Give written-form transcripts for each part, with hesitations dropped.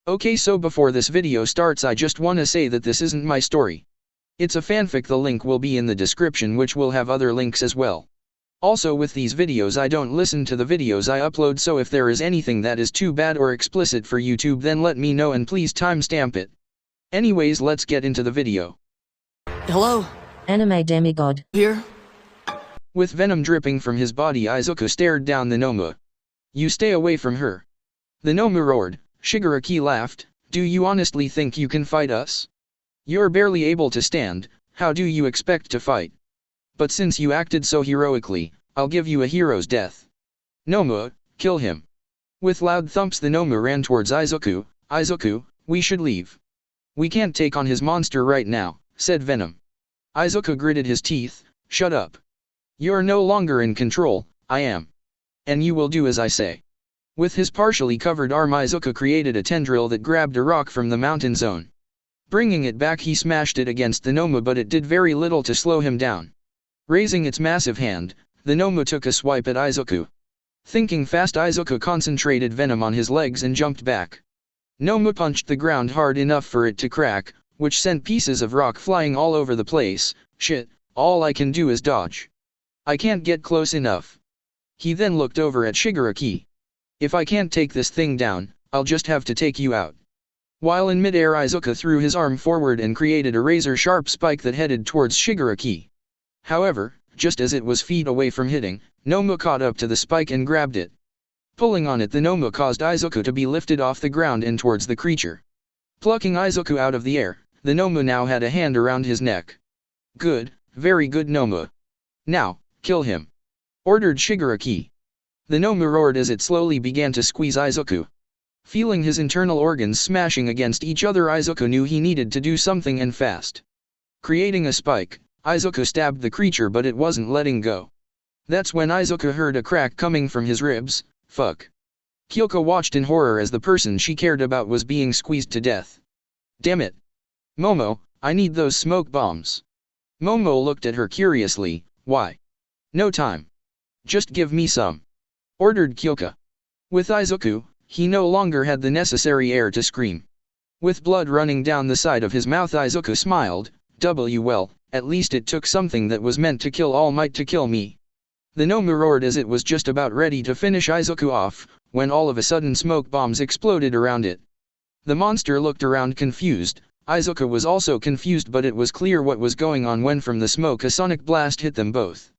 Okay, so before this video starts, I just wanna say that this isn't my story. It's a fanfic. The link will be in the description, which will have other links as well. Also, with these videos I don't listen to the videos I upload, so if there is anything that is too bad or explicit for YouTube, then let me know and please timestamp it. Anyways, let's get into the video. Hello? Anime demigod. Here? With venom dripping from his body, Izuku stared down the Noma. You stay away from her. The Noma roared. Shigaraki laughed. Do you honestly think you can fight us? You're barely able to stand, how do you expect to fight? But since you acted so heroically, I'll give you a hero's death. Noma, kill him. With loud thumps the Noma ran towards Izuku. Izuku, we should leave. We can't take on his monster right now, said Venom. Izuku gritted his teeth. Shut up. You're no longer in control, I am. And you will do as I say. With his partially covered arm, Izuku created a tendril that grabbed a rock from the mountain zone. Bringing it back, he smashed it against the Noma, but it did very little to slow him down. Raising its massive hand, the Noma took a swipe at Izuku. Thinking fast, Izuku concentrated venom on his legs and jumped back. Noma punched the ground hard enough for it to crack, which sent pieces of rock flying all over the place. Shit, all I can do is dodge. I can't get close enough. He then looked over at Shigaraki. If I can't take this thing down, I'll just have to take you out. While in midair, Izuku threw his arm forward and created a razor-sharp spike that headed towards Shigaraki. However, just as it was feet away from hitting, Noma caught up to the spike and grabbed it. Pulling on it, the Noma caused Izuku to be lifted off the ground and towards the creature. Plucking Izuku out of the air, the Noma now had a hand around his neck. Good, very good, Noma. Now, kill him, ordered Shigaraki. The Noma roared as it slowly began to squeeze Izuku. Feeling his internal organs smashing against each other, Izuku knew he needed to do something, and fast. Creating a spike, Izuku stabbed the creature, but it wasn't letting go. That's when Izuku heard a crack coming from his ribs. Fuck. Kyoko watched in horror as the person she cared about was being squeezed to death. Damn it. Momo, I need those smoke bombs. Momo looked at her curiously. Why? No time. Just give me some, ordered Kyoko. With Izuku, he no longer had the necessary air to scream. With blood running down the side of his mouth, Izuku smiled. Well, at least it took something that was meant to kill All Might to kill me. The Noma roared as it was just about ready to finish Izuku off, when all of a sudden smoke bombs exploded around it. The monster looked around confused. Izuku was also confused, but it was clear what was going on when from the smoke a sonic blast hit them both.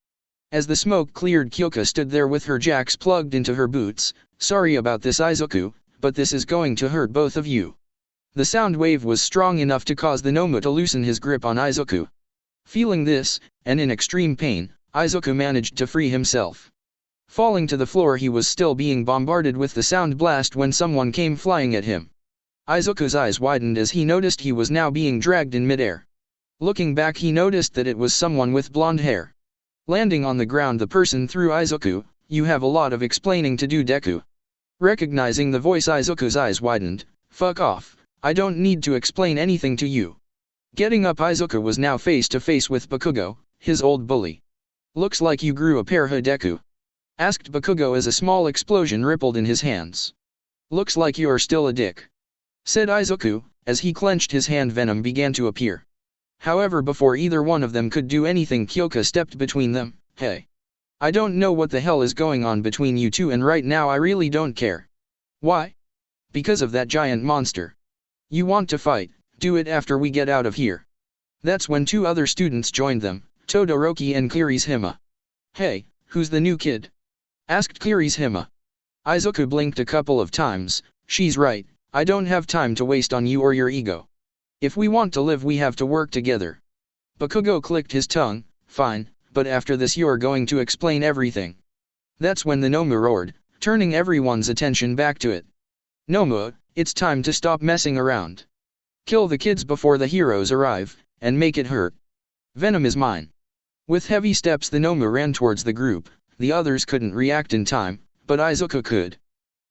As the smoke cleared, Kyoko stood there with her jacks plugged into her boots. Sorry about this, Izuku, but this is going to hurt both of you. The sound wave was strong enough to cause the Noma to loosen his grip on Izuku. Feeling this, and in extreme pain, Izuku managed to free himself. Falling to the floor, he was still being bombarded with the sound blast when someone came flying at him. Izuku's eyes widened as he noticed he was now being dragged in midair. Looking back, he noticed that it was someone with blonde hair. Landing on the ground, the person threw Izuku. You have a lot of explaining to do, Deku. Recognizing the voice, Izuku's eyes widened. Fuck off, I don't need to explain anything to you. Getting up, Izuku was now face to face with Bakugo, his old bully. Looks like you grew a pair, huh, Deku? Asked Bakugo as a small explosion rippled in his hands. Looks like you're still a dick, said Izuku, as he clenched his hand. Venom began to appear. However, before either one of them could do anything, Kyoko stepped between them. Hey. I don't know what the hell is going on between you two, and right now I really don't care. Why? Because of that giant monster. You want to fight, do it after we get out of here. That's when two other students joined them, Todoroki and Kirishima. Hey, who's the new kid? Asked Kirishima. Izuku blinked a couple of times. She's right, I don't have time to waste on you or your ego. If we want to live, we have to work together. Bakugo clicked his tongue. Fine, but after this you're going to explain everything. That's when the Noma roared, turning everyone's attention back to it. Noma, it's time to stop messing around. Kill the kids before the heroes arrive, and make it hurt. Venom is mine. With heavy steps, the Noma ran towards the group. The others couldn't react in time, but Izuku could.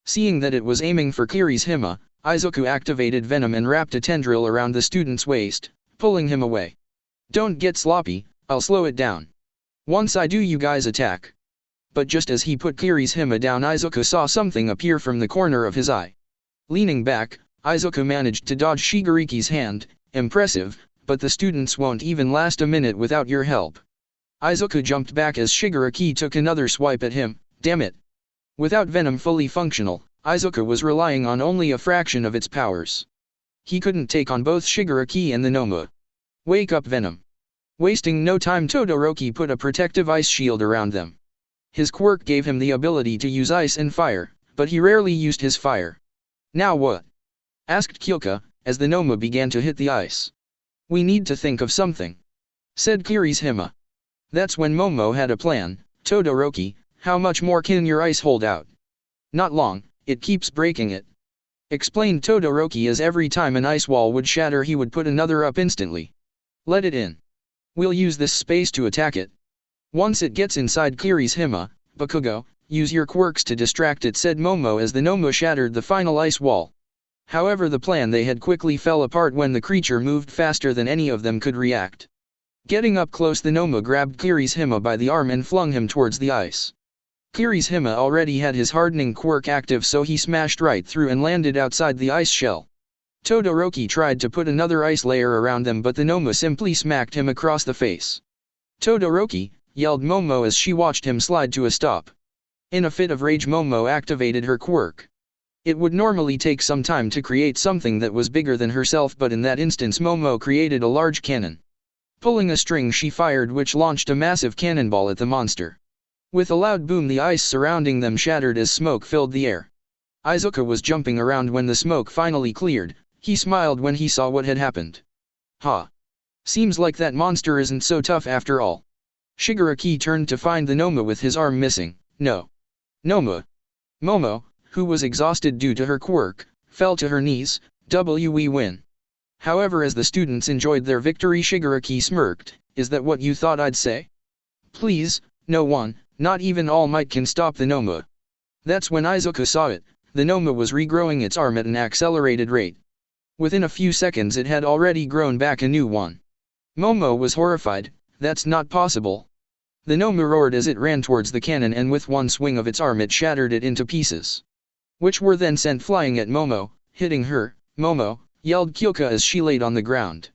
Seeing that it was aiming for Kirishima, Izuku activated Venom and wrapped a tendril around the student's waist, pulling him away. Don't get sloppy, I'll slow it down. Once I do, you guys attack. But just as he put Kirishima down, Izuku saw something appear from the corner of his eye. Leaning back, Izuku managed to dodge Shigeriki's hand, impressive, but the students won't even last a minute without your help. Izuku jumped back as Shigaraki took another swipe at him, damn it. Without Venom fully functional, Izuku was relying on only a fraction of its powers. He couldn't take on both Shigaraki and the Noma. Wake up Venom. Wasting no time, Todoroki put a protective ice shield around them. His quirk gave him the ability to use ice and fire, but he rarely used his fire. Now what? Asked Kyoka, as the Noma began to hit the ice. We need to think of something, said Kirishima. That's when Momo had a plan. Todoroki, how much more can your ice hold out? Not long, it keeps breaking it, explained Todoroki, as every time an ice wall would shatter he would put another up instantly. Let it in. We'll use this space to attack it. Once it gets inside Kirishima, Bakugo, use your quirks to distract it, said Momo as the Noma shattered the final ice wall. However, the plan they had quickly fell apart when the creature moved faster than any of them could react. Getting up close, the Noma grabbed Kirishima by the arm and flung him towards the ice. Kirishima already had his hardening quirk active, so he smashed right through and landed outside the ice shell. Todoroki tried to put another ice layer around them, but the Noma simply smacked him across the face. Todoroki, yelled Momo as she watched him slide to a stop. In a fit of rage, Momo activated her quirk. It would normally take some time to create something that was bigger than herself, but in that instance Momo created a large cannon. Pulling a string, she fired, which launched a massive cannonball at the monster. With a loud boom, the ice surrounding them shattered as smoke filled the air. Izuku was jumping around when the smoke finally cleared. He smiled when he saw what had happened. Ha! Seems like that monster isn't so tough after all. Shigaraki turned to find the Noma with his arm missing. No. Noma. Momo, who was exhausted due to her quirk, fell to her knees. We win. However, as the students enjoyed their victory, Shigaraki smirked. Is that what you thought I'd say? Please, no one, not even All Might, can stop the Noma. That's when Izuku saw it. The Noma was regrowing its arm at an accelerated rate. Within a few seconds it had already grown back a new one. Momo was horrified. That's not possible. The Noma roared as it ran towards the cannon, and with one swing of its arm it shattered it into pieces, which were then sent flying at Momo, hitting her. Momo, yelled Kyoka as she laid on the ground.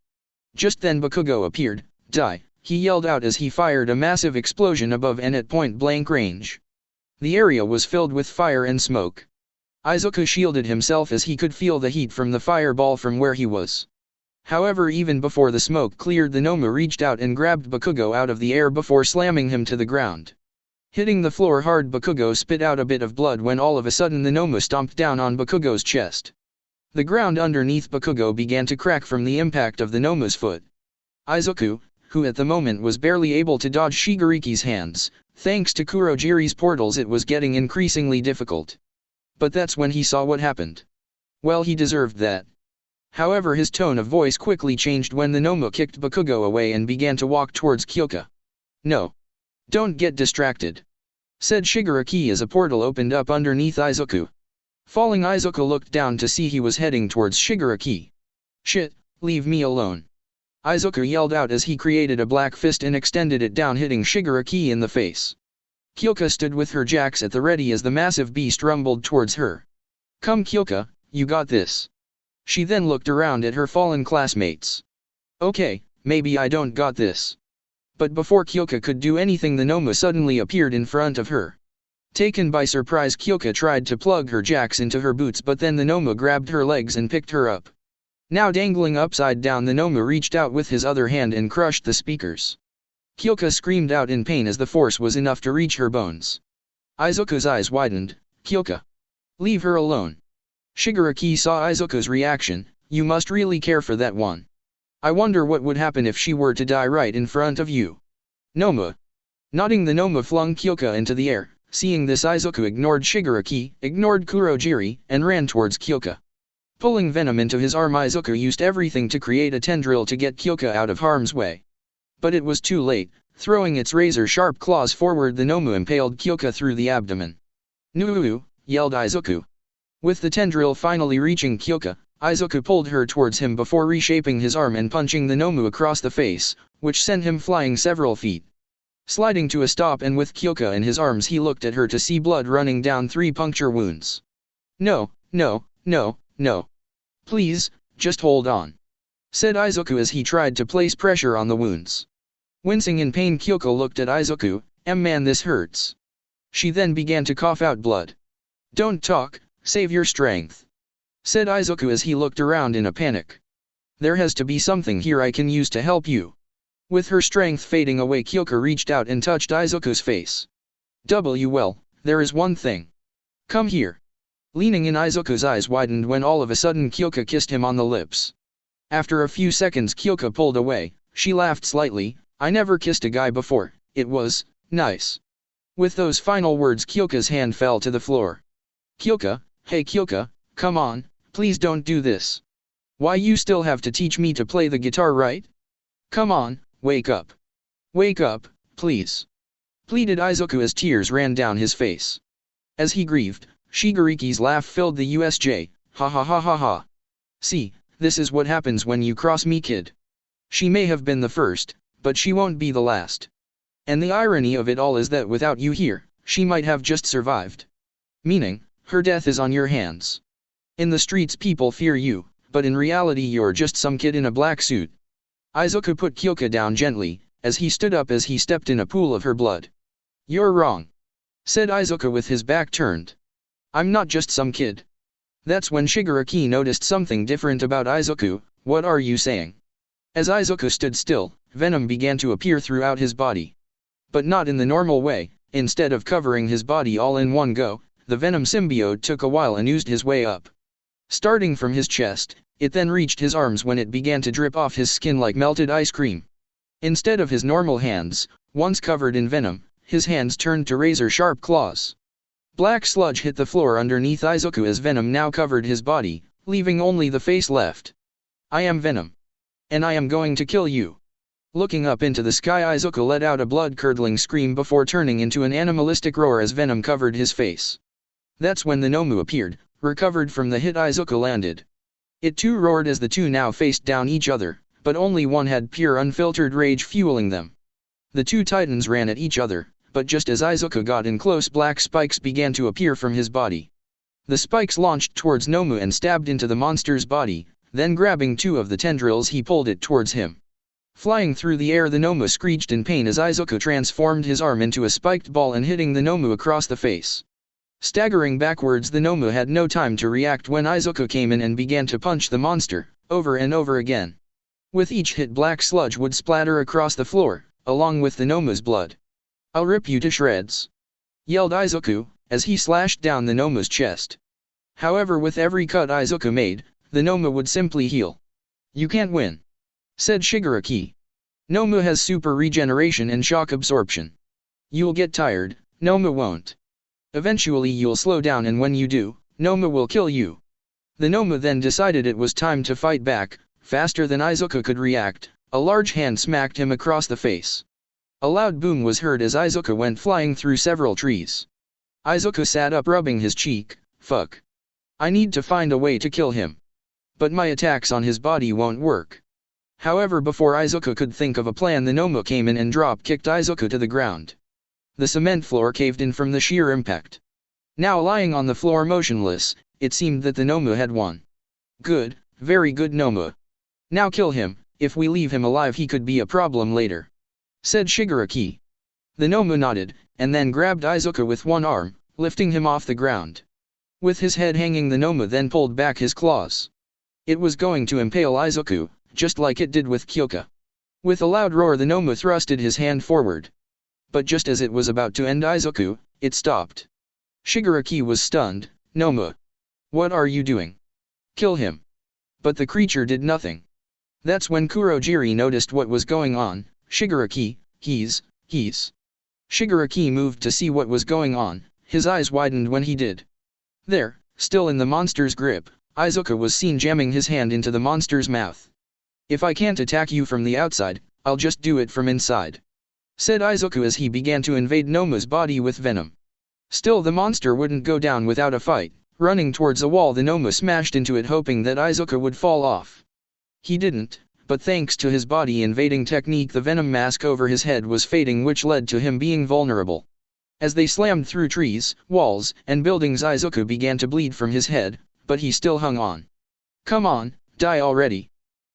Just then Bakugo appeared. Die, he yelled out as he fired a massive explosion above and at point-blank range. The area was filled with fire and smoke. Izuku shielded himself as he could feel the heat from the fireball from where he was. However, even before the smoke cleared, the Noma reached out and grabbed Bakugo out of the air before slamming him to the ground. Hitting the floor hard, Bakugo spit out a bit of blood when all of a sudden the Noma stomped down on Bakugo's chest. The ground underneath Bakugo began to crack from the impact of the Noma's foot. Izuku, who at the moment was barely able to dodge Shigeriki's hands, thanks to Kurogiri's portals, it was getting increasingly difficult. But that's when he saw what happened. Well, he deserved that. However, his tone of voice quickly changed when the Noma kicked Bakugo away and began to walk towards Kyoka. No. Don't get distracted, said Shigaraki as a portal opened up underneath Izuku. Falling, Izuku looked down to see he was heading towards Shigaraki. Shit, leave me alone. Izuku yelled out as he created a black fist and extended it down, hitting Shigaraki in the face. Kyoka stood with her jacks at the ready as the massive beast rumbled towards her. Come Kyoka, you got this. She then looked around at her fallen classmates. Okay, maybe I don't got this. But before Kyoka could do anything, the Noma suddenly appeared in front of her. Taken by surprise, Kyoka tried to plug her jacks into her boots, but then the Noma grabbed her legs and picked her up. Now dangling upside down, the Noma reached out with his other hand and crushed the speakers. Kyoka screamed out in pain as the force was enough to reach her bones. Izuku's eyes widened. Kyoka, leave her alone. Shigaraki saw Izuku's reaction. You must really care for that one. I wonder what would happen if she were to die right in front of you. Noma. Nodding, the Noma flung Kyoka into the air. Seeing this, Izuku ignored Shigaraki, ignored Kurogiri, and ran towards Kyoka. Pulling Venom into his arm, Izuku used everything to create a tendril to get Kyoka out of harm's way. But it was too late. Throwing its razor-sharp claws forward, the Noma impaled Kyoka through the abdomen. "Nuu!" yelled Izuku. With the tendril finally reaching Kyoka, Izuku pulled her towards him before reshaping his arm and punching the Noma across the face, which sent him flying several feet. Sliding to a stop and with Kyoka in his arms, he looked at her to see blood running down 3 puncture wounds. No, no, no, no. Please, just hold on, said Izuku as he tried to place pressure on the wounds. Wincing in pain, Kyoko looked at Izuku. Man, this hurts. She then began to cough out blood. Don't talk, save your strength, said Izuku as he looked around in a panic. There has to be something here I can use to help you. With her strength fading away, Kyoko reached out and touched Izuku's face. Well, there is one thing. Come here. Leaning in, Izuku's eyes widened when all of a sudden Kyoko kissed him on the lips. After a few seconds, Kyoko pulled away. She laughed slightly. I never kissed a guy before, it was nice. With those final words, Kyoko's hand fell to the floor. Kyoko, hey Kyoko, come on, please don't do this. Why, you still have to teach me to play the guitar, right? Come on, wake up. Wake up, please, pleaded Izuku as tears ran down his face. As he grieved, Shigeriki's laugh filled the USJ. Ha ha ha ha ha. See, this is what happens when you cross me, kid. She may have been the first, but she won't be the last. And the irony of it all is that without you here, she might have just survived. Meaning, her death is on your hands. In the streets people fear you, but in reality you're just some kid in a black suit. Izuku put Kyoko down gently, as he stood up as he stepped in a pool of her blood. You're wrong, said Izuku with his back turned. I'm not just some kid. That's when Shigaraki noticed something different about Izuku. What are you saying? As Izuku stood still, venom began to appear throughout his body. But not in the normal way. Instead of covering his body all in one go, the venom symbiote took a while and oozed his way up. Starting from his chest, it then reached his arms when it began to drip off his skin like melted ice cream. Instead of his normal hands, once covered in venom, his hands turned to razor-sharp claws. Black sludge hit the floor underneath Izuku as venom now covered his body, leaving only the face left. I am Venom. And I am going to kill you. Looking up into the sky, Izuku let out a blood-curdling scream before turning into an animalistic roar as venom covered his face. That's when the Nomu appeared, recovered from the hit Izuku landed. It too roared as the two now faced down each other, but only one had pure unfiltered rage fueling them. The two titans ran at each other, but just as Izuku got in close, black spikes began to appear from his body. The spikes launched towards Nomu and stabbed into the monster's body, then grabbing two of the tendrils he pulled it towards him. Flying through the air, the Nomu screeched in pain as Izuku transformed his arm into a spiked ball and hitting the Nomu across the face. Staggering backwards, the Nomu had no time to react when Izuku came in and began to punch the monster, over and over again. With each hit, black sludge would splatter across the floor, along with the Nomu's blood. I'll rip you to shreds, yelled Izuku, as he slashed down the Nomu's chest. However, with every cut Izuku made, the Nomu would simply heal. You can't win, said Shigaraki. Nomu has super regeneration and shock absorption. You'll get tired, Nomu won't. Eventually you'll slow down, and when you do, Nomu will kill you. The Nomu then decided it was time to fight back. Faster than Izuku could react, a large hand smacked him across the face. A loud boom was heard as Izuku went flying through several trees. Izuku sat up, rubbing his cheek. Fuck. I need to find a way to kill him. But my attacks on his body won't work. However, before Izuku could think of a plan, the Nomu came in and drop-kicked Izuku to the ground. The cement floor caved in from the sheer impact. Now lying on the floor motionless, it seemed that the Nomu had won. Good, very good Nomu. Now kill him. If we leave him alive he could be a problem later, said Shigaraki. The Nomu nodded, and then grabbed Izuku with one arm, lifting him off the ground. With his head hanging, the Nomu then pulled back his claws. It was going to impale Izuku, just like it did with Kyoko. With a loud roar, the Nomu thrusted his hand forward. But just as it was about to end Izuku, it stopped. Shigaraki was stunned. Nomu, what are you doing? Kill him. But the creature did nothing. That's when Kurogiri noticed what was going on. Shigaraki, he's. Shigaraki moved to see what was going on. His eyes widened when he did. There, still in the monster's grip, Izuku was seen jamming his hand into the monster's mouth. If I can't attack you from the outside, I'll just do it from inside, said Izuku as he began to invade Nomu's body with venom. Still, the monster wouldn't go down without a fight. Running towards a wall, the Nomu smashed into it, hoping that Izuku would fall off. He didn't, but thanks to his body invading technique, the venom mask over his head was fading, which led to him being vulnerable. As they slammed through trees, walls, and buildings, Izuku began to bleed from his head, but he still hung on. Come on, die already.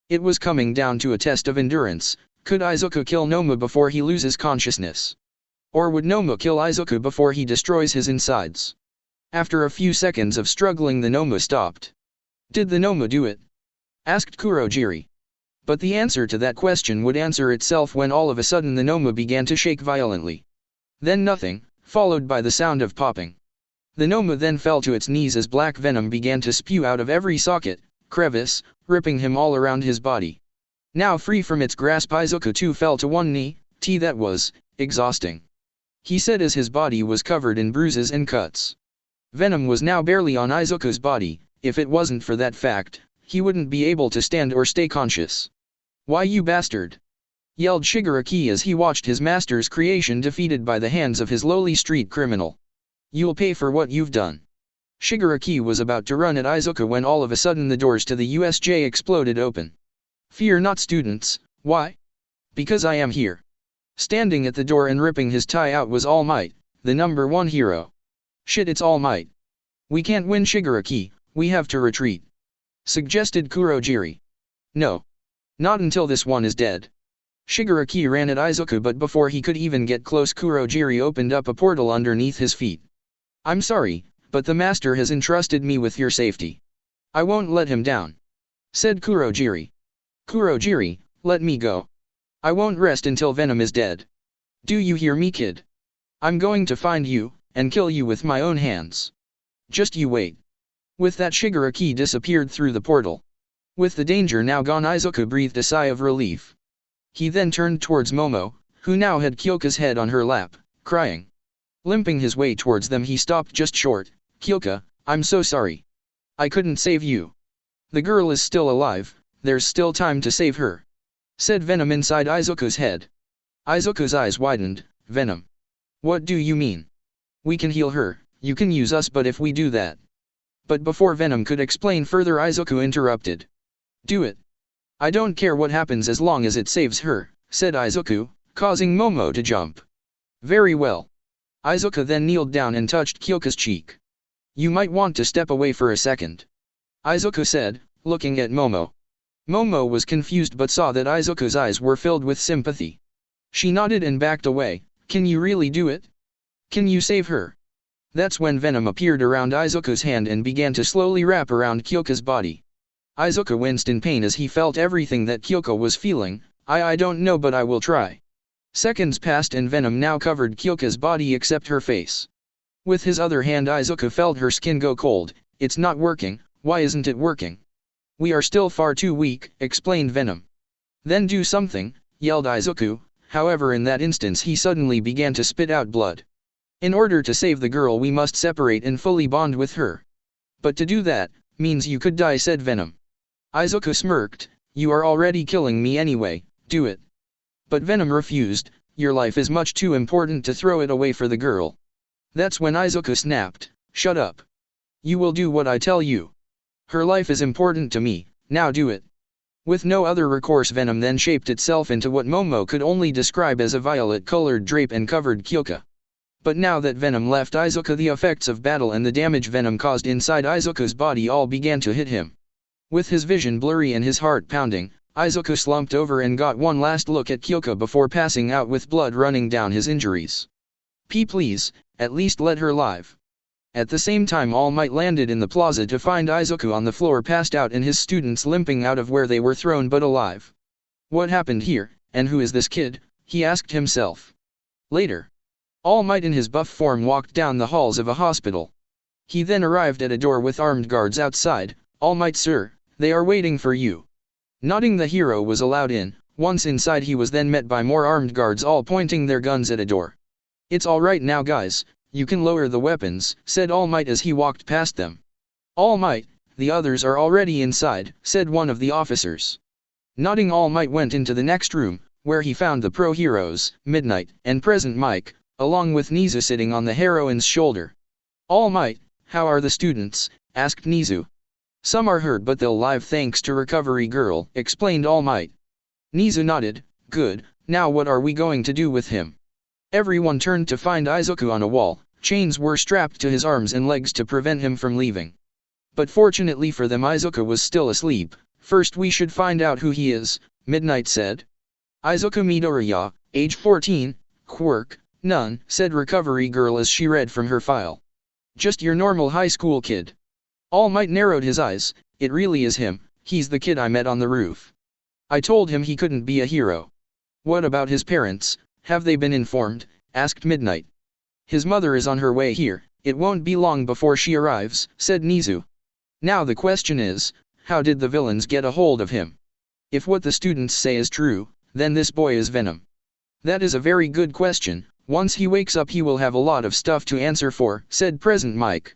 It was coming down to a test of endurance. Could Izuku kill Noma before he loses consciousness? Or would Noma kill Izuku before he destroys his insides? After a few seconds of struggling, the Noma stopped. Did the Noma do it? Asked Kurogiri. But the answer to that question would answer itself when all of a sudden the Noma began to shake violently. Then nothing, followed by the sound of popping. The Noma then fell to its knees as black venom began to spew out of every socket, crevice, ripping him all around his body. Now free from its grasp, Izuku too fell to one knee. That was exhausting. He said as his body was covered in bruises and cuts. Venom was now barely on Izuku's body. If it wasn't for that fact, he wouldn't be able to stand or stay conscious. Why, you bastard! Yelled Shigaraki as he watched his master's creation defeated by the hands of his lowly street criminal. You'll pay for what you've done. Shigaraki was about to run at Izuku when all of a sudden the doors to the USJ exploded open. Fear not, students. Why? Because I am here. Standing at the door and ripping his tie out was All Might, the #1 hero. Shit, it's All Might. We can't win, Shigaraki, we have to retreat. Suggested Kurogiri. No. Not until this one is dead. Shigaraki ran at Izuku, but before he could even get close, Kurogiri opened up a portal underneath his feet. I'm sorry, but the master has entrusted me with your safety. I won't let him down. Said Kurogiri. Kurogiri, let me go. I won't rest until Venom is dead. Do you hear me, kid? I'm going to find you, and kill you with my own hands. Just you wait. With that, Shigaraki disappeared through the portal. With the danger now gone, Izuku breathed a sigh of relief. He then turned towards Momo, who now had Kyoka's head on her lap, crying. Limping his way towards them, he stopped just short. Kyoka, I'm so sorry. I couldn't save you. The girl is still alive, there's still time to save her. Said Venom inside Izuku's head. Izuku's eyes widened. Venom. What do you mean? We can heal her, you can use us, but if we do that. But before Venom could explain further, Izuku interrupted. Do it. I don't care what happens as long as it saves her, said Izuku, causing Momo to jump. Very well. Izuku then kneeled down and touched Kyoka's cheek. You might want to step away for a second. Izuku said, looking at Momo. Momo was confused but saw that Izuku's eyes were filled with sympathy. She nodded and backed away. Can you really do it? Can you save her? That's when Venom appeared around Izuku's hand and began to slowly wrap around Kyoka's body. Izuku winced in pain as he felt everything that Kyoka was feeling. I don't know, but I will try. Seconds passed and Venom now covered Kyoka's body except her face. With his other hand, Izuku felt her skin go cold. It's not working. Why isn't it working? We are still far too weak, explained Venom. Then do something, yelled Izuku. However, in that instance he suddenly began to spit out blood. In order to save the girl, we must separate and fully bond with her. But to do that means you could die, said Venom. Izuku smirked. You are already killing me anyway, do it. But Venom refused. Your life is much too important to throw it away for the girl. That's when Izuku snapped. Shut up. You will do what I tell you. Her life is important to me, now do it. With no other recourse, Venom then shaped itself into what Momo could only describe as a violet-colored drape and covered Kyoka. But now that Venom left Izuku, the effects of battle and the damage Venom caused inside Izuku's body all began to hit him. With his vision blurry and his heart pounding, Izuku slumped over and got one last look at Kyoka before passing out with blood running down his injuries. Please, at least let her live. At the same time, All Might landed in the plaza to find Izuku on the floor passed out and his students limping out of where they were thrown but alive. What happened here, and who is this kid? He asked himself. Later, All Might in his buff form walked down the halls of a hospital. He then arrived at a door with armed guards outside. All Might, sir, they are waiting for you. Nodding, the hero was allowed in. Once inside, he was then met by more armed guards, all pointing their guns at a door. It's all right now, guys, you can lower the weapons, said All Might as he walked past them. All Might, the others are already inside, said one of the officers. Nodding, All Might went into the next room, where he found the pro heroes, Midnight, and Present Mike, along with Nizu sitting on the heroine's shoulder. All Might, how are the students? Asked Nizu. Some are hurt but they'll live thanks to Recovery Girl, explained All Might. Nizu nodded. Good, now what are we going to do with him? Everyone turned to find Izuku on a wall. Chains were strapped to his arms and legs to prevent him from leaving. But fortunately for them Izuku was still asleep. First we should find out who he is, Midnight said. Izuku Midoriya, age 14, quirk, none, said Recovery Girl as she read from her file. Just your normal high school kid. All Might narrowed his eyes. It really is him, he's the kid I met on the roof. I told him he couldn't be a hero. What about his parents, have they been informed, asked Midnight. His mother is on her way here, it won't be long before she arrives, said Nizu. Now the question is, how did the villains get a hold of him? If what the students say is true, then this boy is Venom. That is a very good question, once he wakes up he will have a lot of stuff to answer for, said Present Mike.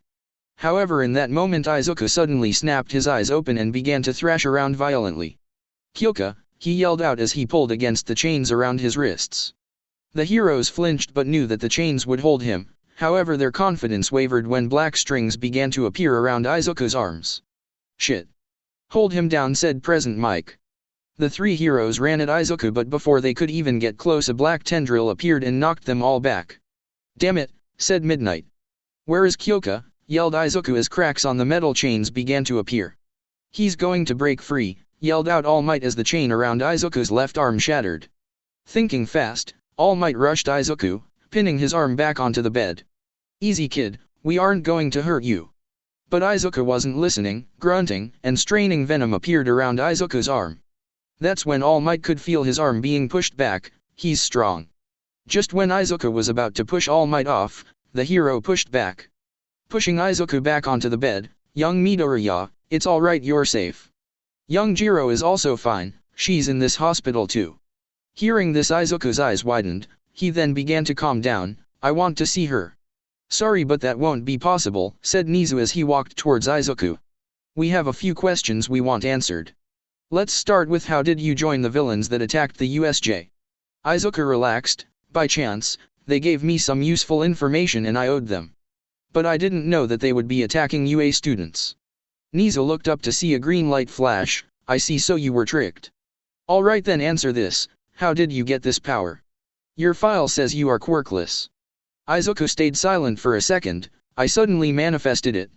However in that moment Izuku suddenly snapped his eyes open and began to thrash around violently. Kyoka, he yelled out as he pulled against the chains around his wrists. The heroes flinched but knew that the chains would hold him, however their confidence wavered when black strings began to appear around Izuku's arms. Shit. Hold him down, said Present Mike. The three heroes ran at Izuku but before they could even get close a black tendril appeared and knocked them all back. Damn it, said Midnight. Where is Kyoka? Yelled Izuku as cracks on the metal chains began to appear. He's going to break free, yelled out All Might as the chain around Izuku's left arm shattered. Thinking fast, All Might rushed Izuku, pinning his arm back onto the bed. Easy kid, we aren't going to hurt you. But Izuku wasn't listening, grunting and straining. Venom appeared around Izuku's arm. That's when All Might could feel his arm being pushed back. He's strong. Just when Izuku was about to push All Might off, the hero pushed back. Pushing Izuku back onto the bed, young Midoriya, it's alright, you're safe. Young Jiro is also fine, she's in this hospital too. Hearing this Izuku's eyes widened, he then began to calm down. I want to see her. Sorry but that won't be possible, said Nizu as he walked towards Izuku. We have a few questions we want answered. Let's start with how did you join the villains that attacked the USJ? Izuku relaxed, by chance, they gave me some useful information and I owed them. But I didn't know that they would be attacking UA students. Nizu looked up to see a green light flash. I see, so you were tricked. Alright then, answer this, how did you get this power? Your file says you are quirkless. Izuku stayed silent for a second. I suddenly manifested it.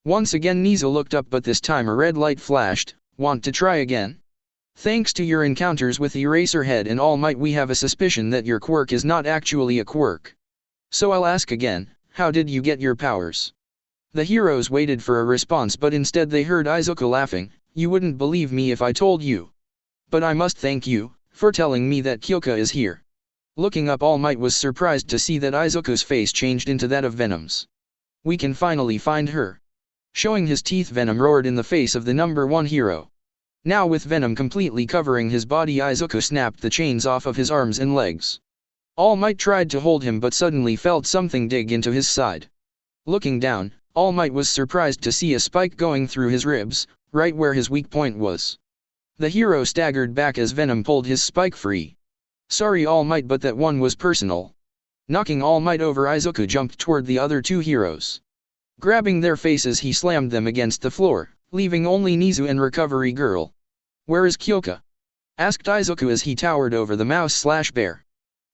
Once again Nizu looked up but this time a red light flashed. Want to try again? Thanks to your encounters with Eraserhead and All Might we have a suspicion that your quirk is not actually a quirk. So I'll ask again, how did you get your powers? The heroes waited for a response but instead they heard Izuku laughing. You wouldn't believe me if I told you. But I must thank you, for telling me that Kyoka is here. Looking up All Might was surprised to see that Izuku's face changed into that of Venom's. We can finally find her. Showing his teeth Venom roared in the face of the number one hero. Now with Venom completely covering his body Izuku snapped the chains off of his arms and legs. All Might tried to hold him but suddenly felt something dig into his side. Looking down, All Might was surprised to see a spike going through his ribs, right where his weak point was. The hero staggered back as Venom pulled his spike free. Sorry All Might but that one was personal. Knocking All Might over Izuku jumped toward the other two heroes. Grabbing their faces he slammed them against the floor, leaving only Nizu and Recovery Girl. Where is Kyoka? Asked Izuku as he towered over the mouse/bear.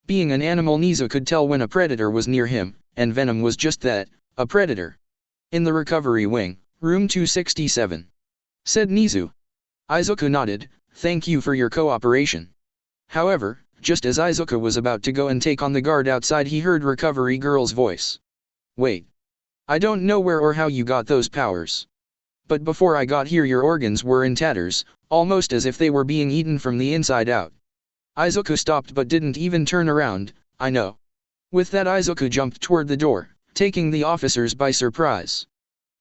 Being an animal Nizu could tell when a predator was near him, and Venom was just that, a predator. In the recovery wing, room 267. Said Nizu. Izuku nodded, thank you for your cooperation. However, just as Izuku was about to go and take on the guard outside he heard Recovery Girl's voice. Wait. I don't know where or how you got those powers. But before I got here your organs were in tatters, almost as if they were being eaten from the inside out. Izuku stopped but didn't even turn around. I know. With that Izuku jumped toward the door, taking the officers by surprise.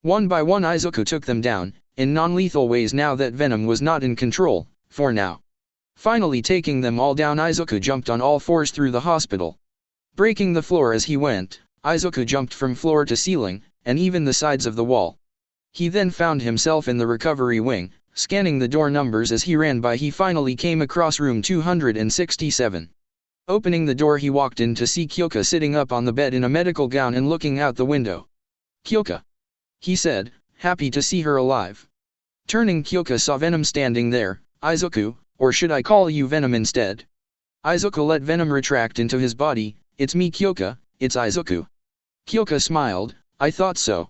One by one Izuku took them down, in non-lethal ways now that Venom was not in control, for now. Finally taking them all down Izuku jumped on all fours through the hospital. Breaking the floor as he went, Izuku jumped from floor to ceiling, and even the sides of the wall. He then found himself in the recovery wing, scanning the door numbers as he ran by he finally came across room 267. Opening the door he walked in to see Kyoka sitting up on the bed in a medical gown and looking out the window. Kyoka. He said, happy to see her alive. Turning Kyoka saw Venom standing there. Izuku, or should I call you Venom instead? Izuku let Venom retract into his body. It's me Kyoka, it's Izuku. Kyoka smiled, I thought so.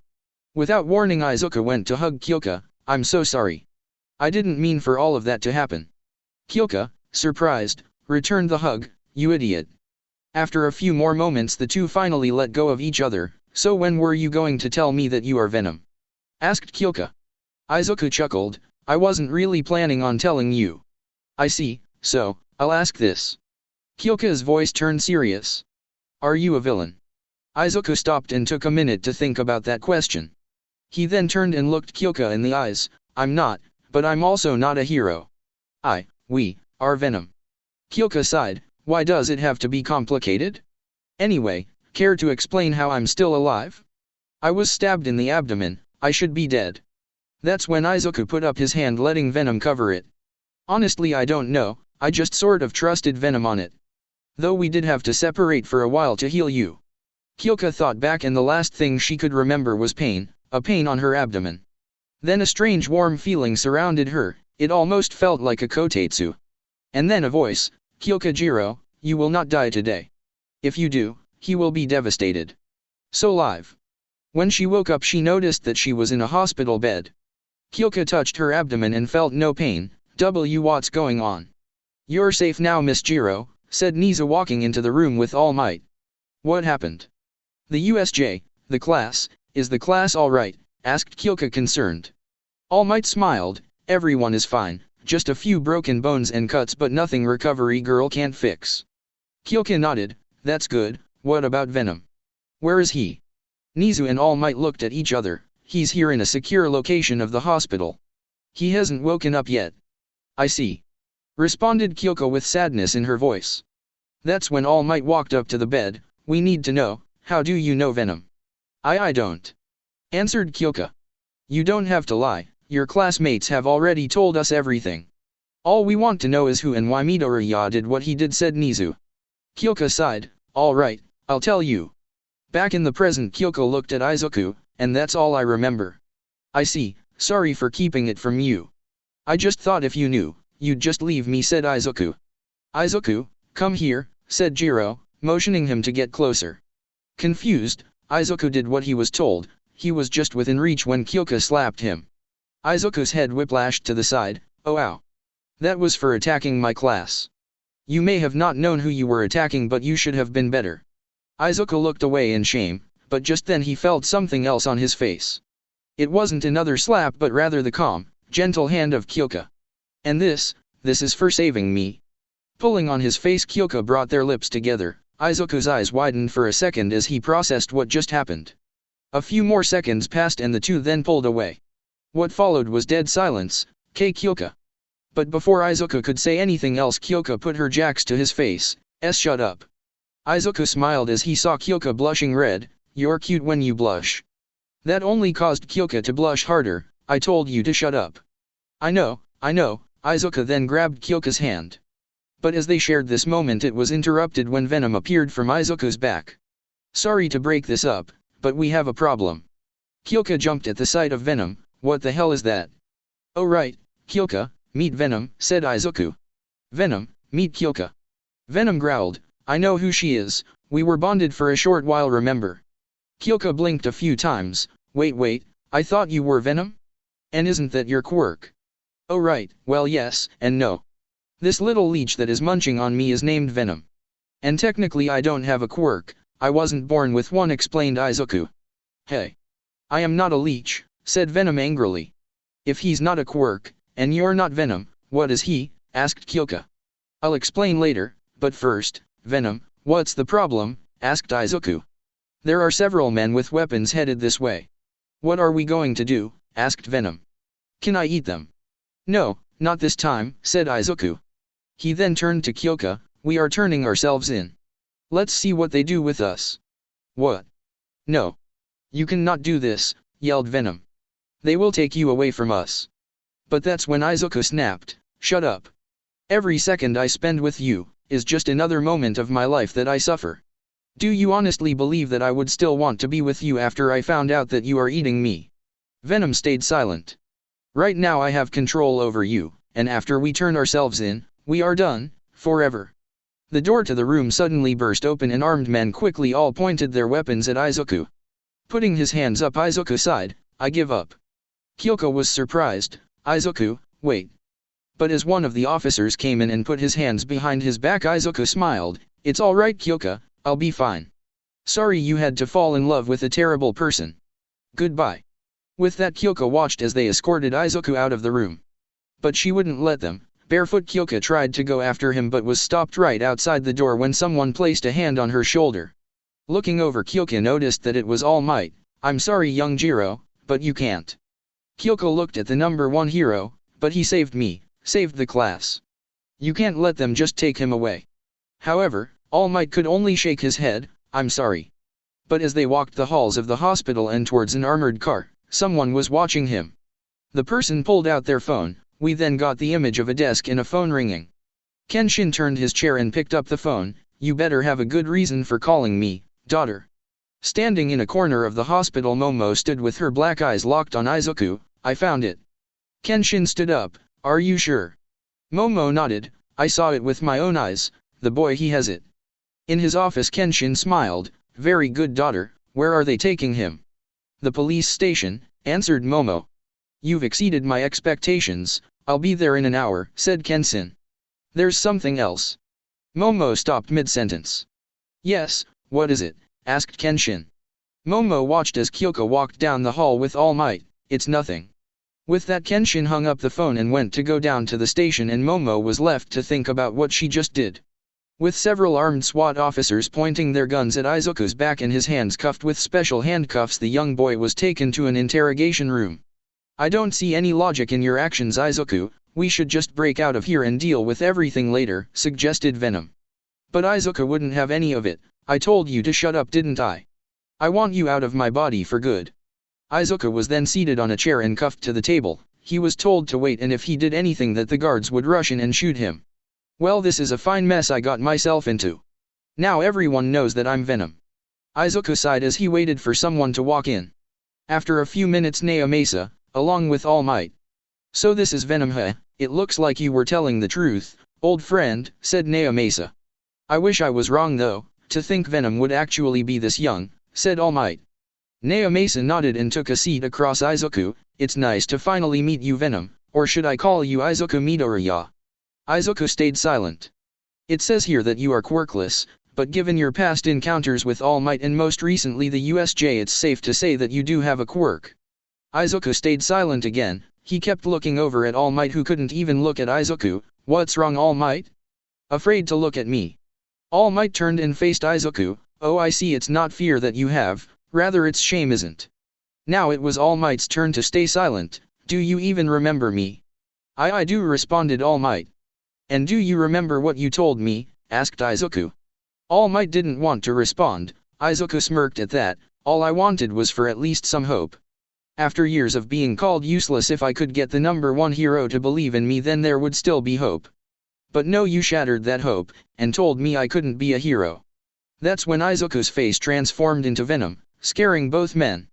Without warning, Izuku went to hug Kyoka. I'm so sorry. I didn't mean for all of that to happen. Kyoka, surprised, returned the hug. You idiot. After a few more moments, the two finally let go of each other. So when were you going to tell me that you are Venom? Asked Kyoka. Izuku chuckled. I wasn't really planning on telling you. I see, so, I'll ask this. Kyoka's voice turned serious. Are you a villain? Izuku stopped and took a minute to think about that question. He then turned and looked Kyoka in the eyes. I'm not, but I'm also not a hero. We are Venom. Kyoka sighed. Why does it have to be complicated? Anyway, care to explain how I'm still alive? I was stabbed in the abdomen, I should be dead. That's when Izuku put up his hand, letting Venom cover it. Honestly, I don't know, I just sort of trusted Venom on it. Though we did have to separate for a while to heal you. Kyoka thought back, and the last thing she could remember was pain, a pain on her abdomen. Then a strange warm feeling surrounded her, it almost felt like a kotetsu. And then a voice, Kyokajiro, you will not die today. If you do, he will be devastated. So live. When she woke up, she noticed that she was in a hospital bed. Kyoka touched her abdomen and felt no pain. What's going on? You're safe now, Miss Jiro, said Nizu, walking into the room with All Might. What happened? The USJ, the class, is the class all right? Asked Kyoka, concerned. All Might smiled. Everyone is fine, just a few broken bones and cuts, but nothing recovery girl can't fix. Kyoka nodded. That's good. What about Venom? Where is he? Nizu and All Might looked at each other. He's here in a secure location of the hospital. He hasn't woken up yet. I see. Responded Kyoka with sadness in her voice. That's when All Might walked up to the bed. We need to know, how do you know Venom? I don't. Answered Kyoka. You don't have to lie, your classmates have already told us everything. All we want to know is who and why Midoriya did what he did, said Nizu. Kyoka sighed. Alright, I'll tell you. Back in the present, Kyoka looked at Izuku, and that's all I remember. I see, sorry for keeping it from you. I just thought if you knew, you'd just leave me, said Izuku. Izuku, come here, said Jiro, motioning him to get closer. Confused, Izuku did what he was told. He was just within reach when Kyoka slapped him. Izuku's head whiplashed to the side. Oh ow. That was for attacking my class. You may have not known who you were attacking, but you should have been better. Izuku looked away in shame, but just then he felt something else on his face. It wasn't another slap, but rather the calm, gentle hand of Kyoka. And this is for saving me. Pulling on his face, Kyoka brought their lips together. Izuku's eyes widened for a second as he processed what just happened. A few more seconds passed and the two then pulled away. What followed was dead silence. Kyoka. But before Izuku could say anything else, Kyoka put her jacks to his face. Shut up. Izuku smiled as he saw Kyoka blushing red. You're cute when you blush. That only caused Kyoka to blush harder. I told you to shut up. I know. Izuku then grabbed Kyoka's hand. But as they shared this moment, it was interrupted when Venom appeared from Izuku's back. Sorry to break this up, but we have a problem. Kyoka jumped at the sight of Venom. What the hell is that? Oh right, Kyoka, meet Venom, said Izuku. Venom, meet Kyoka. Venom growled. I know who she is, we were bonded for a short while, remember? Kyoka blinked a few times. Wait, I thought you were Venom? And isn't that your quirk? Oh right, well yes, and no. This little leech that is munching on me is named Venom. And technically I don't have a quirk, I wasn't born with one, explained Izuku. Hey. I am not a leech, said Venom angrily. If he's not a quirk, and you're not Venom, what is he? Asked Kyoka. I'll explain later, but first, Venom, what's the problem? Asked Izuku. There are several men with weapons headed this way. What are we going to do? Asked Venom. Can I eat them? No, not this time, said Izuku. He then turned to Kyoka. We are turning ourselves in. Let's see what they do with us. What? No. You cannot do this, yelled Venom. They will take you away from us. But that's when Izuku snapped. Shut up. Every second I spend with you is just another moment of my life that I suffer. Do you honestly believe that I would still want to be with you after I found out that you are eating me? Venom stayed silent. Right now I have control over you, and after we turn ourselves in, we are done, forever. The door to the room suddenly burst open and armed men quickly all pointed their weapons at Izuku. Putting his hands up, Izuku sighed. I give up. Kyoko was surprised. Izuku, wait. But as one of the officers came in and put his hands behind his back, Izuku smiled. It's alright Kyoko, I'll be fine. Sorry you had to fall in love with a terrible person. Goodbye. With that, Kyoko watched as they escorted Izuku out of the room. But she wouldn't let them. Barefoot Kyoko tried to go after him but was stopped right outside the door when someone placed a hand on her shoulder. Looking over, Kyoko noticed that it was All Might. I'm sorry young Jiro, but you can't. Kyoko looked at the number 1 hero, but he saved me, saved the class. You can't let them just take him away. However, All Might could only shake his head, I'm sorry. But as they walked the halls of the hospital and towards an armored car, someone was watching him. The person pulled out their phone. We then got the image of a desk and a phone ringing. Kenshin turned his chair and picked up the phone. You better have a good reason for calling me, daughter. Standing in a corner of the hospital, Momo stood with her black eyes locked on Izuku. I found it. Kenshin stood up. Are you sure? Momo nodded. I saw it with my own eyes. The boy, he has it. In his office, Kenshin smiled. Very good, daughter. Where are they taking him? The police station, answered Momo. You've exceeded my expectations. I'll be there in an hour, said Kenshin. There's something else. Momo stopped mid-sentence. Yes, what is it? Asked Kenshin. Momo watched as Kyoko walked down the hall with All Might. It's nothing. With that, Kenshin hung up the phone and went to go down to the station, and Momo was left to think about what she just did. With several armed SWAT officers pointing their guns at Izuku's back and his hands cuffed with special handcuffs, the young boy was taken to an interrogation room. I don't see any logic in your actions, Izuku. We should just break out of here and deal with everything later, suggested Venom. But Izuku wouldn't have any of it. I told you to shut up, didn't I? I want you out of my body for good. Izuku was then seated on a chair and cuffed to the table. He was told to wait, and if he did anything that the guards would rush in and shoot him. Well, this is a fine mess I got myself into. Now everyone knows that I'm Venom. Izuku sighed as he waited for someone to walk in. After a few minutes, Naomasa, along with All Might. So this is Venom, huh? It looks like you were telling the truth, old friend, said Naomasa. I wish I was wrong though. To think Venom would actually be this young, said All Might. Naomasa nodded and took a seat across Izuku. It's nice to finally meet you, Venom, or should I call you Izuku Midoriya? Izuku stayed silent. It says here that you are quirkless, but given your past encounters with All Might and most recently the USJ, it's safe to say that you do have a quirk. Izuku stayed silent again. He kept looking over at All Might, who couldn't even look at Izuku. What's wrong, All Might? Afraid to look at me? All Might turned and faced Izuku. Oh, I see, it's not fear that you have, rather it's shame, isn't? Now it was All Might's turn to stay silent. Do you even remember me? I do, responded All Might. And do you remember what you told me? Asked Izuku. All Might didn't want to respond. Izuku smirked at that. All I wanted was for at least some hope. After years of being called useless, if I could get the number 1 hero to believe in me, then there would still be hope. But no, you shattered that hope, and told me I couldn't be a hero. That's when Izuku's face transformed into Venom, scaring both men.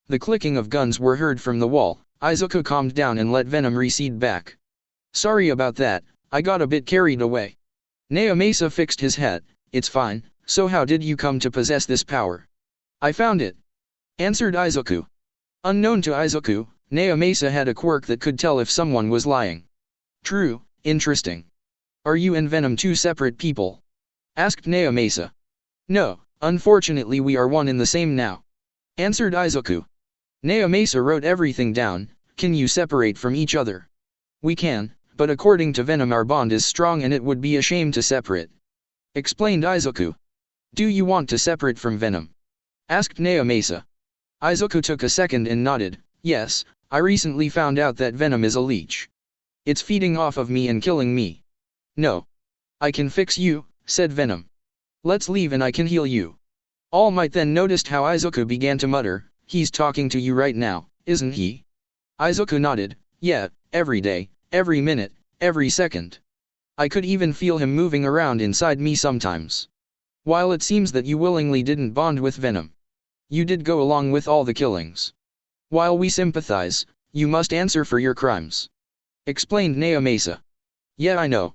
The clicking of guns were heard from the wall. Izuku calmed down and let Venom recede back. Sorry about that, I got a bit carried away. Naomasa fixed his hat. It's fine. So how did you come to possess this power? I found it, answered Izuku. Unknown to Izuku, Naomasa had a quirk that could tell if someone was lying. True, interesting. Are you and Venom 2 separate people? Asked Naomasa. No, unfortunately we are one and the same now, answered Izuku. Naomasa wrote everything down. Can you separate from each other? We can, but according to Venom our bond is strong and it would be a shame to separate, explained Izuku. Do you want to separate from Venom? Asked Naomasa. Izuku took a second and nodded. Yes, I recently found out that Venom is a leech. It's feeding off of me and killing me. No. I can fix you, said Venom. Let's leave and I can heal you. All Might then noticed how Izuku began to mutter. He's talking to you right now, isn't he? Izuku nodded. Yeah, every day, every minute, every second. I could even feel him moving around inside me sometimes. While it seems that you willingly didn't bond with Venom, you did go along with all the killings. While we sympathize, you must answer for your crimes, explained Naomasa. Yeah, I know.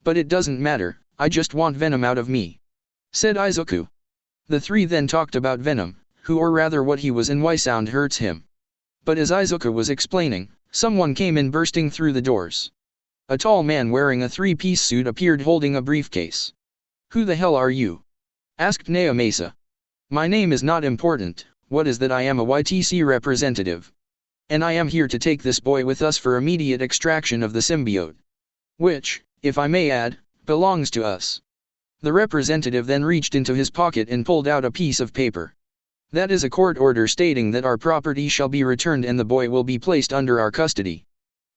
But it doesn't matter, I just want Venom out of me, said Izuku. The three then talked about Venom, who or rather what he was and why sound hurts him. But as Izuku was explaining, someone came in bursting through the doors. A tall man wearing a three-piece suit appeared holding a briefcase. "Who the hell are you?" asked Naomasa. "My name is not important, what is that? I am a YTC representative. And I am here to take this boy with us for immediate extraction of the symbiote. Which, if I may add, belongs to us." The representative then reached into his pocket and pulled out a piece of paper. "That is a court order stating that our property shall be returned and the boy will be placed under our custody."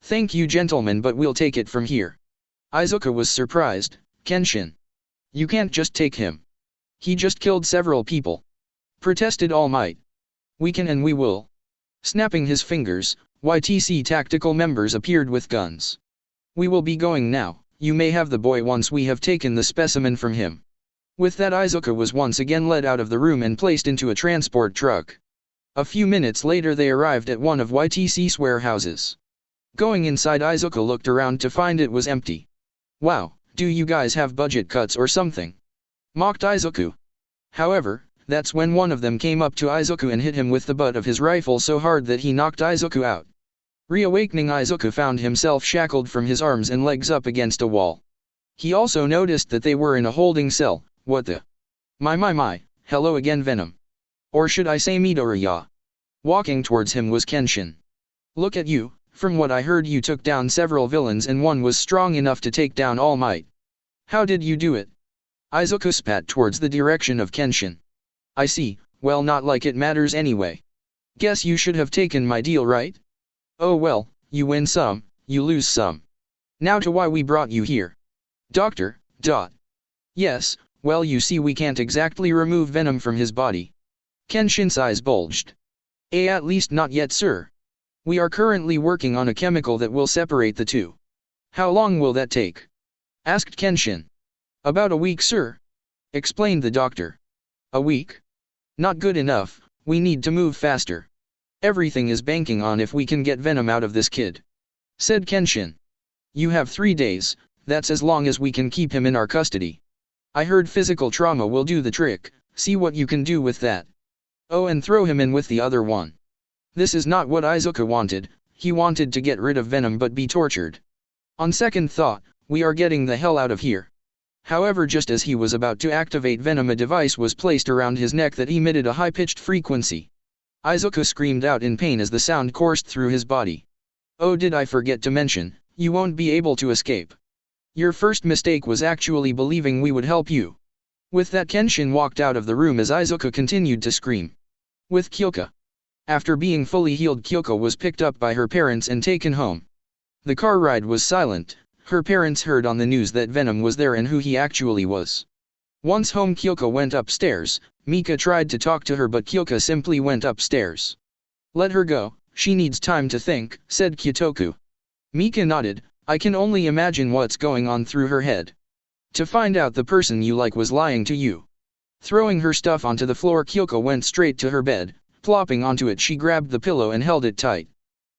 "Thank you gentlemen, but we'll take it from here." Izuku was surprised. "Kenshin. You can't just take him. He just killed several people," protested All Might. "We can and we will." Snapping his fingers, YTC tactical members appeared with guns. "We will be going now, you may have the boy once we have taken the specimen from him." With that, Izuku was once again led out of the room and placed into a transport truck. A few minutes later they arrived at one of YTC's warehouses. Going inside, Izuku looked around to find it was empty. "Wow, do you guys have budget cuts or something?" mocked Izuku. However, that's when one of them came up to Izuku and hit him with the butt of his rifle so hard that he knocked Izuku out. Reawakening, Izuku found himself shackled from his arms and legs up against a wall. He also noticed that they were in a holding cell. What the? My, hello again Venom. Or should I say Midoriya? Walking towards him was Kenshin. "Look at you, from what I heard you took down several villains and one was strong enough to take down All Might. How did you do it?" Izuku spat towards the direction of Kenshin. "I see, well not like it matters anyway. Guess you should have taken my deal, right? Oh well, you win some, you lose some. Now to why we brought you here. Doctor, Yes, well you see we can't exactly remove Venom from his body." Kenshin's eyes bulged. At least not yet, sir. We are currently working on a chemical that will separate the two." "How long will that take?" asked Kenshin. "About a week, sir," explained the doctor. "A week? Not good enough, we need to move faster. Everything is banking on if we can get Venom out of this kid," said Kenshin. "You have 3 days, that's as long as we can keep him in our custody. I heard physical trauma will do the trick, see what you can do with that. Oh, and throw him in with the other one." This is not what Izuku wanted, he wanted to get rid of Venom but be tortured. On second thought, we are getting the hell out of here. However, just as he was about to activate Venom, a device was placed around his neck that emitted a high-pitched frequency. Izuku screamed out in pain as the sound coursed through his body. "Oh, did I forget to mention, you won't be able to escape. Your first mistake was actually believing we would help you." With that, Kenshin walked out of the room as Izuku continued to scream. With Kyoka. After being fully healed, Kyoka was picked up by her parents and taken home. The car ride was silent. Her parents heard on the news that Venom was there and who he actually was. Once home, Kyoka went upstairs. Mika tried to talk to her but Kyoka simply went upstairs. "Let her go, she needs time to think," said Kyotoku. Mika nodded. "I can only imagine what's going on through her head. To find out the person you like was lying to you." Throwing her stuff onto the floor, Kyoka went straight to her bed. Plopping onto it, she grabbed the pillow and held it tight.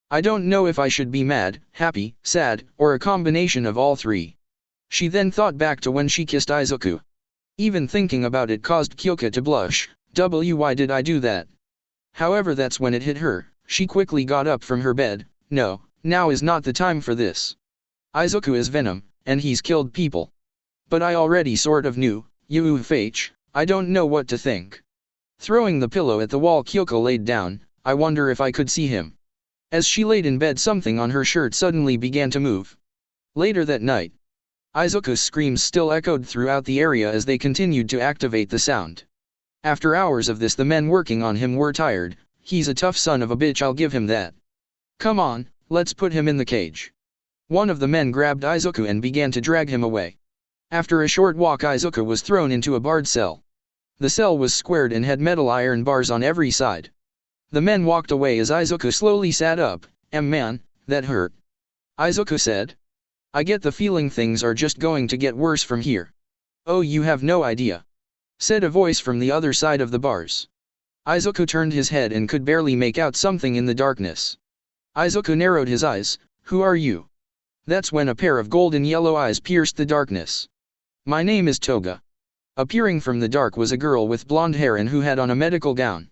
"I don't know if I should be mad, happy, sad, or a combination of all three." She then thought back to when she kissed Izuku. Even thinking about it caused Kyoka to blush. Why did I do that? However, that's when it hit her. She quickly got up from her bed. "No, now is not the time for this. Izuku is Venom, and he's killed people. But I already sort of knew, I don't know what to think." Throwing the pillow at the wall, Kyoka laid down. "I wonder if I could see him." As she laid in bed, something on her shirt suddenly began to move. Later that night, Izuku's screams still echoed throughout the area as they continued to activate the sound. After hours of this, the men working on him were tired. "He's a tough son of a bitch, I'll give him that. Come on, let's put him in the cage." One of the men grabbed Izuku and began to drag him away. After a short walk, Izuku was thrown into a barred cell. The cell was squared and had metal iron bars on every side. The men walked away as Izuku slowly sat up. Man, that hurt," Izuku said. "I get the feeling things are just going to get worse from here." "Oh, you have no idea," said a voice from the other side of the bars. Izuku turned his head and could barely make out something in the darkness. Izuku narrowed his eyes. "Who are you?" That's when a pair of golden yellow eyes pierced the darkness. "My name is Toga." Appearing from the dark was a girl with blonde hair and who had on a medical gown.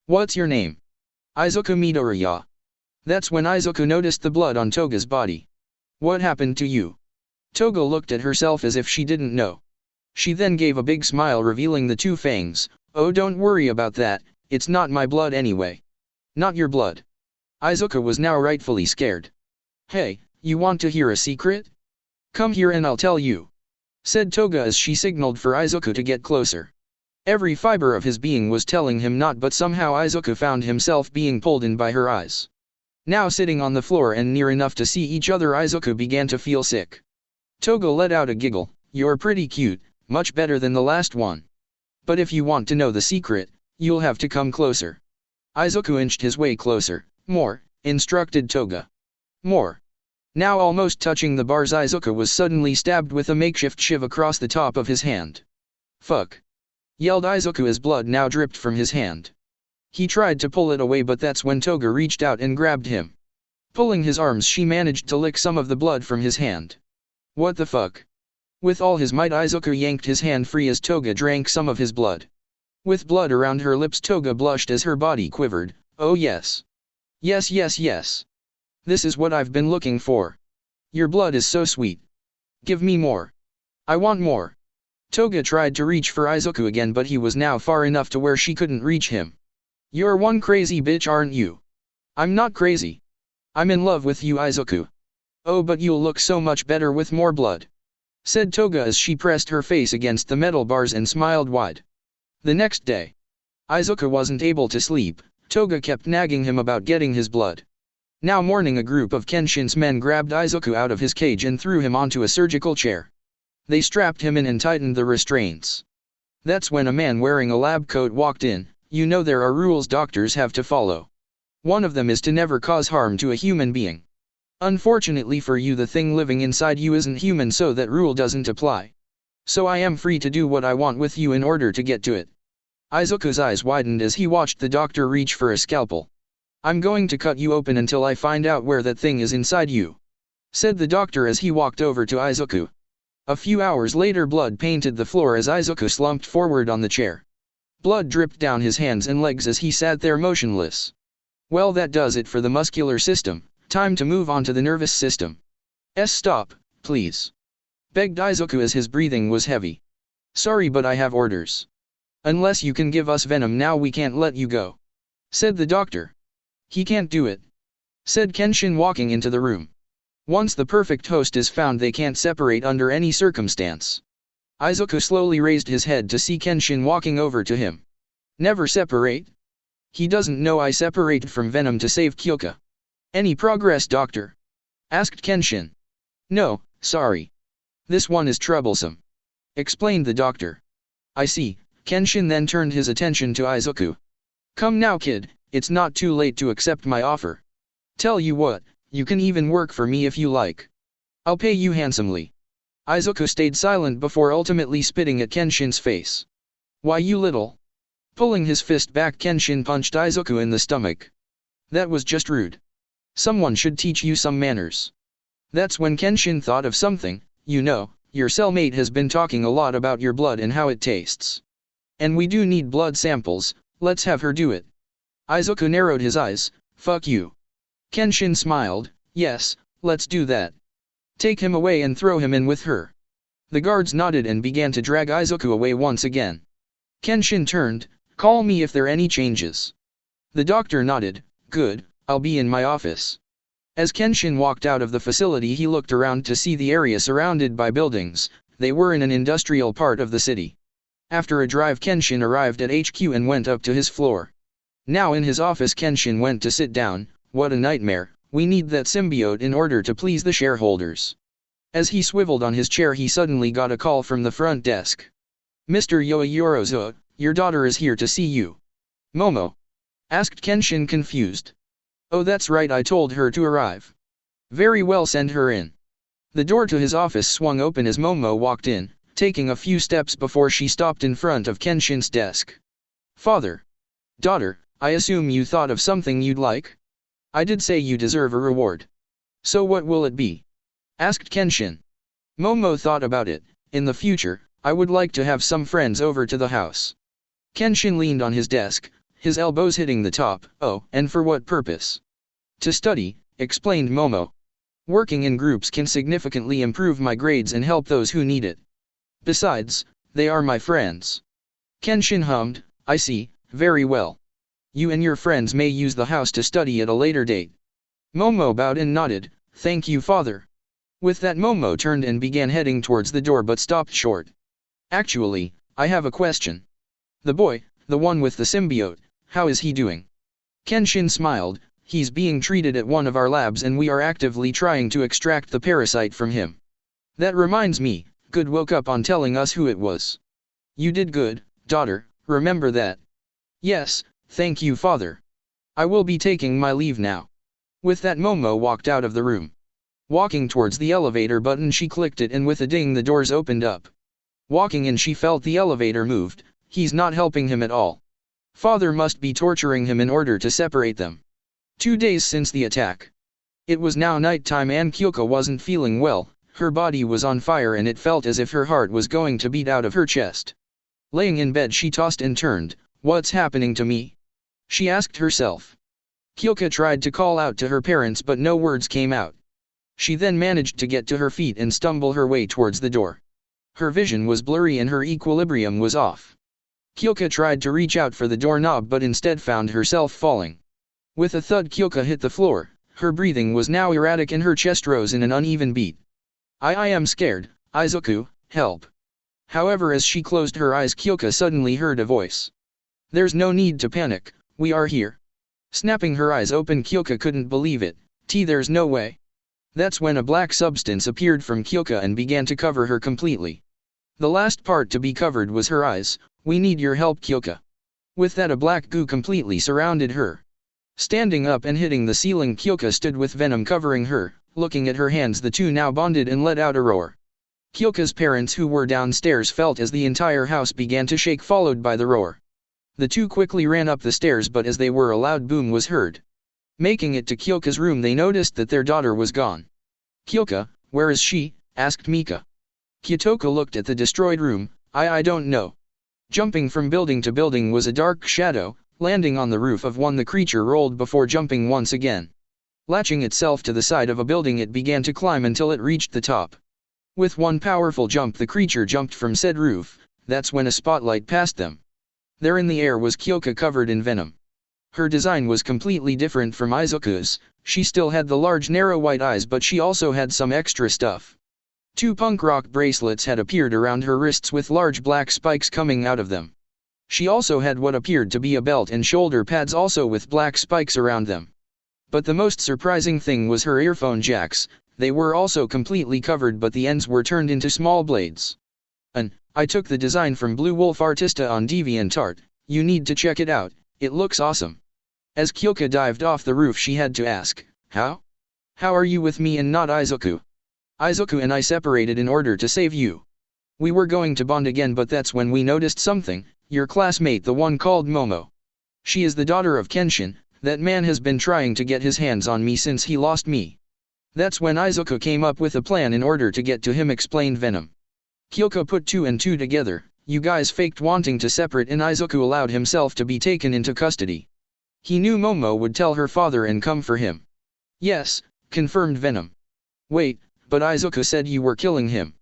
"What's your name?" "Izuku Midoriya." That's when Izuku noticed the blood on Toga's body. What happened to you? Toga looked at herself as if she didn't know. She then gave a big smile revealing the two fangs. Oh, don't worry about that, it's not my blood anyway. Not your blood. Izuku was now rightfully scared. Hey, you want to hear a secret? Come here and I'll tell you, said Toga as she signaled for Izuku to get closer. Every fiber of his being was telling him not, but somehow Izuku found himself being pulled in by her eyes. Now sitting on the floor and near enough to see each other, Izuku began to feel sick. Toga let out a giggle. You're pretty cute, much better than the last one. But if you want to know the secret, you'll have to come closer. Izuku inched his way closer. More, instructed Toga. More. Now almost touching the bars, Izuku was suddenly stabbed with a makeshift shiv across the top of his hand. Fuck! Yelled Izuku as blood now dripped from his hand. He tried to pull it away, but that's when Toga reached out and grabbed him. Pulling his arms, she managed to lick some of the blood from his hand. What the fuck? With all his might, Izuku yanked his hand free as Toga drank some of his blood. With blood around her lips, Toga blushed as her body quivered. Oh yes. Yes, yes, yes. This is what I've been looking for. Your blood is so sweet. Give me more. I want more. Toga tried to reach for Izuku again, but he was now far enough to where she couldn't reach him. You're one crazy bitch, aren't you? I'm not crazy. I'm in love with you, Izuku. Oh, but you'll look so much better with more blood, said Toga as she pressed her face against the metal bars and smiled wide. The next day, Izuku wasn't able to sleep. Toga kept nagging him about getting his blood. Now morning, a group of Kenshin's men grabbed Izuku out of his cage and threw him onto a surgical chair. They strapped him in and tightened the restraints. That's when a man wearing a lab coat walked in. You know there are rules doctors have to follow. One of them is to never cause harm to a human being. Unfortunately for you, the thing living inside you isn't human, so that rule doesn't apply. So I am free to do what I want with you in order to get to it. Izuku's eyes widened as he watched the doctor reach for a scalpel. I'm going to cut you open until I find out where that thing is inside you, said the doctor as he walked over to Izuku. A few hours later, blood painted the floor as Izuku slumped forward on the chair. Blood dripped down his hands and legs as he sat there motionless. Well, that does it for the muscular system. Time to move on to the nervous system. Stop, please, begged Izuku as his breathing was heavy. Sorry, but I have orders. Unless you can give us Venom now, we can't let you go, said the doctor. He can't do it, said Kenshin walking into the room. Once the perfect host is found, they can't separate under any circumstance. Izuku slowly raised his head to see Kenshin walking over to him. Never separate? He doesn't know I separated from Venom to save Kyoka. Any progress, doctor? Asked Kenshin. No, sorry. This one is troublesome, explained the doctor. I see. Kenshin then turned his attention to Izuku. Come now, kid, it's not too late to accept my offer. Tell you what, you can even work for me if you like. I'll pay you handsomely. Izuku stayed silent before ultimately spitting at Kenshin's face. Why, you little... Pulling his fist back, Kenshin punched Izuku in the stomach. That was just rude. Someone should teach you some manners. That's when Kenshin thought of something. You know, your cellmate has been talking a lot about your blood and how it tastes. And we do need blood samples. Let's have her do it. Izuku narrowed his eyes. Fuck you. Kenshin smiled. Yes, let's do that. Take him away and throw him in with her. The guards nodded and began to drag Izuku away once again. Kenshin turned. Call me if there are any changes. The doctor nodded. Good, I'll be in my office. As Kenshin walked out of the facility, he looked around to see the area surrounded by buildings. They were in an industrial part of the city. After a drive, Kenshin arrived at HQ and went up to his floor. Now in his office, Kenshin went to sit down. What a nightmare. We need that symbiote in order to please the shareholders. As he swiveled on his chair, he suddenly got a call from the front desk. Mr. Yoayorozu, your daughter is here to see you. Momo? Asked Kenshin, confused. Oh, that's right, I told her to arrive. Very well, send her in. The door to his office swung open as Momo walked in, taking a few steps before she stopped in front of Kenshin's desk. Father. Daughter, I assume you thought of something you'd like? I did say you deserve a reward. So what will it be? Asked Kenshin. Momo thought about it. In the future, I would like to have some friends over to the house. Kenshin leaned on his desk, his elbows hitting the top. Oh, and for what purpose? To study, explained Momo. Working in groups can significantly improve my grades and help those who need it. Besides, they are my friends. Kenshin hummed, I see, very well. You and your friends may use the house to study at a later date. Momo bowed and nodded, thank you father. With that Momo turned and began heading towards the door but stopped short. Actually, I have a question. The boy, the one with the symbiote, how is he doing? Kenshin smiled, he's being treated at one of our labs and we are actively trying to extract the parasite from him. That reminds me, Good woke up on telling us who it was. You did good, daughter, remember that. Yes, thank you father. I will be taking my leave now. With that Momo walked out of the room. Walking towards the elevator button she clicked it and with a ding the doors opened up. Walking in she felt the elevator moved, he's not helping him at all. Father must be torturing him in order to separate them. 2 days since the attack. It was now nighttime and Kyoko wasn't feeling well, her body was on fire and it felt as if her heart was going to beat out of her chest. Laying in bed she tossed and turned, what's happening to me? She asked herself. Kyoko tried to call out to her parents but no words came out. She then managed to get to her feet and stumble her way towards the door. Her vision was blurry and her equilibrium was off. Kyoko tried to reach out for the doorknob but instead found herself falling. With a thud Kyoko hit the floor, her breathing was now erratic and her chest rose in an uneven beat. I am scared, Izuku, help. However as she closed her eyes Kyoko suddenly heard a voice. There's no need to panic, we are here. Snapping her eyes open Kyoko couldn't believe it, there's no way. That's when a black substance appeared from Kyoko and began to cover her completely. The last part to be covered was her eyes, we need your help Kyoko. With that a black goo completely surrounded her. Standing up and hitting the ceiling Kyoko stood with Venom covering her, looking at her hands the two now bonded and let out a roar. Kyoko's parents who were downstairs felt as the entire house began to shake followed by the roar. The two quickly ran up the stairs but as they were a loud boom was heard. Making it to Kyoko's room they noticed that their daughter was gone. Kyoko, where is she? Asked Mika. Kyotoko looked at the destroyed room, I don't know. Jumping from building to building was a dark shadow, landing on the roof of one the creature rolled before jumping once again. Latching itself to the side of a building it began to climb until it reached the top. With one powerful jump the creature jumped from said roof, that's when a spotlight passed them. There in the air was Kyoko covered in venom. Her design was completely different from Izuku's, she still had the large narrow white eyes but she also had some extra stuff. 2 punk rock bracelets had appeared around her wrists with large black spikes coming out of them. She also had what appeared to be a belt and shoulder pads also with black spikes around them. But the most surprising thing was her earphone jacks, they were also completely covered but the ends were turned into small blades. I took the design from Blue Wolf Artista on DeviantArt, you need to check it out, it looks awesome. As Kyoko dived off the roof she had to ask, how? How are you with me and not Izuku? Izuku and I separated in order to save you. We were going to bond again but that's when we noticed something, your classmate the one called Momo. She is the daughter of Kenshin, that man has been trying to get his hands on me since he lost me. That's when Izuku came up with a plan in order to get to him explained Venom. Kyoko put 2 and 2 together, you guys faked wanting to separate and Izuku allowed himself to be taken into custody. He knew Momo would tell her father and come for him. Yes, confirmed Venom. Wait, but Izuku said you were killing him.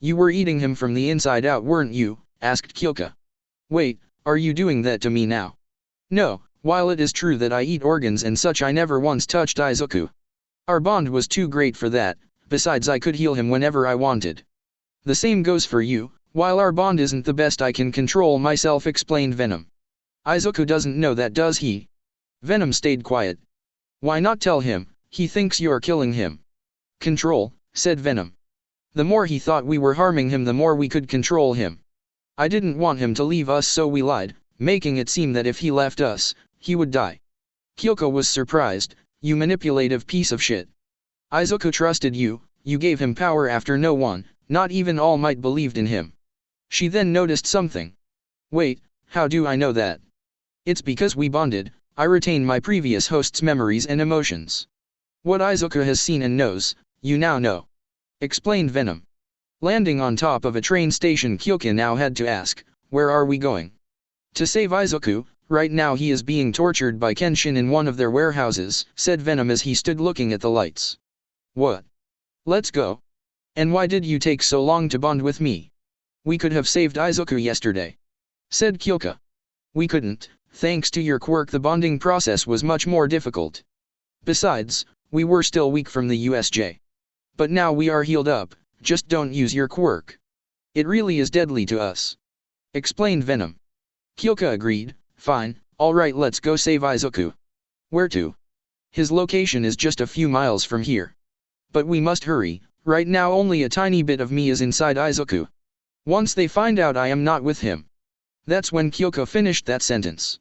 You were eating him from the inside out weren't you? Asked Kyoko. Wait, are you doing that to me now? No, while it is true that I eat organs and such I never once touched Izuku. Our bond was too great for that, besides I could heal him whenever I wanted. The same goes for you, while our bond isn't the best I can control myself explained Venom. Izuku doesn't know that does he? Venom stayed quiet. Why not tell him, he thinks you're killing him. Control, said Venom. The more he thought we were harming him the more we could control him. I didn't want him to leave us so we lied, making it seem that if he left us, he would die. Kyoko was surprised, you manipulative piece of shit. Izuku trusted you, you gave him power after no one, not even All Might believed in him. She then noticed something. Wait, how do I know that? It's because we bonded, I retain my previous host's memories and emotions. What Izuku has seen and knows, you now know. Explained Venom. Landing on top of a train station Kyoko now had to ask, where are we going? To save Izuku, Right now he is being tortured by Kenshin in one of their warehouses, said Venom as he stood looking at the lights. What? Let's go. And why did you take so long to bond with me? We could have saved Izuku yesterday, said Kyoka. We couldn't. Thanks to your quirk, the bonding process was much more difficult. Besides, we were still weak from the USJ. But now we are healed up, just don't use your quirk. It really is deadly to us, explained Venom. Kyoka agreed. Fine, alright, let's go save Izuku. Where to? His location is just a few miles from here. But we must hurry, right now only a tiny bit of me is inside Izuku. Once they find out I am not with him. That's when Kyoka finished that sentence.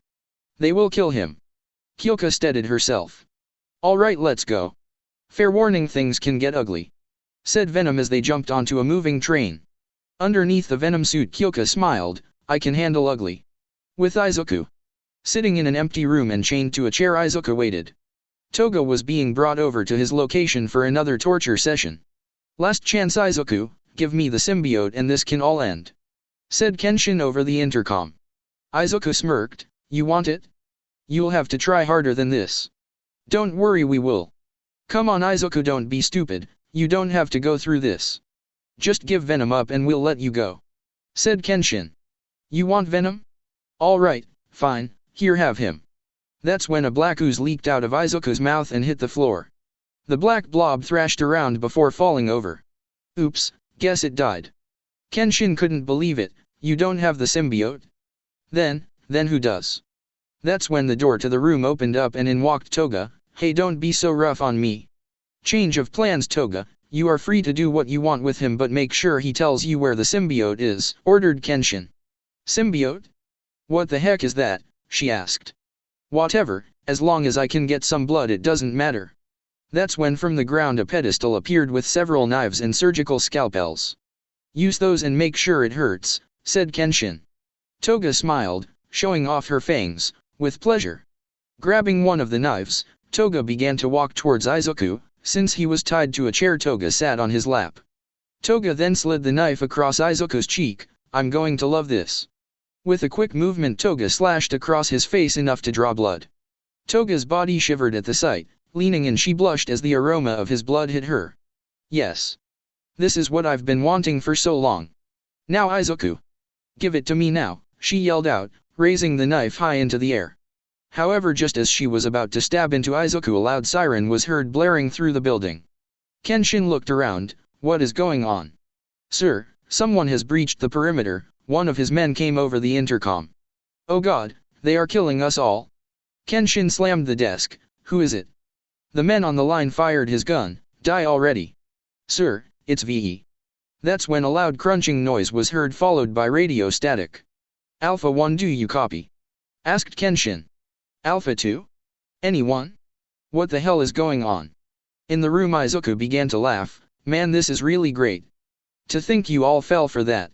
They will kill him. Kyoka steadied herself. Alright, let's go. Fair warning, things can get ugly, said Venom as they jumped onto a moving train. Underneath the Venom suit, Kyoka smiled. I can handle ugly. With Izuku sitting in an empty room and chained to a chair, Izuku waited. Toga was being brought over to his location for another torture session. Last chance, Izuku, give me the symbiote and this can all end, said Kenshin over the intercom. Izuku smirked. You want it? You'll have to try harder than this. Don't worry, we will. Come on Izuku, don't be stupid, you don't have to go through this. Just give Venom up and we'll let you go, said Kenshin. You want Venom? Alright, fine, here, have him. That's when a black ooze leaked out of Izuku's mouth and hit the floor. The black blob thrashed around before falling over. Oops, guess it died. Kenshin couldn't believe it. You don't have the symbiote? Then who does? That's when the door to the room opened up and in walked Toga. Hey, don't be so rough on me. Change of plans, Toga. You are free to do what you want with him, but make sure he tells you where the symbiote is, ordered Kenshin. Symbiote? What the heck is that? She asked. Whatever, as long as I can get some blood it doesn't matter. That's when from the ground a pedestal appeared with several knives and surgical scalpels. Use those and make sure it hurts, said Kenshin. Toga smiled, showing off her fangs, with pleasure. Grabbing one of the knives, Toga began to walk towards Izuku. Since he was tied to a chair, Toga sat on his lap. Toga then slid the knife across Izuku's cheek. I'm going to love this. With a quick movement, Toga slashed across his face enough to draw blood. Toga's body shivered at the sight. Leaning in, she blushed as the aroma of his blood hit her. Yes. This is what I've been wanting for so long. Now Izuku. Give it to me now, she yelled out, raising the knife high into the air. However, just as she was about to stab into Izuku, a loud siren was heard blaring through the building. Kenshin looked around. What is going on? Sir, someone has breached the perimeter, one of his men came over the intercom. Oh God, they are killing us all. Kenshin slammed the desk. Who is it? The man on the line fired his gun. Die already. Sir, it's VE. That's when a loud crunching noise was heard, followed by radio static. Alpha 1, do you copy? Asked Kenshin. Alpha 2? Anyone? What the hell is going on? In the room, Izuku began to laugh. Man, this is really great. To think you all fell for that.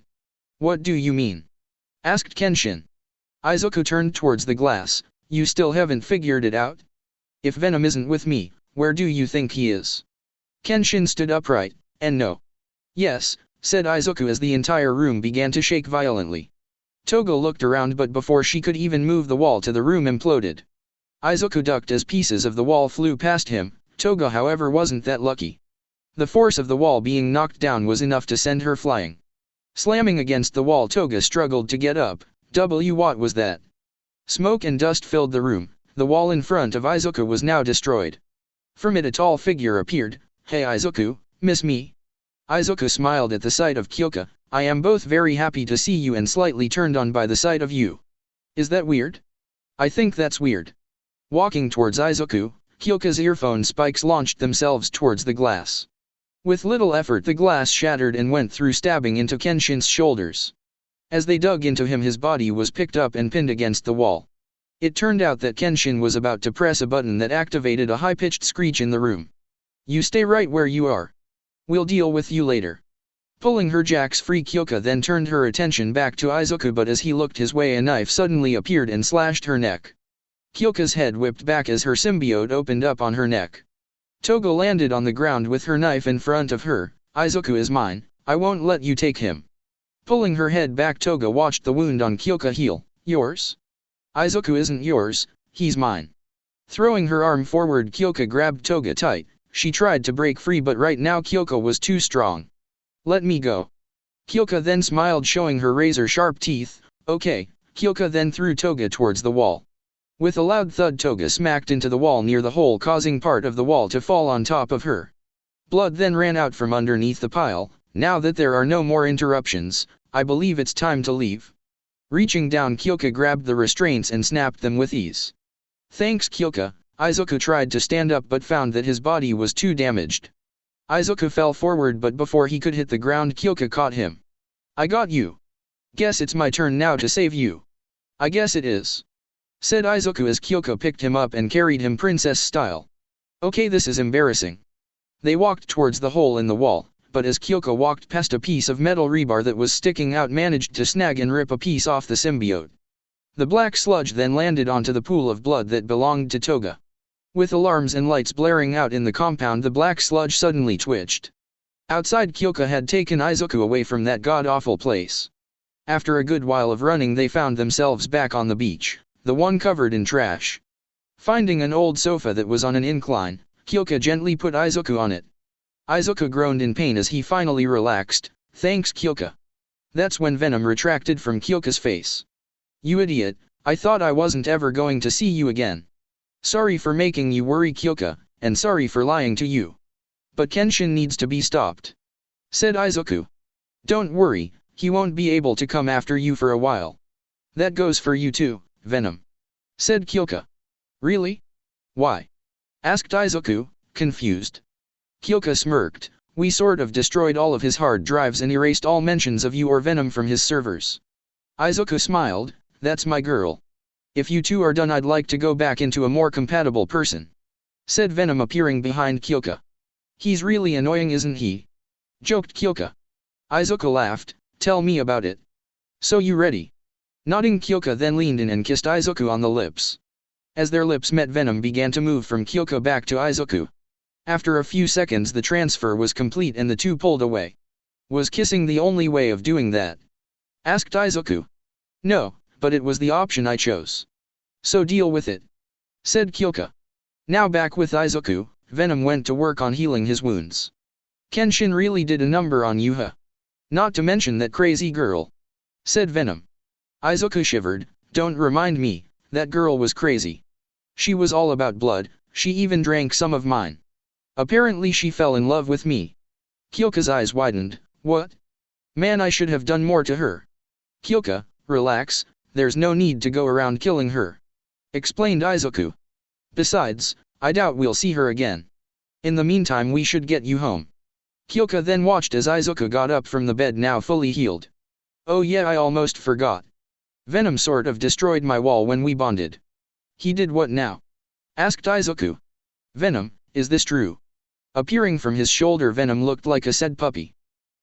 What do you mean? Asked Kenshin. Izuku turned towards the glass. You still haven't figured it out? If Venom isn't with me, where do you think he is? Kenshin stood upright. And no. Yes, said Izuku as the entire room began to shake violently. Toga looked around, but before she could even move, the wall to the room imploded. Izuku ducked as pieces of the wall flew past him. Toga, however, wasn't that lucky. The force of the wall being knocked down was enough to send her flying. Slamming against the wall, Toga struggled to get up. What was that? Smoke and dust filled the room. The wall in front of Izuku was now destroyed. From it a tall figure appeared. Hey Izuku, miss me? Izuku smiled at the sight of Kyoka. I am both very happy to see you and slightly turned on by the sight of you. Is that weird? I think that's weird. Walking towards Izuku, Kyoka's earphone spikes launched themselves towards the glass. With little effort the glass shattered and went through, stabbing into Kenshin's shoulders. As they dug into him, his body was picked up and pinned against the wall. It turned out that Kenshin was about to press a button that activated a high-pitched screech in the room. You stay right where you are. We'll deal with you later. Pulling her jacks free, Kyoka then turned her attention back to Izuku, but as he looked his way, a knife suddenly appeared and slashed her neck. Kyoka's head whipped back as her symbiote opened up on her neck. Toga landed on the ground with her knife in front of her. Izuku is mine, I won't let you take him. Pulling her head back, Toga watched the wound on Kyoka heal. Yours? Izuku isn't yours, he's mine. Throwing her arm forward, Kyoka grabbed Toga tight. She tried to break free, but right now Kyoka was too strong. Let me go. Kyoka then smiled, showing her razor-sharp teeth. Okay. Kyoka then threw Toga towards the wall. With a loud thud, Toga smacked into the wall near the hole, causing part of the wall to fall on top of her. Blood then ran out from underneath the pile. Now that there are no more interruptions, I believe it's time to leave. Reaching down, Kyoka grabbed the restraints and snapped them with ease. Thanks, Kyoka. Izuku tried to stand up but found that his body was too damaged. Izuku fell forward, but before he could hit the ground, Kyoka caught him. I got you. Guess it's my turn now to save you. I guess it is, said Izuku as Kyoka picked him up and carried him princess style. Okay, this is embarrassing. They walked towards the hole in the wall, but as Kyoka walked past a piece of metal rebar that was sticking out, managed to snag and rip a piece off the symbiote. The black sludge then landed onto the pool of blood that belonged to Toga. With alarms and lights blaring out in the compound, the black sludge suddenly twitched. Outside, Kyoka had taken Izuku away from that god-awful place. After a good while of running, they found themselves back on the beach, the one covered in trash. Finding an old sofa that was on an incline, Kyoka gently put Izuku on it. Izuku groaned in pain as he finally relaxed. Thanks, Kyoka. That's when Venom retracted from Kyoka's face. You idiot, I thought I wasn't ever going to see you again. Sorry for making you worry, Kyoka, and sorry for lying to you. But Kenshin needs to be stopped, said Izuku. Don't worry, he won't be able to come after you for a while. That goes for you too, Venom, said Kyoka. Really? Why? Asked Izuku, confused. Kyoka smirked. We sort of destroyed all of his hard drives and erased all mentions of you or Venom from his servers. Izuku smiled. That's my girl. If you two are done, I'd like to go back into a more compatible person, said Venom, appearing behind Kyoka. He's really annoying, isn't he? Joked Kyoka. Izuku laughed. Tell me about it. So you ready? Nodding, Kyoka then leaned in and kissed Izuku on the lips. As their lips met, Venom began to move from Kyoka back to Izuku. After a few seconds, the transfer was complete and the two pulled away. Was kissing the only way of doing that? Asked Izuku. No, but it was the option I chose. So deal with it, said Kyoka. Now back with Izuku, Venom went to work on healing his wounds. Kenshin really did a number on you, huh? Not to mention that crazy girl, said Venom. Izuku shivered. Don't remind me, that girl was crazy. She was all about blood, she even drank some of mine. Apparently she fell in love with me. Kyoka's eyes widened. What? Man, I should have done more to her. Kyoka, relax, there's no need to go around killing her, explained Izuku. Besides, I doubt we'll see her again. In the meantime, we should get you home. Kyoka then watched as Izuku got up from the bed, now fully healed. Oh yeah, I almost forgot. Venom sort of destroyed my wall when we bonded. He did what now? Asked Izuku. Venom, is this true? Appearing from his shoulder, Venom looked like a sad puppy.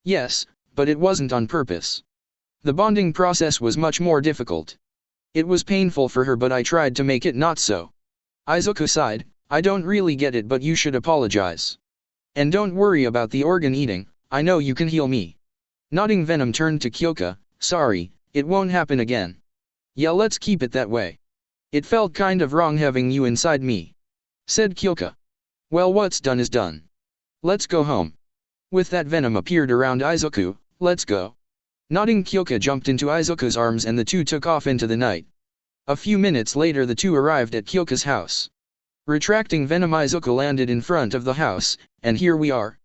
Yes, but it wasn't on purpose. The bonding process was much more difficult. It was painful for her, but I tried to make it not so. Izuku sighed. I don't really get it, but you should apologize. And don't worry about the organ eating, I know you can heal me. Nodding, Venom turned to Kyoka. Sorry, it won't happen again. Yeah, let's keep it that way. It felt kind of wrong having you inside me, said Kyoka. Well, what's done is done. Let's go home. With that, Venom appeared around Izuku. Let's go. Nodding, Kyoka jumped into Izuku's arms and the two took off into the night. A few minutes later, the two arrived at Kyoka's house. Retracting Venom, Izuku landed in front of the house, and here we are.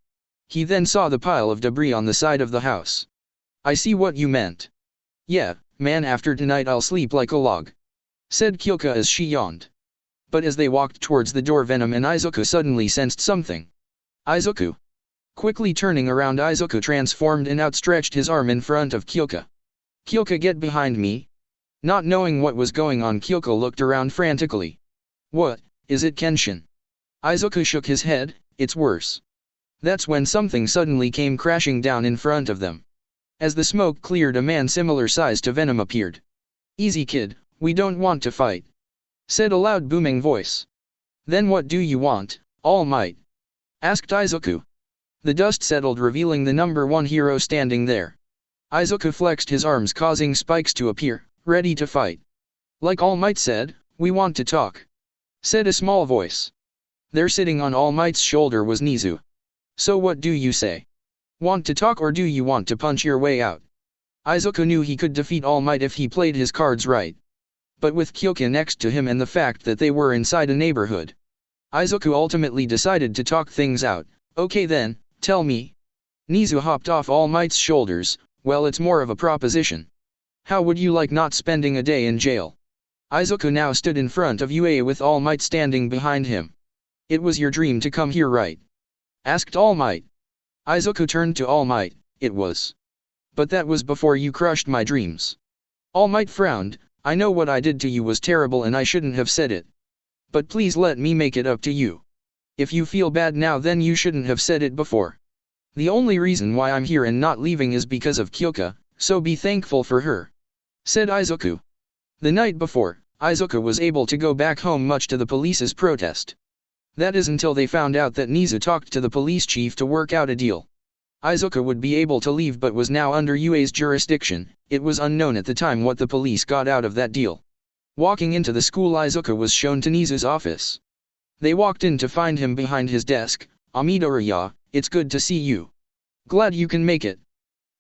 He then saw the pile of debris on the side of the house. I see what you meant. Yeah, man, after tonight I'll sleep like a log, said Kyoka as she yawned. But as they walked towards the door, Venom and Izuku suddenly sensed something. Izuku. Quickly turning around, Izuku transformed and outstretched his arm in front of Kyoka. Kyoka, get behind me. Not knowing what was going on, Kyoka looked around frantically. What, is it Kenshin? Izuku shook his head. It's worse. That's when something suddenly came crashing down in front of them. As the smoke cleared, a man similar size to Venom appeared. Easy, kid, we don't want to fight, said a loud booming voice. Then what do you want, All Might? Asked Izuku. The dust settled, revealing the number one hero standing there. Izuku flexed his arms, causing spikes to appear, ready to fight. Like All Might said, we want to talk, said a small voice. There sitting on All Might's shoulder was Nizu. So what do you say? Want to talk or do you want to punch your way out? Izuku knew he could defeat All Might if he played his cards right. But with Kyoka next to him and the fact that they were inside a neighborhood, Izuku ultimately decided to talk things out. Okay then, tell me. Nizu hopped off All Might's shoulders. Well, it's more of a proposition. How would you like not spending a day in jail? Izuku now stood in front of UA with All Might standing behind him. It was your dream to come here, right? Asked All Might. Izuku turned to All Might. It was. But that was before you crushed my dreams. All Might frowned. I know what I did to you was terrible and I shouldn't have said it. But please let me make it up to you. If you feel bad now, then you shouldn't have said it before. The only reason why I'm here and not leaving is because of Kyoka, so be thankful for her, said Izuku. The night before, Izuku was able to go back home much to the police's protest. That is until they found out that Nizu talked to the police chief to work out a deal. Izuku would be able to leave but was now under UA's jurisdiction. It was unknown at the time what the police got out of that deal. Walking into the school, Izuku was shown to Nizu's office. They walked in to find him behind his desk. Midoriya, it's good to see you. Glad you can make it.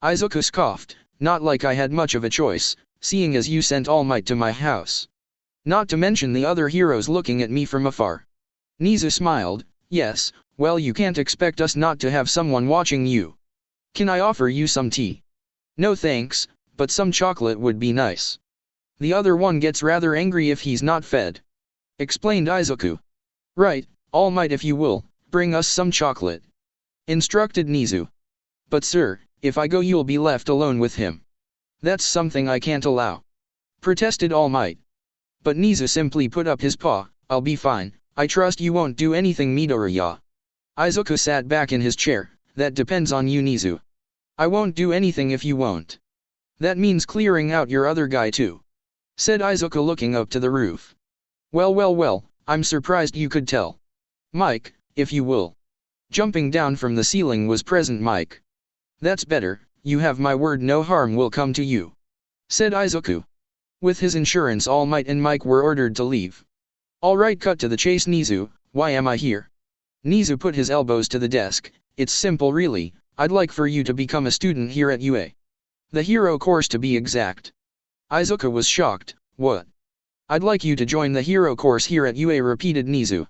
Izuku scoffed, not like I had much of a choice, seeing as you sent All Might to my house. Not to mention the other heroes looking at me from afar. Nizu smiled, yes, well you can't expect us not to have someone watching you. Can I offer you some tea? No thanks, but some chocolate would be nice. The other one gets rather angry if he's not fed, explained Izuku. Right, All Might, if you will, bring us some chocolate, instructed Nizu. But sir, if I go you'll be left alone with him. That's something I can't allow, protested All Might. But Nizu simply put up his paw. I'll be fine, I trust you won't do anything, Midoriya. Izuku sat back in his chair. That depends on you, Nizu. I won't do anything if you won't. That means clearing out your other guy too, said Izuku looking up to the roof. Well, I'm surprised you could tell. Mike, if you will. Jumping down from the ceiling was present Mike. That's better, you have my word no harm will come to you, said Izuku. With his insurance, All Might and Mike were ordered to leave. Alright, cut to the chase. Nizu, why am I here? Nizu put his elbows to the desk. It's simple really, I'd like for you to become a student here at UA. The hero course to be exact. Izuku was shocked. What? I'd like you to join the hero course here at UA, repeated Nizu.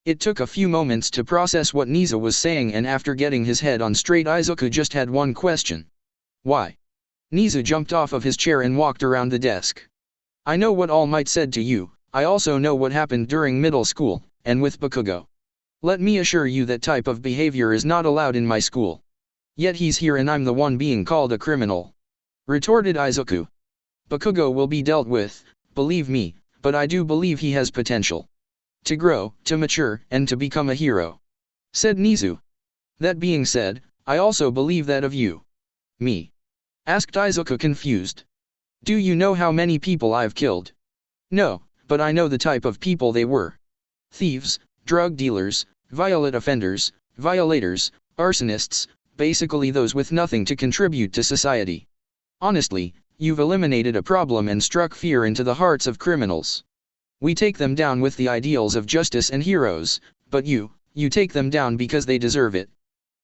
It took a few moments to process what Nizu was saying, and after getting his head on straight, Izuku just had one question. Why? Nizu jumped off of his chair and walked around the desk. I know what All Might said to you, I also know what happened during middle school, and with Bakugo. Let me assure you that type of behavior is not allowed in my school. Yet he's here and I'm the one being called a criminal, retorted Izuku. Bakugo will be dealt with, believe me, but I do believe he has potential to grow, to mature, and to become a hero, said Nizu. That being said, I also believe that of you. Me? Asked Izuku confused. Do you know how many people I've killed? No, but I know the type of people they were. Thieves, drug dealers, violent offenders, violators, arsonists, basically those with nothing to contribute to society. Honestly, you've eliminated a problem and struck fear into the hearts of criminals. We take them down with the ideals of justice and heroes, but you take them down because they deserve it,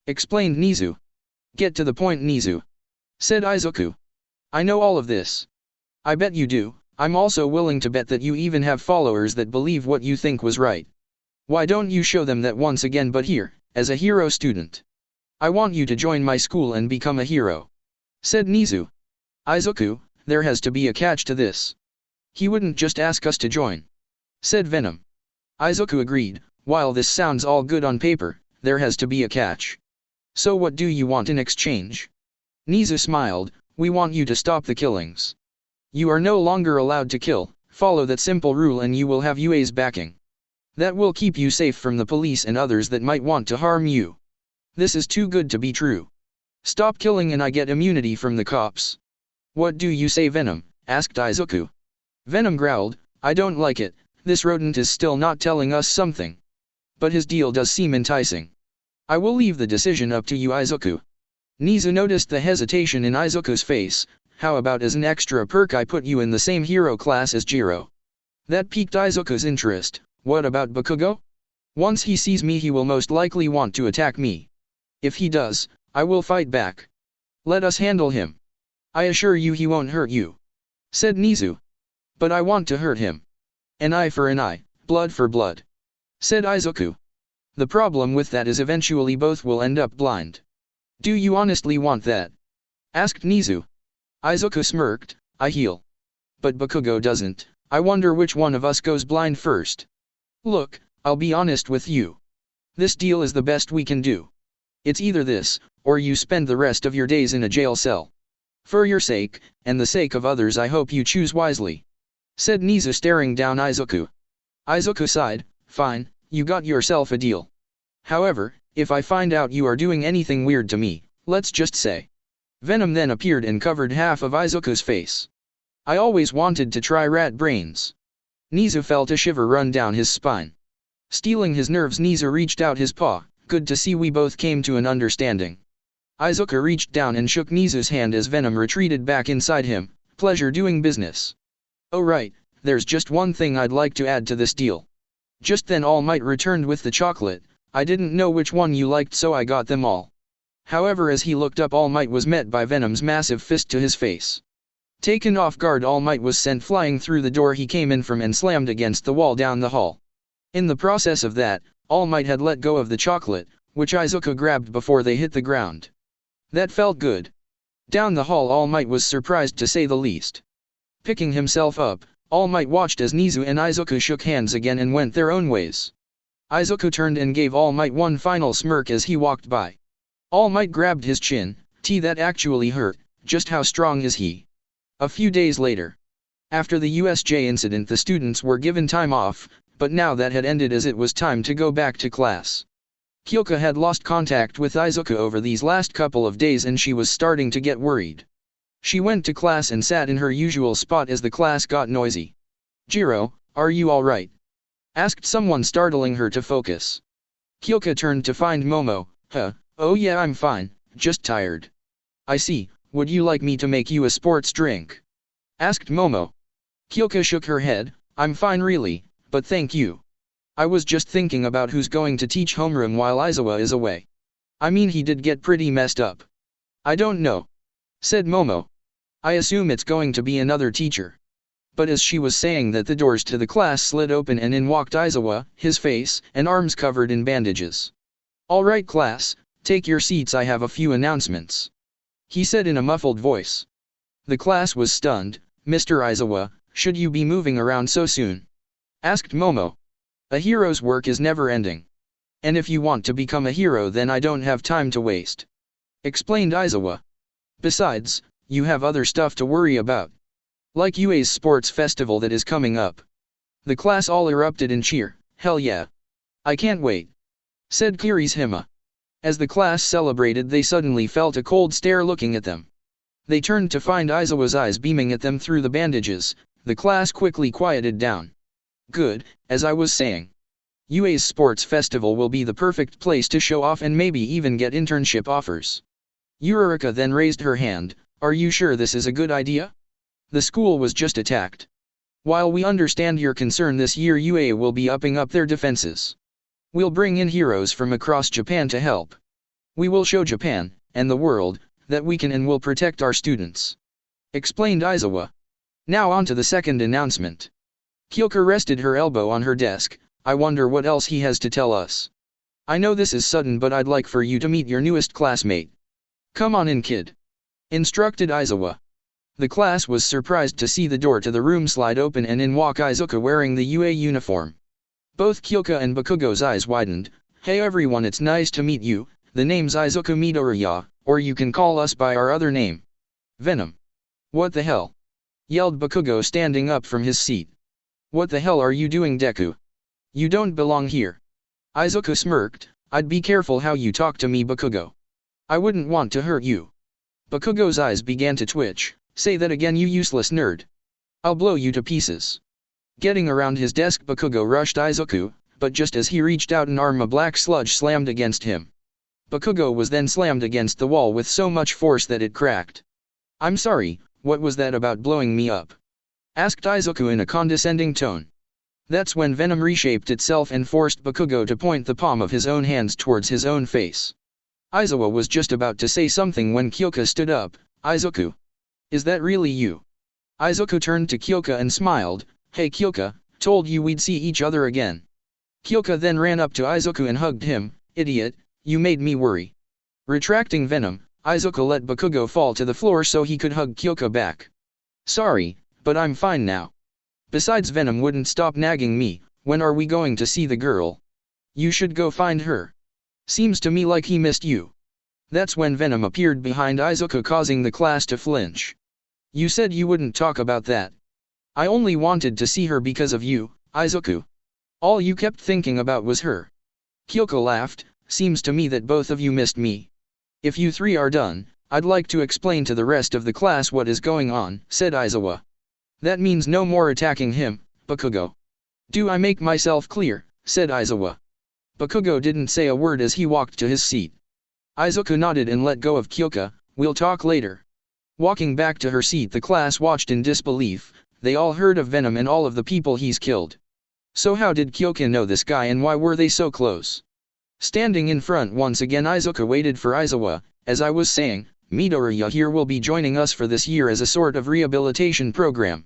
explained Nizu. Get to the point, Nizu, said Izuku. I know all of this. I bet you do. I'm also willing to bet that you even have followers that believe what you think was right. Why don't you show them that once again, but here, as a hero student? I want you to join my school and become a hero, said Nizu. Izuku, there has to be a catch to this. He wouldn't just ask us to join, said Venom. Izuku agreed. While this sounds all good on paper, there has to be a catch. So what do you want in exchange? Nizu smiled. We want you to stop the killings. You are no longer allowed to kill. Follow that simple rule and you will have UA's backing. That will keep you safe from the police and others that might want to harm you. This is too good to be true. Stop killing and I get immunity from the cops. What do you say, Venom? Asked Izuku. Venom growled. I don't like it. This rodent is still not telling us something. But his deal does seem enticing. I will leave the decision up to you, Izuku. Nizu noticed the hesitation in Izuku's face. how about as an extra perk I put you in the same hero class as Jiro? That piqued Izuku's interest. What about Bakugo? Once he sees me he will most likely want to attack me. If he does, I will fight back. Let us handle him. I assure you he won't hurt you, said Nizu. But I want to hurt him. An eye for an eye, blood for blood, said Izuku. The problem with that is eventually both will end up blind. Do you honestly want that? Asked Nizu. Izuku smirked, I heal. But Bakugo doesn't. I wonder which one of us goes blind first. Look, I'll be honest with you. This deal is the best we can do. It's either this, or you spend the rest of your days in a jail cell. For your sake, and the sake of others I hope you choose wisely, said Nizu staring down Izuku. Izuku sighed, fine, you got yourself a deal. However, if I find out you are doing anything weird to me, let's just say. Venom then appeared and covered half of Izuku's face. I always wanted to try rat brains. Nizu felt a shiver run down his spine. Stealing his nerves, Nizu reached out his paw. Good to see we both came to an understanding. Izuku reached down and shook Nizu's hand as Venom retreated back inside him. Pleasure doing business. Oh right, there's just one thing I'd like to add to this deal. Just then All Might returned with the chocolate. I didn't know which one you liked so I got them all. However, as he looked up, All Might was met by Venom's massive fist to his face. Taken off guard, All Might was sent flying through the door he came in from and slammed against the wall down the hall. In the process of that, All Might had let go of the chocolate, which Izuku grabbed before they hit the ground. That felt good. Down the hall, All Might was surprised to say the least. Picking himself up, All Might watched as Nizu and Izuku shook hands again and went their own ways. Izuku turned and gave All Might one final smirk as he walked by. All Might grabbed his chin. That actually hurt. Just how strong is he? A few days later. After the USJ incident, the students were given time off, but now that had ended as it was time to go back to class. Kyoka had lost contact with Izuku over these last couple of days and she was starting to get worried. She went to class and sat in her usual spot as the class got noisy. Jiro, are you alright? Asked someone, startling her to focus. Kyoka turned to find Momo. Oh yeah, I'm fine, just tired. I see, would you like me to make you a sports drink? Asked Momo. Kyoka shook her head, I'm fine really, but thank you. I was just thinking about who's going to teach homeroom while Izawa is away. I mean, he did get pretty messed up. I don't know, said Momo. I assume it's going to be another teacher. But as she was saying that, the doors to the class slid open and in walked Izawa, his face and arms covered in bandages. Alright class, take your seats, I have a few announcements, he said in a muffled voice. The class was stunned. Mr. Izawa, should you be moving around so soon? Asked Momo. A hero's work is never ending. And if you want to become a hero, then I don't have time to waste, explained Izawa. Besides, you have other stuff to worry about. Like UA's sports festival that is coming up. The class all erupted in cheer. Hell yeah. I can't wait, said Kirishima. As the class celebrated, they suddenly felt a cold stare looking at them. They turned to find Izawa's eyes beaming at them through the bandages. The class quickly quieted down. Good, as I was saying. UA's sports festival will be the perfect place to show off and maybe even get internship offers. Eureka then raised her hand. Are you sure this is a good idea? The school was just attacked. While we understand your concern, this year UA will be upping up their defenses. We'll bring in heroes from across Japan to help. We will show Japan, and the world, that we can and will protect our students, explained Izawa. Now on to the second announcement. Kyoka rested her elbow on her desk. I wonder what else he has to tell us. I know this is sudden, but I'd like for you to meet your newest classmate. Come on in, kid, instructed Izawa. The class was surprised to see the door to the room slide open and in walk Izuku wearing the UA uniform. Both Kyoka and Bakugo's eyes widened. Hey everyone, it's nice to meet you. The name's Izuku Midoriya, or you can call us by our other name, Venom. What the hell? Yelled Bakugo, standing up from his seat. What the hell are you doing, Deku? You don't belong here. Izuku smirked. I'd be careful how you talk to me, Bakugo. I wouldn't want to hurt you. Bakugo's eyes began to twitch. Say that again, you useless nerd. I'll blow you to pieces. Getting around his desk, Bakugo rushed Izuku, but just as he reached out an arm, a black sludge slammed against him. Bakugo was then slammed against the wall with so much force that it cracked. I'm sorry, What was that about blowing me up? Asked Izuku in a condescending tone. That's when Venom reshaped itself and forced Bakugo to point the palm of his own hands towards his own face. Aizawa was just about to say something when Kyoka stood up. Izuku. Is that really you? Izuku turned to Kyoka and smiled. Hey Kyoka, told you we'd see each other again. Kyoka then ran up to Izuku and hugged him. Idiot, you made me worry. Retracting Venom, Izuku let Bakugo fall to the floor so he could hug Kyoka back. Sorry, but I'm fine now. Besides, Venom wouldn't stop nagging me. When are we going to see the girl? You should go find her. Seems to me like he missed you. That's when Venom appeared behind Izuku, causing the class to flinch. You said you wouldn't talk about that. I only wanted to see her because of you, Izuku. All you kept thinking about was her. Kyoka laughed. Seems to me that both of you missed me. If you three are done, I'd like to explain to the rest of the class what is going on, said Aizawa. That means no more attacking him, Bakugo. Do I make myself clear, said Aizawa. Bakugo didn't say a word as he walked to his seat. Izuku nodded and let go of Kyoka. We'll talk later. Walking back to her seat, the class watched in disbelief. They all heard of Venom and all of the people he's killed. So how did Kyoka know this guy and why were they so close? Standing in front once again, Izuku waited for Aizawa. As I was saying, Midoriya here will be joining us for this year as a sort of rehabilitation program.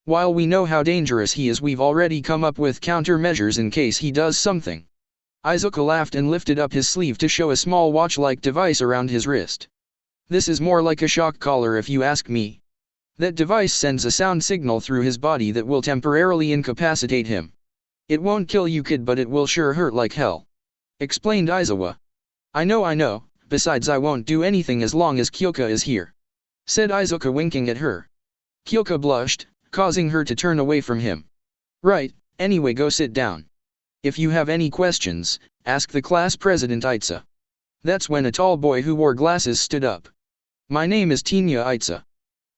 While we know how dangerous he is, we've already come up with countermeasures in case he does something. Izuku laughed and lifted up his sleeve to show a small watch-like device around his wrist. This is more like a shock collar if you ask me. That device sends a sound signal through his body that will temporarily incapacitate him. It won't kill you, kid, but it will sure hurt like hell. Explained Aizawa. I know, besides I won't do anything as long as Kyoka is here. Said Izuku, winking at her. Kyoka blushed, causing her to turn away from him. Right, anyway, go sit down. If you have any questions, ask the class president Aitsa. That's when a tall boy who wore glasses stood up. My name is Tinya Aitsa.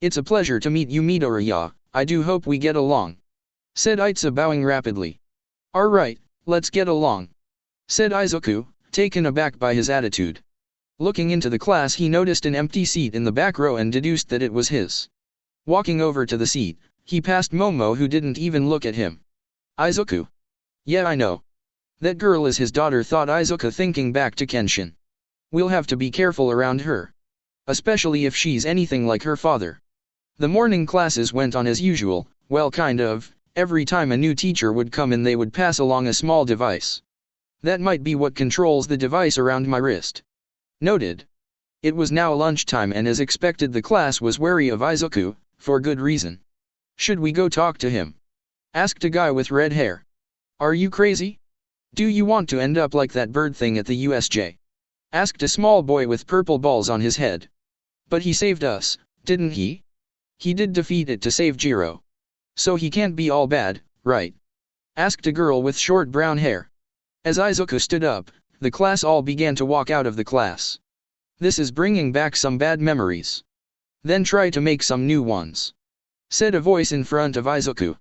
It's a pleasure to meet you, Midoriya. I do hope we get along. Said Aitsa, bowing rapidly. Alright, let's get along. Said Izuku, taken aback by his attitude. Looking into the class, he noticed an empty seat in the back row and deduced that it was his. Walking over to the seat, he passed Momo, who didn't even look at him. Izuku. Yeah, I know. That girl is his daughter, thought Izuku, thinking back to Kenshin. We'll have to be careful around her. Especially if she's anything like her father. The morning classes went on as usual. Well, kind of. Every time a new teacher would come in, they would pass along a small device. That might be what controls the device around my wrist. Noted. It was now lunchtime, and as expected, the class was wary of Izuku, for good reason. Should we go talk to him? Asked a guy with red hair. Are you crazy? Do you want to end up like that bird thing at the USJ? Asked a small boy with purple balls on his head. But he saved us, didn't he? He did defeat it to save Jiro. So he can't be all bad, right? Asked a girl with short brown hair. As Izuku stood up, the class all began to walk out of the class. This is bringing back some bad memories. Then try to make some new ones. Said a voice in front of Izuku.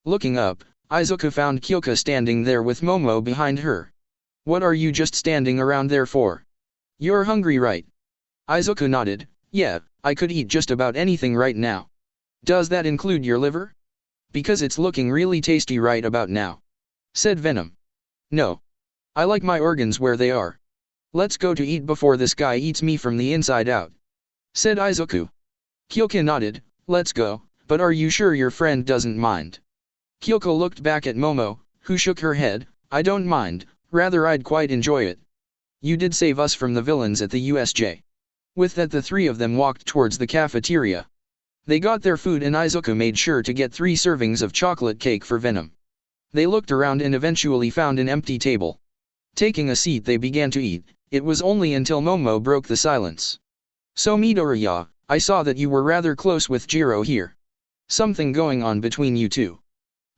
Looking up, Izuku found Kyoka standing there with Momo behind her. What are you just standing around there for? You're hungry, right? Izuku nodded. Yeah, I could eat just about anything right now. Does that include your liver? Because it's looking really tasty right about now. Said Venom. No. I like my organs where they are. Let's go to eat before this guy eats me from the inside out. Said Izuku. Kyoka nodded. Let's go, but are you sure your friend doesn't mind? Kyoka looked back at Momo, who shook her head. I don't mind, rather I'd quite enjoy it. You did save us from the villains at the USJ. With that, the three of them walked towards the cafeteria. They got their food, and Izuku made sure to get 3 servings of chocolate cake for Venom. They looked around and eventually found an empty table. Taking a seat, they began to eat. It was only until Momo broke the silence. So Midoriya, I saw that you were rather close with Jiro here. Something going on between you two.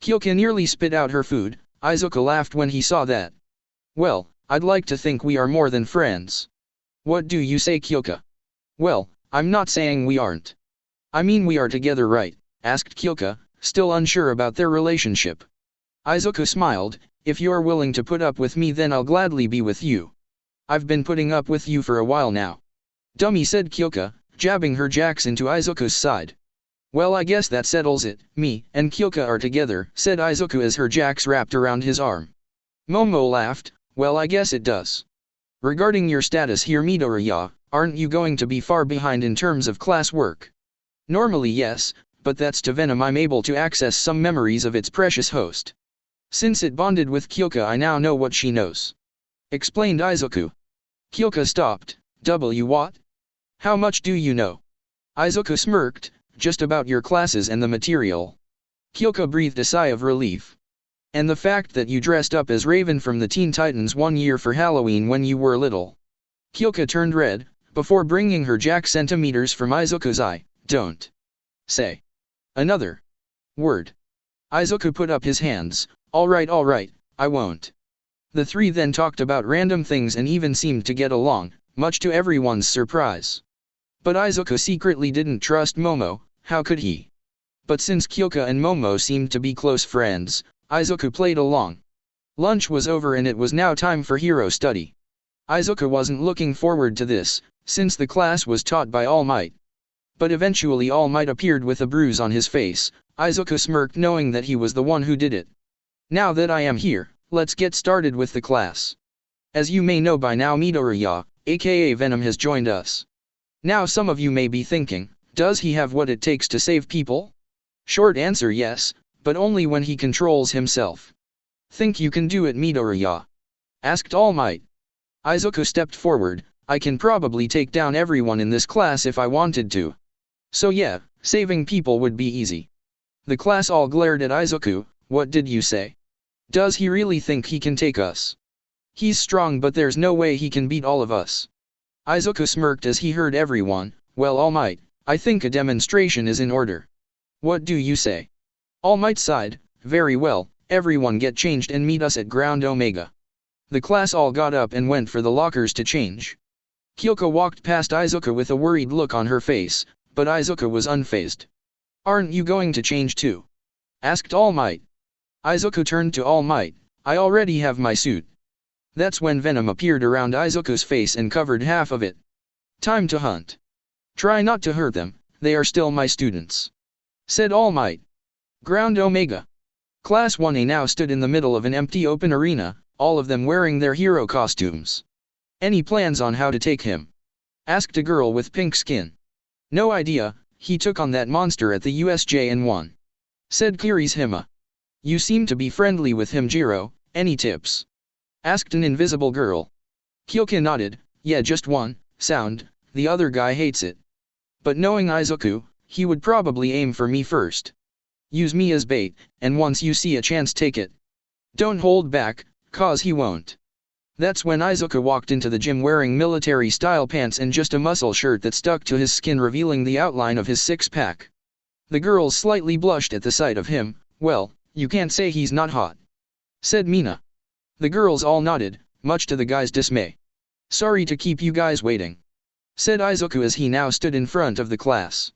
Kyoka nearly spit out her food. Izuku laughed when he saw that. Well, I'd like to think we are more than friends. What do you say, Kyoka? Well, I'm not saying we aren't. I mean we are together, right? Asked Kyoka, still unsure about their relationship. Izuku smiled. If you're willing to put up with me, then I'll gladly be with you. I've been putting up with you for a while now. Dummy, said Kyoka, jabbing her jacks into Izuku's side. Well, I guess that settles it. Me and Kyoka are together, said Izuku as her jacks wrapped around his arm. Momo laughed. Well, I guess it does. Regarding your status here, Midoriya, aren't you going to be far behind in terms of class work? Normally yes, but that's to Venom I'm able to access some memories of its precious host. Since it bonded with Kyoka, I now know what she knows. Explained Izuku. Kyoka stopped. What? How much do you know? Izuku smirked. Just about your classes and the material. Kyoka breathed a sigh of relief. And the fact that you dressed up as Raven from the Teen Titans one year for Halloween when you were little. Kyoka turned red, before bringing her jack centimeters from Izuku's eye. Don't say another word. Izuku put up his hands. Alright, I won't. The three then talked about random things and even seemed to get along, much to everyone's surprise. But Izuku secretly didn't trust Momo, how could he? But since Kyoka and Momo seemed to be close friends, Izuku played along. Lunch was over and it was now time for hero study. Izuku wasn't looking forward to this, since the class was taught by All Might. But eventually All Might appeared with a bruise on his face. Izuku smirked knowing that he was the one who did it. Now that I am here, let's get started with the class. As you may know by now, Midoriya, aka Venom, has joined us. Now some of you may be thinking, does he have what it takes to save people? Short answer, yes, but only when he controls himself. Think you can do it, Midoriya? Asked All Might. Izuku stepped forward. I can probably take down everyone in this class if I wanted to. So yeah, saving people would be easy. The class all glared at Izuku. What did you say? Does he really think he can take us? He's strong, but there's no way he can beat all of us. Izuku smirked as he heard everyone. Well, All Might, I think a demonstration is in order. What do you say? All Might sighed. Very well, everyone get changed and meet us at Ground Omega. The class all got up and went for the lockers to change. Kyoka walked past Izuku with a worried look on her face, but Izuku was unfazed. Aren't you going to change too? Asked All Might. Izuku turned to All Might. I already have my suit. That's when Venom appeared around Izuku's face and covered half of it. Time to hunt. Try not to hurt them, they are still my students. Said All Might. Ground Omega. Class 1A now stood in the middle of an empty open arena, all of them wearing their hero costumes. Any plans on how to take him? Asked a girl with pink skin. No idea, he took on that monster at the USJ and won. Said Kirishima. You seem to be friendly with him, Jiro, any tips? Asked an invisible girl. Kyoka nodded. Yeah, just one sound, the other guy hates it. But knowing Izuku, he would probably aim for me first. Use me as bait, and once you see a chance, take it. Don't hold back, cause he won't. That's when Izuku walked into the gym wearing military-style pants and just a muscle shirt that stuck to his skin, revealing the outline of his six-pack. The girls slightly blushed at the sight of him. Well, you can't say he's not hot. Said Mina. The girls all nodded, much to the guys' dismay. Sorry to keep you guys waiting. Said Izuku as he now stood in front of the class.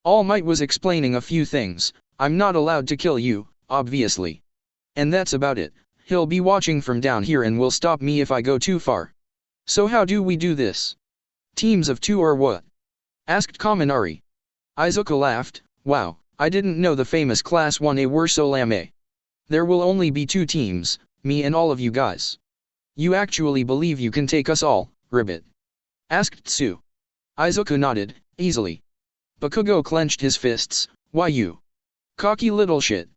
All Might was explaining a few things. I'm not allowed to kill you, obviously. And that's about it. He'll be watching from down here and will stop me if I go too far. So how do we do this? Teams of 2 or what? Asked Kaminari. Izuku laughed. Wow, I didn't know the famous Class 1A were so lame. There will only be 2 teams, me and all of you guys. You actually believe you can take us all, Ribbit? Asked Tsu. Izuku nodded, easily. Bakugo clenched his fists. Why you? Cocky little shit.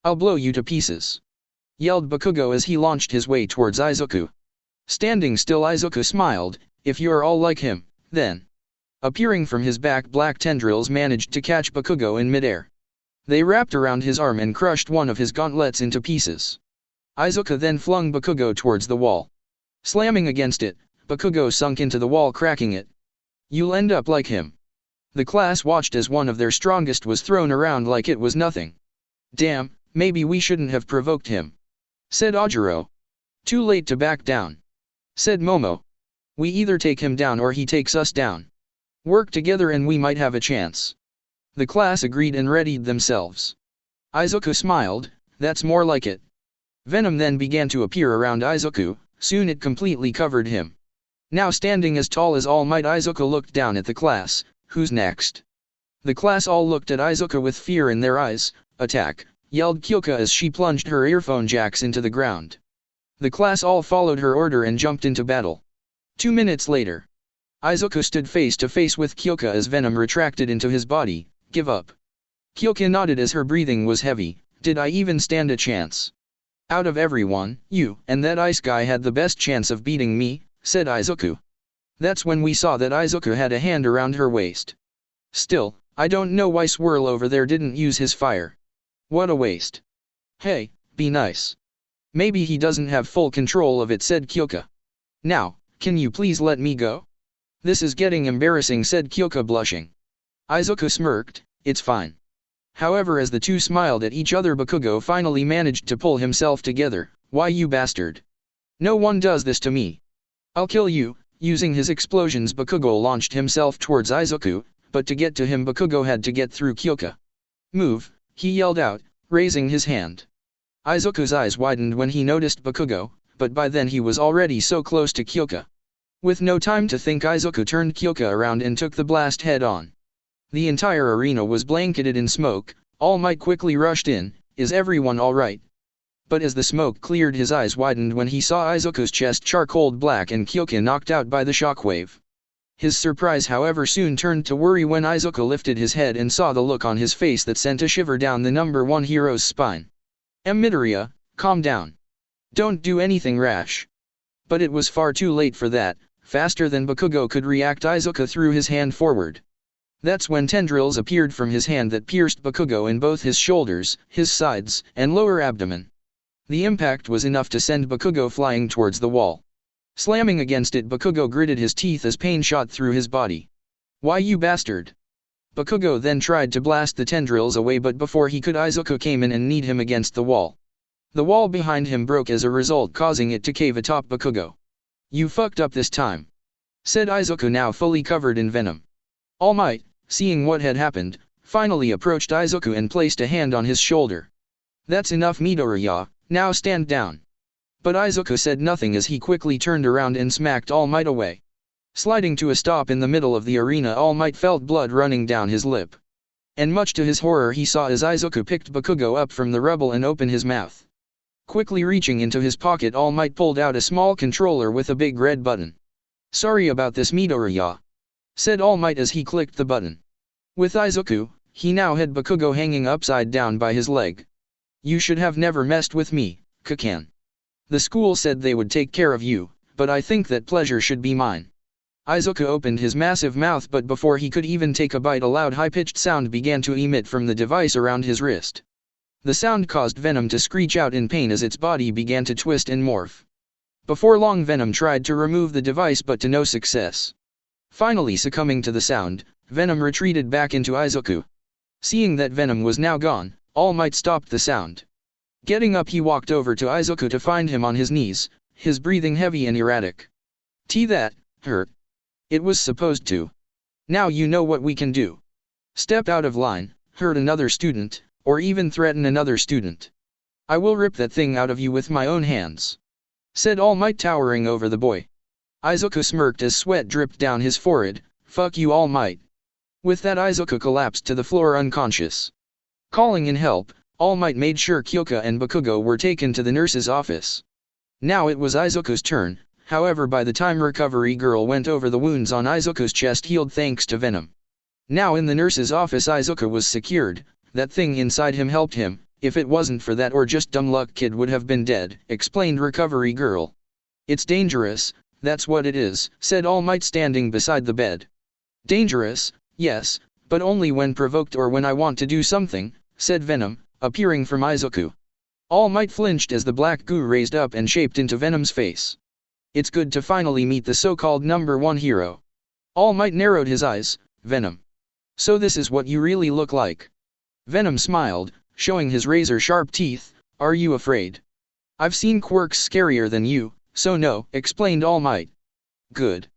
I'll blow you to pieces. Yelled Bakugo as he launched his way towards Izuku. Standing still, Izuku smiled. If you're all like him, then. Appearing from his back, black tendrils managed to catch Bakugo in midair. They wrapped around his arm and crushed one of his gauntlets into pieces. Izuku then flung Bakugo towards the wall. Slamming against it, Bakugo sunk into the wall, cracking it. You'll end up like him. The class watched as one of their strongest was thrown around like it was nothing. Damn, maybe we shouldn't have provoked him. Said Ojiro. Too late to back down. Said Momo. We either take him down or he takes us down. Work together and we might have a chance. The class agreed and readied themselves. Izuku smiled. That's more like it. Venom then began to appear around Izuku. Soon it completely covered him. Now standing as tall as All Might, Izuku looked down at the class. Who's next? The class all looked at Izuku with fear in their eyes. "Attack!" yelled Kyoka as she plunged her earphone jacks into the ground. The class all followed her order and jumped into battle. 2 minutes later, Izuku stood face to face with Kyoka as Venom retracted into his body. "Give up." Kyoka nodded as her breathing was heavy. "Did I even stand a chance? Out of everyone, you and that ice guy had the best chance of beating me," said Izuku. That's when we saw that Izuku had a hand around her waist. "Still, I don't know why Swirl over there didn't use his fire. What a waste." "Hey, be nice. Maybe he doesn't have full control of it," said Kyoka. "Now, can you please let me go? This is getting embarrassing," said Kyoka blushing. Izuku smirked. "It's fine." However, as the two smiled at each other, Bakugo finally managed to pull himself together. "Why, you bastard. No one does this to me. I'll kill you." Using his explosions, Bakugo launched himself towards Izuku, but to get to him Bakugo had to get through Kyoka. "Move," he yelled out, raising his hand. Izuku's eyes widened when he noticed Bakugo, but by then he was already so close to Kyoka. With no time to think, Izuku turned Kyoka around and took the blast head on. The entire arena was blanketed in smoke. All Might quickly rushed in. "Is everyone alright?" But as the smoke cleared, his eyes widened when he saw Izuku's chest charcoaled black and Kyoka knocked out by the shockwave. His surprise, however, soon turned to worry when Izuku lifted his head and saw the look on his face that sent a shiver down the number one hero's spine. "Midoriya, calm down. Don't do anything rash." But it was far too late for that. Faster than Bakugo could react, Izuku threw his hand forward. That's when tendrils appeared from his hand that pierced Bakugo in both his shoulders, his sides, and lower abdomen. The impact was enough to send Bakugo flying towards the wall. Slamming against it, Bakugo gritted his teeth as pain shot through his body. "Why, you bastard!" Bakugo then tried to blast the tendrils away, but before he could, Izuku came in and kneed him against the wall. The wall behind him broke as a result, causing it to cave atop Bakugo. "You fucked up this time," said Izuku, now fully covered in venom. All Might, seeing what had happened, finally approached Izuku and placed a hand on his shoulder. "That's enough, Midoriya, now stand down." But Izuku said nothing as he quickly turned around and smacked All Might away. Sliding to a stop in the middle of the arena, All Might felt blood running down his lip. And much to his horror, he saw as Izuku picked Bakugo up from the rubble and opened his mouth. Quickly reaching into his pocket, All Might pulled out a small controller with a big red button. "Sorry about this, Midoriya," said All Might as he clicked the button. With Izuku, he now had Bakugo hanging upside down by his leg. "You should have never messed with me, Kakan. The school said they would take care of you, but I think that pleasure should be mine." Izuku opened his massive mouth, but before he could even take a bite, a loud high-pitched sound began to emit from the device around his wrist. The sound caused Venom to screech out in pain as its body began to twist and morph. Before long, Venom tried to remove the device, but to no success. Finally succumbing to the sound, Venom retreated back into Izuku. Seeing that Venom was now gone, All Might stopped the sound. Getting up, he walked over to Izuku to find him on his knees, his breathing heavy and erratic. That hurt. It was supposed to. Now you know what we can do. Step out of line, hurt another student, or even threaten another student. I will rip that thing out of you with my own hands," said All Might, towering over the boy. Izuku smirked as sweat dripped down his forehead. "Fuck you, All Might." With that, Izuku collapsed to the floor unconscious. Calling in help, All Might made sure Kyoka and Bakugo were taken to the nurse's office. Now it was Izuku's turn. However, by the time Recovery Girl went over, the wounds on Izuku's chest healed thanks to Venom. Now in the nurse's office, Izuku was secured. "That thing inside him helped him. If it wasn't for that, or just dumb luck, kid would have been dead," explained Recovery Girl. "It's dangerous, that's what it is," said All Might, standing beside the bed. "Dangerous, yes, but only when provoked or when I want to do something," said Venom, appearing from Izuku. All Might flinched as the black goo raised up and shaped into Venom's face. "It's good to finally meet the so-called number one hero." All Might narrowed his eyes. "Venom. So this is what you really look like." Venom smiled, showing his razor-sharp teeth. "Are you afraid?" "I've seen quirks scarier than you, so no," explained All Might. "Good."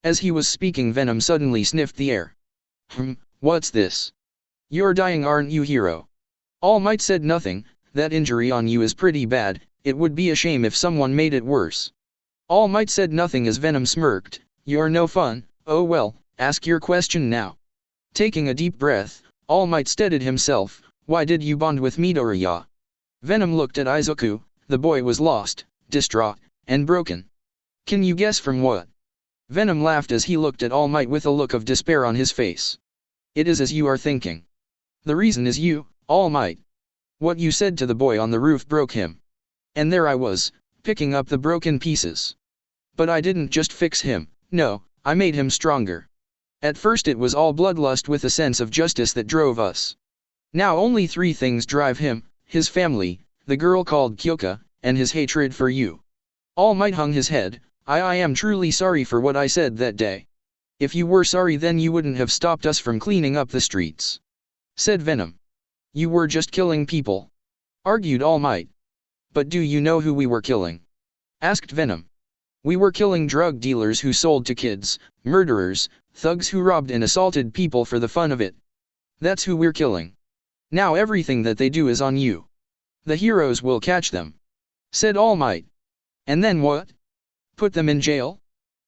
As he was speaking, Venom suddenly sniffed the air. What's this?" "You're dying, aren't you, hero?" All Might said nothing. "That injury on you is pretty bad, it would be a shame if someone made it worse." All Might said nothing as Venom smirked. "You're no fun. Oh well, ask your question now." Taking a deep breath, All Might steadied himself. Why did you bond with Midoriya? Venom looked at Izuku. The boy was lost, distraught, and broken. Can you guess from what? Venom laughed as he looked at All Might with a look of despair on his face. It is as you are thinking. The reason is you, All Might. What you said to the boy on the roof broke him. And there I was, picking up the broken pieces. But I didn't just fix him, no, I made him stronger. At first it was all bloodlust with a sense of justice that drove us. Now only 3 things drive him: his family, the girl called Kyoka, and his hatred for you. All Might hung his head. I am truly sorry for what I said that day. If you were sorry then you wouldn't have stopped us from cleaning up the streets, said Venom. You were just killing people, argued All Might. But do you know who we were killing? Asked Venom. We were killing drug dealers who sold to kids, murderers, thugs who robbed and assaulted people for the fun of it. That's who we're killing. Now everything that they do is on you. The heroes will catch them, said All Might. And then what? Put them in jail?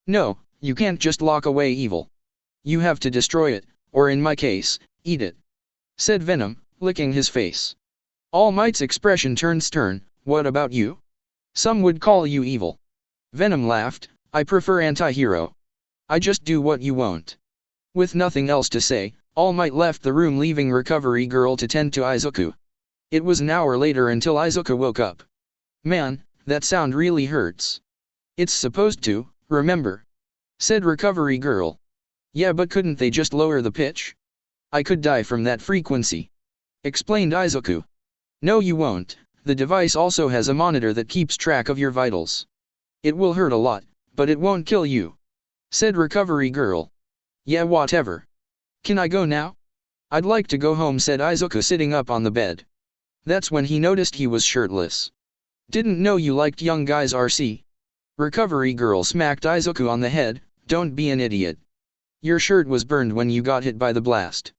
No, you can't just lock away evil. You have to destroy it, or in my case, eat it, said Venom, licking his face. All Might's expression turned stern. What about you? Some would call you evil. Venom laughed. I prefer anti-hero. I just do what you won't. With nothing else to say, All Might left the room, leaving Recovery Girl to tend to Izuku. It was an hour later until Izuku woke up. Man, that sound really hurts. It's supposed to, remember? Said Recovery Girl. Yeah, but couldn't they just lower the pitch? I could die from that frequency, explained Izuku. No, you won't. The device also has a monitor that keeps track of your vitals. It will hurt a lot, but it won't kill you, said Recovery Girl. Yeah, whatever. Can I go now? I'd like to go home, said Izuku, sitting up on the bed. That's when he noticed he was shirtless. Didn't know you liked young guys, RC. Recovery Girl smacked Izuku on the head. Don't be an idiot. Your shirt was burned when you got hit by the blast.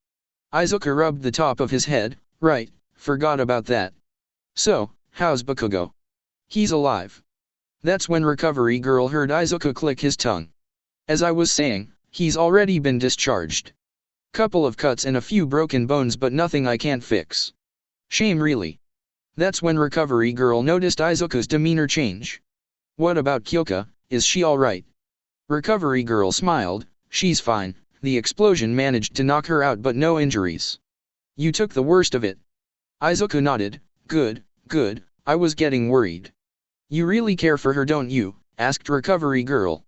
Izuku rubbed the top of his head. Right, forgot about that. So, how's Bakugo? He's alive. That's when Recovery Girl heard Izuku click his tongue. As I was saying, he's already been discharged. Couple of cuts and a few broken bones, but nothing I can't fix. Shame, really. That's when Recovery Girl noticed Izuku's demeanor change. What about Kyoka, is she alright? Recovery Girl smiled. She's fine, the explosion managed to knock her out but no injuries. You took the worst of it. Izuku nodded. Good, good, I was getting worried. You really care for her, don't you? Asked Recovery Girl.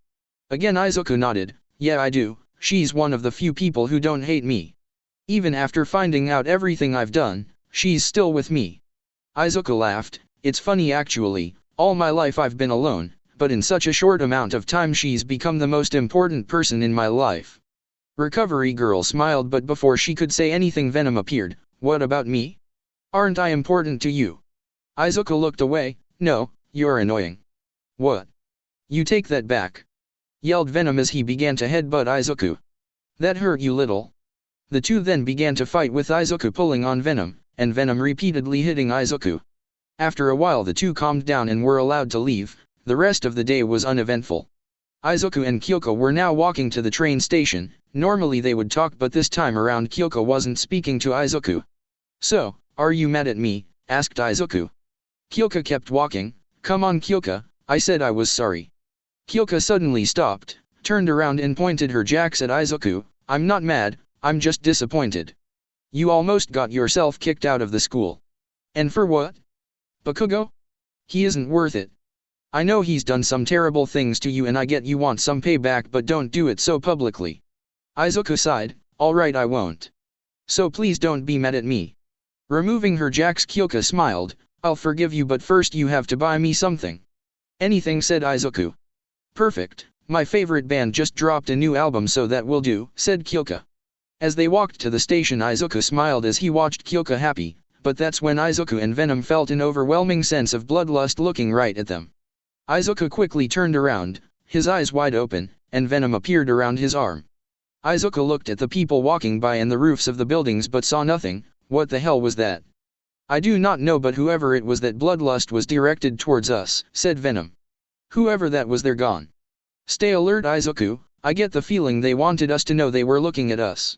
Again Izuku nodded. Yeah, I do. She's one of the few people who don't hate me. Even after finding out everything I've done, she's still with me. Izuku laughed. It's funny actually, all my life I've been alone, but in such a short amount of time she's become the most important person in my life. Recovery Girl smiled, but before she could say anything Venom appeared. What about me? Aren't I important to you? Izuku looked away. No, you're annoying. What? You take that back, yelled Venom as he began to headbutt Izuku. That hurt you little. The two then began to fight, with Izuku pulling on Venom, and Venom repeatedly hitting Izuku. After a while the two calmed down and were allowed to leave. The rest of the day was uneventful. Izuku and Kyoka were now walking to the train station. Normally they would talk, but this time around Kyoka wasn't speaking to Izuku. So, are you mad at me? Asked Izuku. Kyoka kept walking. Come on Kyoka, I said I was sorry. Kyoka suddenly stopped, turned around and pointed her jacks at Izuku. I'm not mad, I'm just disappointed. You almost got yourself kicked out of the school. And for what? Bakugo? He isn't worth it. I know he's done some terrible things to you and I get you want some payback, but don't do it so publicly. Izuku sighed. Alright, I won't. So please don't be mad at me. Removing her jacks, Kyoka smiled. I'll forgive you, but first you have to buy me something. Anything, said Izuku. Perfect, my favorite band just dropped a new album, so that will do, said Kyoka. As they walked to the station, Izuku smiled as he watched Kyoka happy, but that's when Izuku and Venom felt an overwhelming sense of bloodlust looking right at them. Izuku quickly turned around, his eyes wide open, and Venom appeared around his arm. Izuku looked at the people walking by and the roofs of the buildings but saw nothing. What the hell was that? I do not know, but whoever it was, that bloodlust was directed towards us, said Venom. Whoever that was, they're gone. Stay alert, Izuku, I get the feeling they wanted us to know they were looking at us.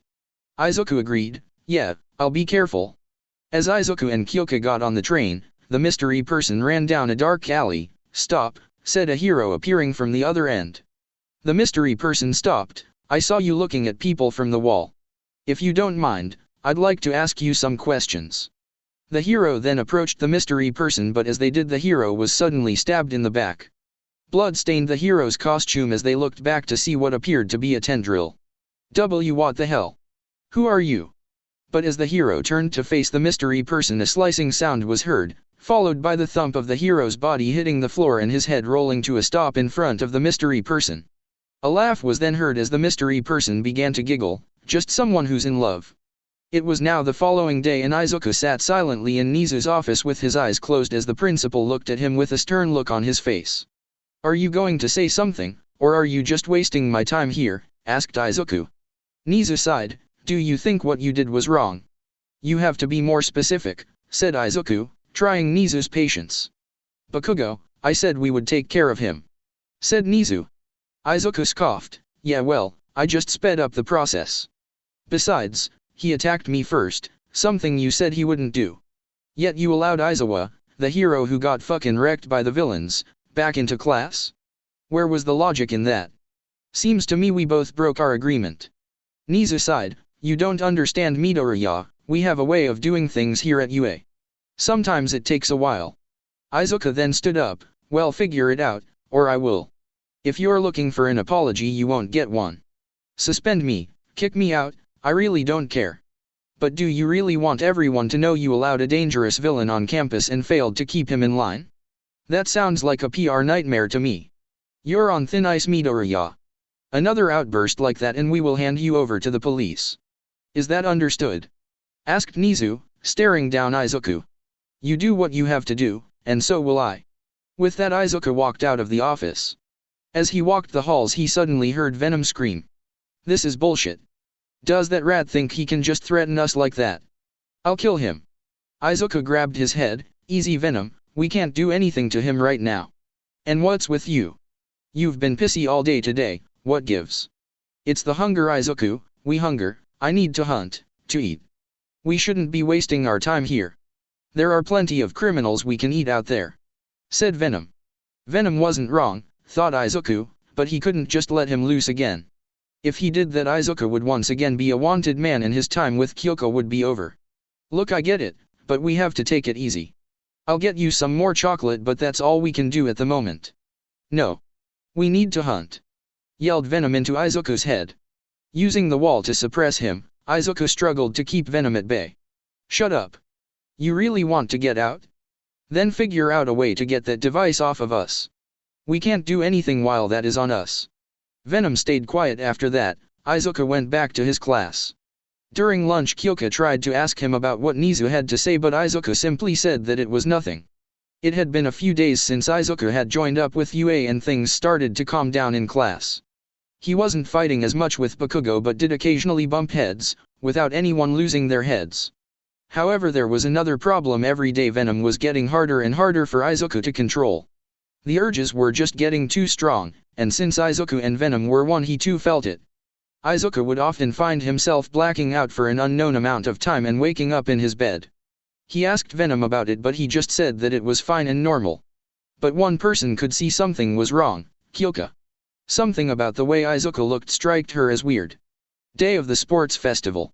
Izuku agreed, yeah, I'll be careful. As Izuku and Kyoka got on the train, the mystery person ran down a dark alley. Stop, said a hero appearing from the other end. The mystery person stopped. I saw you looking at people from the wall. If you don't mind, I'd like to ask you some questions. The hero then approached the mystery person, but as they did, the hero was suddenly stabbed in the back. Blood stained the hero's costume as they looked back to see what appeared to be a tendril. What the hell? Who are you? But as the hero turned to face the mystery person, a slicing sound was heard, followed by the thump of the hero's body hitting the floor and his head rolling to a stop in front of the mystery person. A laugh was then heard as the mystery person began to giggle, just someone who's in love. It was now the following day and Izuku sat silently in Nizu's office with his eyes closed as the principal looked at him with a stern look on his face. Are you going to say something, or are you just wasting my time here? Asked Izuku. Nizu sighed. Do you think what you did was wrong? You have to be more specific, said Izuku, trying Nizu's patience. Bakugo, I said we would take care of him, said Nizu. Izuku scoffed. Yeah, well, I just sped up the process. Besides, he attacked me first, something you said he wouldn't do. Yet you allowed Izawa, the hero who got fucking wrecked by the villains, back into class? Where was the logic in that? Seems to me we both broke our agreement. Nizu sighed. You don't understand Midoriya, we have a way of doing things here at UA. Sometimes it takes a while. Izuku then stood up. Well, figure it out, or I will. If you're looking for an apology, you won't get one. Suspend me, kick me out, I really don't care. But do you really want everyone to know you allowed a dangerous villain on campus and failed to keep him in line? That sounds like a PR nightmare to me. You're on thin ice, Midoriya. Another outburst like that and we will hand you over to the police. Is that understood? Asked Nizu, staring down Izuku. You do what you have to do, and so will I. With that, Izuku walked out of the office. As he walked the halls, he suddenly heard Venom scream. This is bullshit. Does that rat think he can just threaten us like that? I'll kill him. Izuku grabbed his head. Easy, Venom, we can't do anything to him right now. And what's with you? You've been pissy all day today, what gives? It's the hunger, Izuku, we hunger. I need to hunt, to eat. We shouldn't be wasting our time here. There are plenty of criminals we can eat out there, said Venom. Venom wasn't wrong, thought Izuku, but he couldn't just let him loose again. If he did that, Izuku would once again be a wanted man and his time with Kyoko would be over. Look, I get it, but we have to take it easy. I'll get you some more chocolate, but that's all we can do at the moment. No. We need to hunt, yelled Venom into Izuku's head. Using the wall to suppress him, Izuku struggled to keep Venom at bay. Shut up. You really want to get out? Then figure out a way to get that device off of us. We can't do anything while that is on us. Venom stayed quiet after that. Izuku went back to his class. During lunch, Kyoka tried to ask him about what Nizu had to say, but Izuku simply said that it was nothing. It had been a few days since Izuku had joined up with UA and things started to calm down in class. He wasn't fighting as much with Bakugo but did occasionally bump heads, without anyone losing their heads. However, there was another problem. Every day Venom was getting harder and harder for Izuku to control. The urges were just getting too strong, and since Izuku and Venom were one, he too felt it. Izuku would often find himself blacking out for an unknown amount of time and waking up in his bed. He asked Venom about it, but he just said that it was fine and normal. But one person could see something was wrong, Kyoka. Something about the way Izuku looked struck her as weird. Day of the sports festival.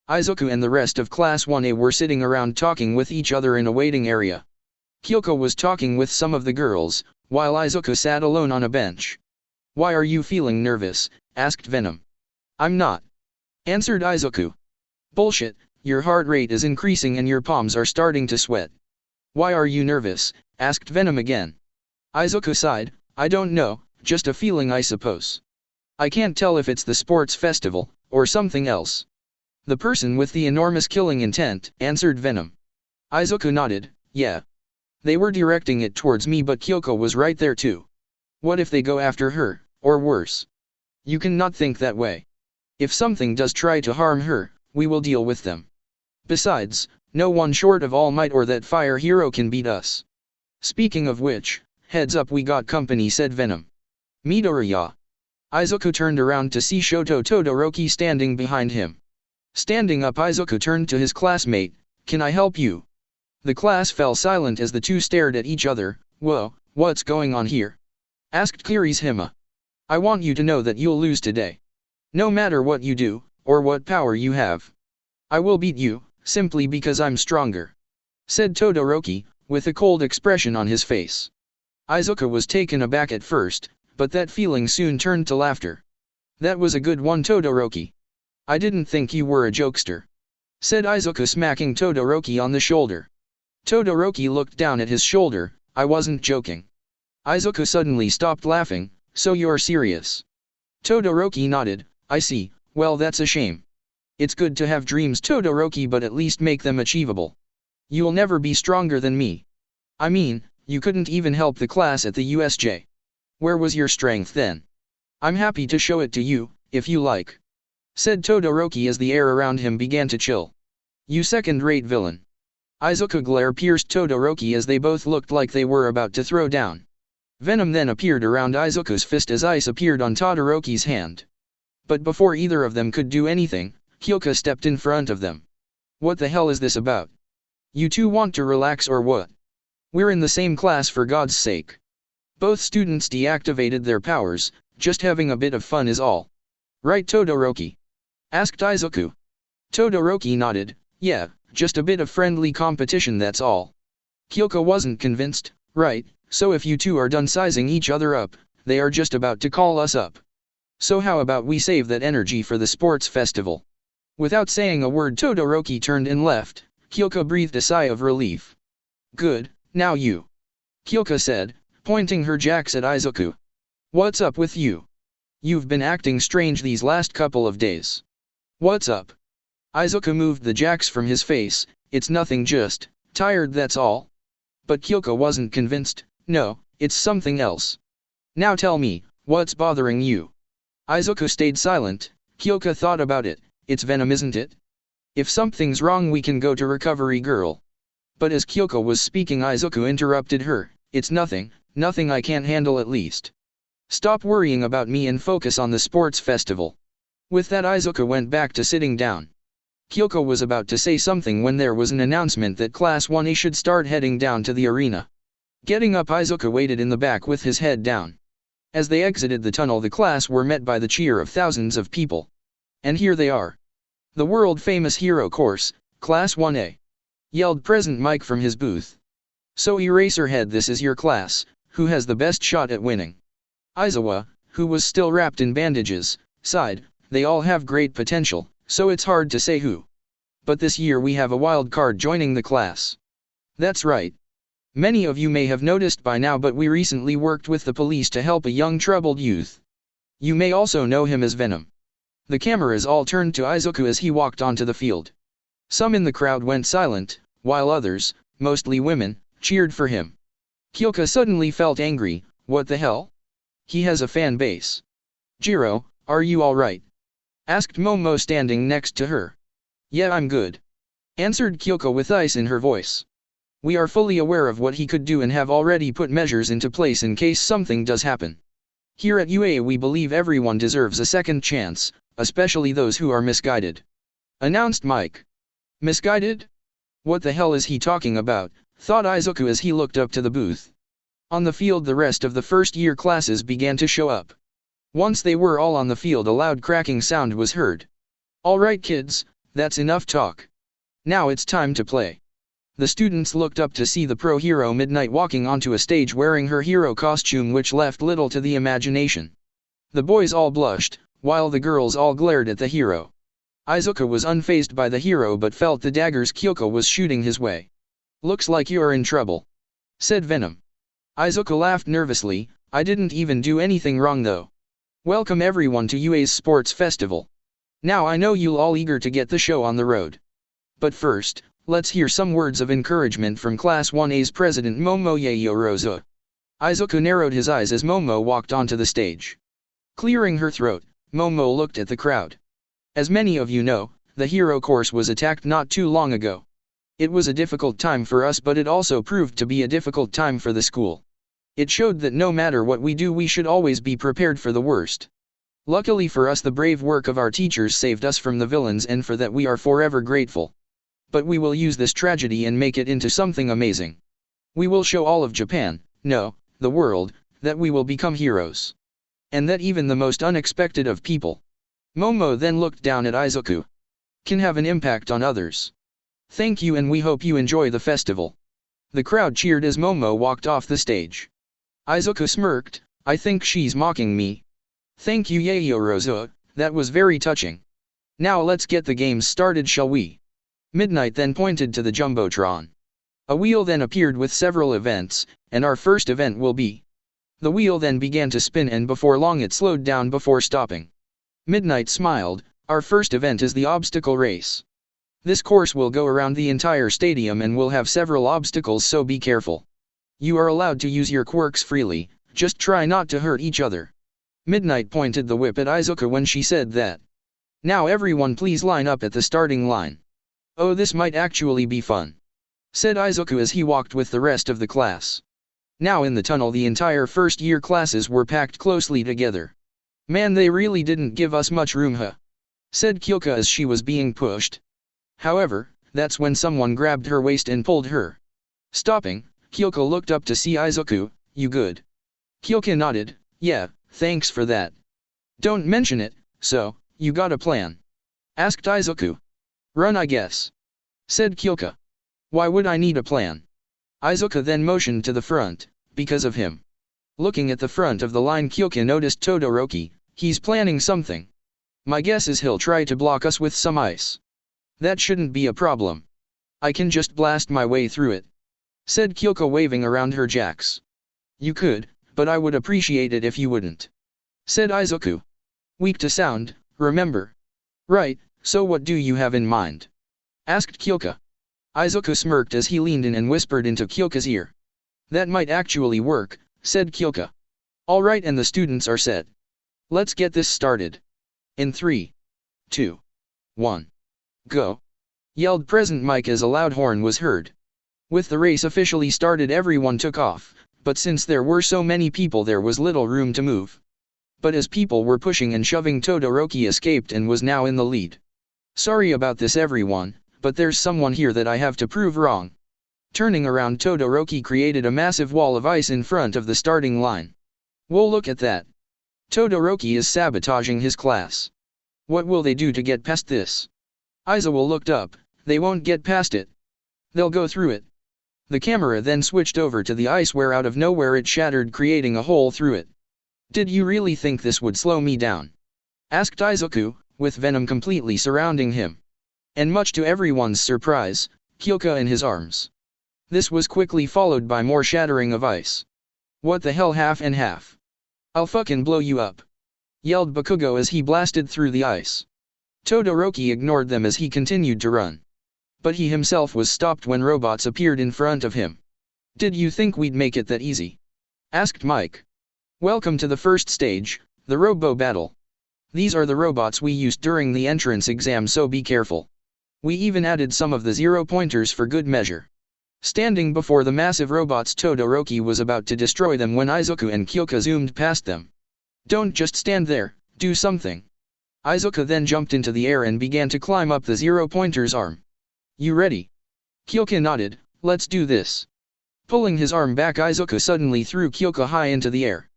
Izuku and the rest of Class 1A were sitting around talking with each other in a waiting area. Kyoko was talking with some of the girls, while Izuku sat alone on a bench. Why are you feeling nervous? Asked Venom. I'm not, answered Izuku. Bullshit, your heart rate is increasing and your palms are starting to sweat. Why are you nervous? Asked Venom again. Izuku sighed. I don't know, just a feeling, I suppose. I can't tell if it's the sports festival, or something else. The person with the enormous killing intent, answered Venom. Izuku nodded. Yeah. They were directing it towards me, but Kyoko was right there too. What if they go after her, or worse? You cannot think that way. If something does try to harm her, we will deal with them. Besides, no one short of All Might or that fire hero can beat us. Speaking of which, heads up, we got company, said Venom. Midoriya. Izuku turned around to see Shoto Todoroki standing behind him. Standing up, Izuku turned to his classmate. Can I help you? The class fell silent as the two stared at each other. Whoa, what's going on here? Asked Kirishima. I want you to know that you'll lose today. No matter what you do, or what power you have. I will beat you, simply because I'm stronger. Said Todoroki, with a cold expression on his face. Izuku was taken aback at first, but that feeling soon turned to laughter. That was a good one, Todoroki. I didn't think you were a jokester. Said Izuku, smacking Todoroki on the shoulder. Todoroki looked down at his shoulder. I wasn't joking. Izuku suddenly stopped laughing. So you're serious? Todoroki nodded. I see. Well, that's a shame. It's good to have dreams, Todoroki, but at least make them achievable. You'll never be stronger than me. I mean, you couldn't even help the class at the USJ. Where was your strength then? I'm happy to show it to you, if you like. Said Todoroki as the air around him began to chill. You second-rate villain. Izuku glare pierced Todoroki as they both looked like they were about to throw down. Venom then appeared around Izuku's fist as ice appeared on Todoroki's hand. But before either of them could do anything, Kyoka stepped in front of them. What the hell is this about? You two want to relax or what? We're in the same class, for God's sake. Both students deactivated their powers, just having a bit of fun is all. Right, Todoroki? Asked Izuku. Todoroki nodded. Yeah, just a bit of friendly competition, that's all. Kyoka wasn't convinced. Right, so if you two are done sizing each other up, they are just about to call us up. So how about we save that energy for the sports festival? Without saying a word, Todoroki turned and left. Kyoka breathed a sigh of relief. Good, now you. Kyoka said, pointing her jacks at Izuku. What's up with you? You've been acting strange these last couple of days. What's up? Izuku moved the jacks from his face. It's nothing, just tired, that's all. But Kyoka wasn't convinced. No, it's something else. Now tell me, what's bothering you? Izuku stayed silent. Kyoka thought about it. It's Venom, isn't it? If something's wrong, we can go to Recovery Girl. But as Kyoka was speaking, Izuku interrupted her. It's nothing, nothing I can't handle at least. Stop worrying about me and focus on the sports festival. With that, Izuku went back to sitting down. Kyoka was about to say something when there was an announcement that Class 1A should start heading down to the arena. Getting up, Izuku waited in the back with his head down. As they exited the tunnel, the class were met by the cheer of thousands of people. And here they are. The world-famous hero course, Class 1A. Yelled President Mike from his booth. So Eraserhead, this is your class. Who has the best shot at winning? Aizawa, who was still wrapped in bandages, sighed. They all have great potential, so it's hard to say who. But this year we have a wild card joining the class. That's right. Many of you may have noticed by now, but we recently worked with the police to help a young troubled youth. You may also know him as Venom. The cameras all turned to Izuku as he walked onto the field. Some in the crowd went silent, while others, mostly women, cheered for him. Kyoka suddenly felt angry. What the hell? He has a fan base. Jiro, are you alright? Asked Momo standing next to her. Yeah, I'm good. Answered Kyoka with ice in her voice. We are fully aware of what he could do and have already put measures into place in case something does happen. Here at UA we believe everyone deserves a second chance, especially those who are misguided. Announced Mike. Misguided? What the hell is he talking about? Thought Izuku as he looked up to the booth. On the field the rest of the first-year classes began to show up. Once they were all on the field, a loud cracking sound was heard. Alright kids, that's enough talk. Now it's time to play. The students looked up to see the pro hero Midnight walking onto a stage wearing her hero costume, which left little to the imagination. The boys all blushed, while the girls all glared at the hero. Izuku was unfazed by the hero but felt the daggers Kyoka was shooting his way. Looks like you're in trouble. Said Venom. Izuku laughed nervously. I didn't even do anything wrong though. Welcome everyone to UA's sports festival. Now I know you'll all eager to get the show on the road. But first, let's hear some words of encouragement from Class 1A's president Momo Yayorozu. Izuku narrowed his eyes as Momo walked onto the stage. Clearing her throat, Momo looked at the crowd. As many of you know, the hero course was attacked not too long ago. It was a difficult time for us, but it also proved to be a difficult time for the school. It showed that no matter what we do, we should always be prepared for the worst. Luckily for us, the brave work of our teachers saved us from the villains, and for that we are forever grateful. But we will use this tragedy and make it into something amazing. We will show all of Japan, no, the world, that we will become heroes. And that even the most unexpected of people, Momo then looked down at Izuku, can have an impact on others. Thank you, and we hope you enjoy the festival. The crowd cheered as Momo walked off the stage. Izuku smirked, I think she's mocking me. Thank you Yaoyorozu, that was very touching. Now let's get the games started, shall we? Midnight then pointed to the Jumbotron. A wheel then appeared with several events, and our first event will be. The wheel then began to spin, and before long it slowed down before stopping. Midnight smiled, our first event is the obstacle race. This course will go around the entire stadium and will have several obstacles, so be careful. You are allowed to use your quirks freely, just try not to hurt each other. Midnight pointed the whip at Izuku when she said that. Now everyone please line up at the starting line. Oh, this might actually be fun, said Izuku as he walked with the rest of the class. Now in the tunnel the entire first year classes were packed closely together. Man, they really didn't give us much room, huh? Said Kyoka as she was being pushed. However, that's when someone grabbed her waist and pulled her. Stopping, Kyoka looked up to see Izuku. You good? Kyoka nodded. Yeah, thanks for that. Don't mention it. So, you got a plan? Asked Izuku. Run, I guess, said Kyoka. Why would I need a plan? Izuku then motioned to the front, because of him. Looking at the front of the line, Kyoka noticed Todoroki. He's planning something. My guess is he'll try to block us with some ice. That shouldn't be a problem. I can just blast my way through it, said Kyoka, waving around her jacks. You could, but I would appreciate it if you wouldn't, said Izuku. Weak to sound, remember? Right, so what do you have in mind? Asked Kyoka. Izuku smirked as he leaned in and whispered into Kyoka's ear. That might actually work, said Kyoka. Alright, and the students are set. Let's get this started. In 3, 2, 1. Go! Yelled Present Mike as a loud horn was heard. With the race officially started, everyone took off, but since there were so many people there was little room to move. But as people were pushing and shoving, Todoroki escaped and was now in the lead. Sorry about this everyone, but there's someone here that I have to prove wrong. Turning around, Todoroki created a massive wall of ice in front of the starting line. Whoa, look at that! Todoroki is sabotaging his class. What will they do to get past this? Izuku looked up. They won't get past it. They'll go through it. The camera then switched over to the ice where out of nowhere it shattered, creating a hole through it. Did you really think this would slow me down? Asked Izuku, with Venom completely surrounding him. And much to everyone's surprise, Kyoka in his arms. This was quickly followed by more shattering of ice. What the hell, half and half? I'll fucking blow you up! Yelled Bakugo as he blasted through the ice. Todoroki ignored them as he continued to run. But he himself was stopped when robots appeared in front of him. Did you think we'd make it that easy? Asked Mike. Welcome to the first stage, the Robo Battle. These are the robots we used during the entrance exam, so be careful. We even added some of the 0-pointers for good measure. Standing before the massive robots, Todoroki was about to destroy them when Izuku and Kyoka zoomed past them. Don't just stand there, do something. Izuku then jumped into the air and began to climb up the 0-pointer's arm. You ready? Kyoka nodded. Let's do this. Pulling his arm back, Izuku suddenly threw Kyoka high into the air.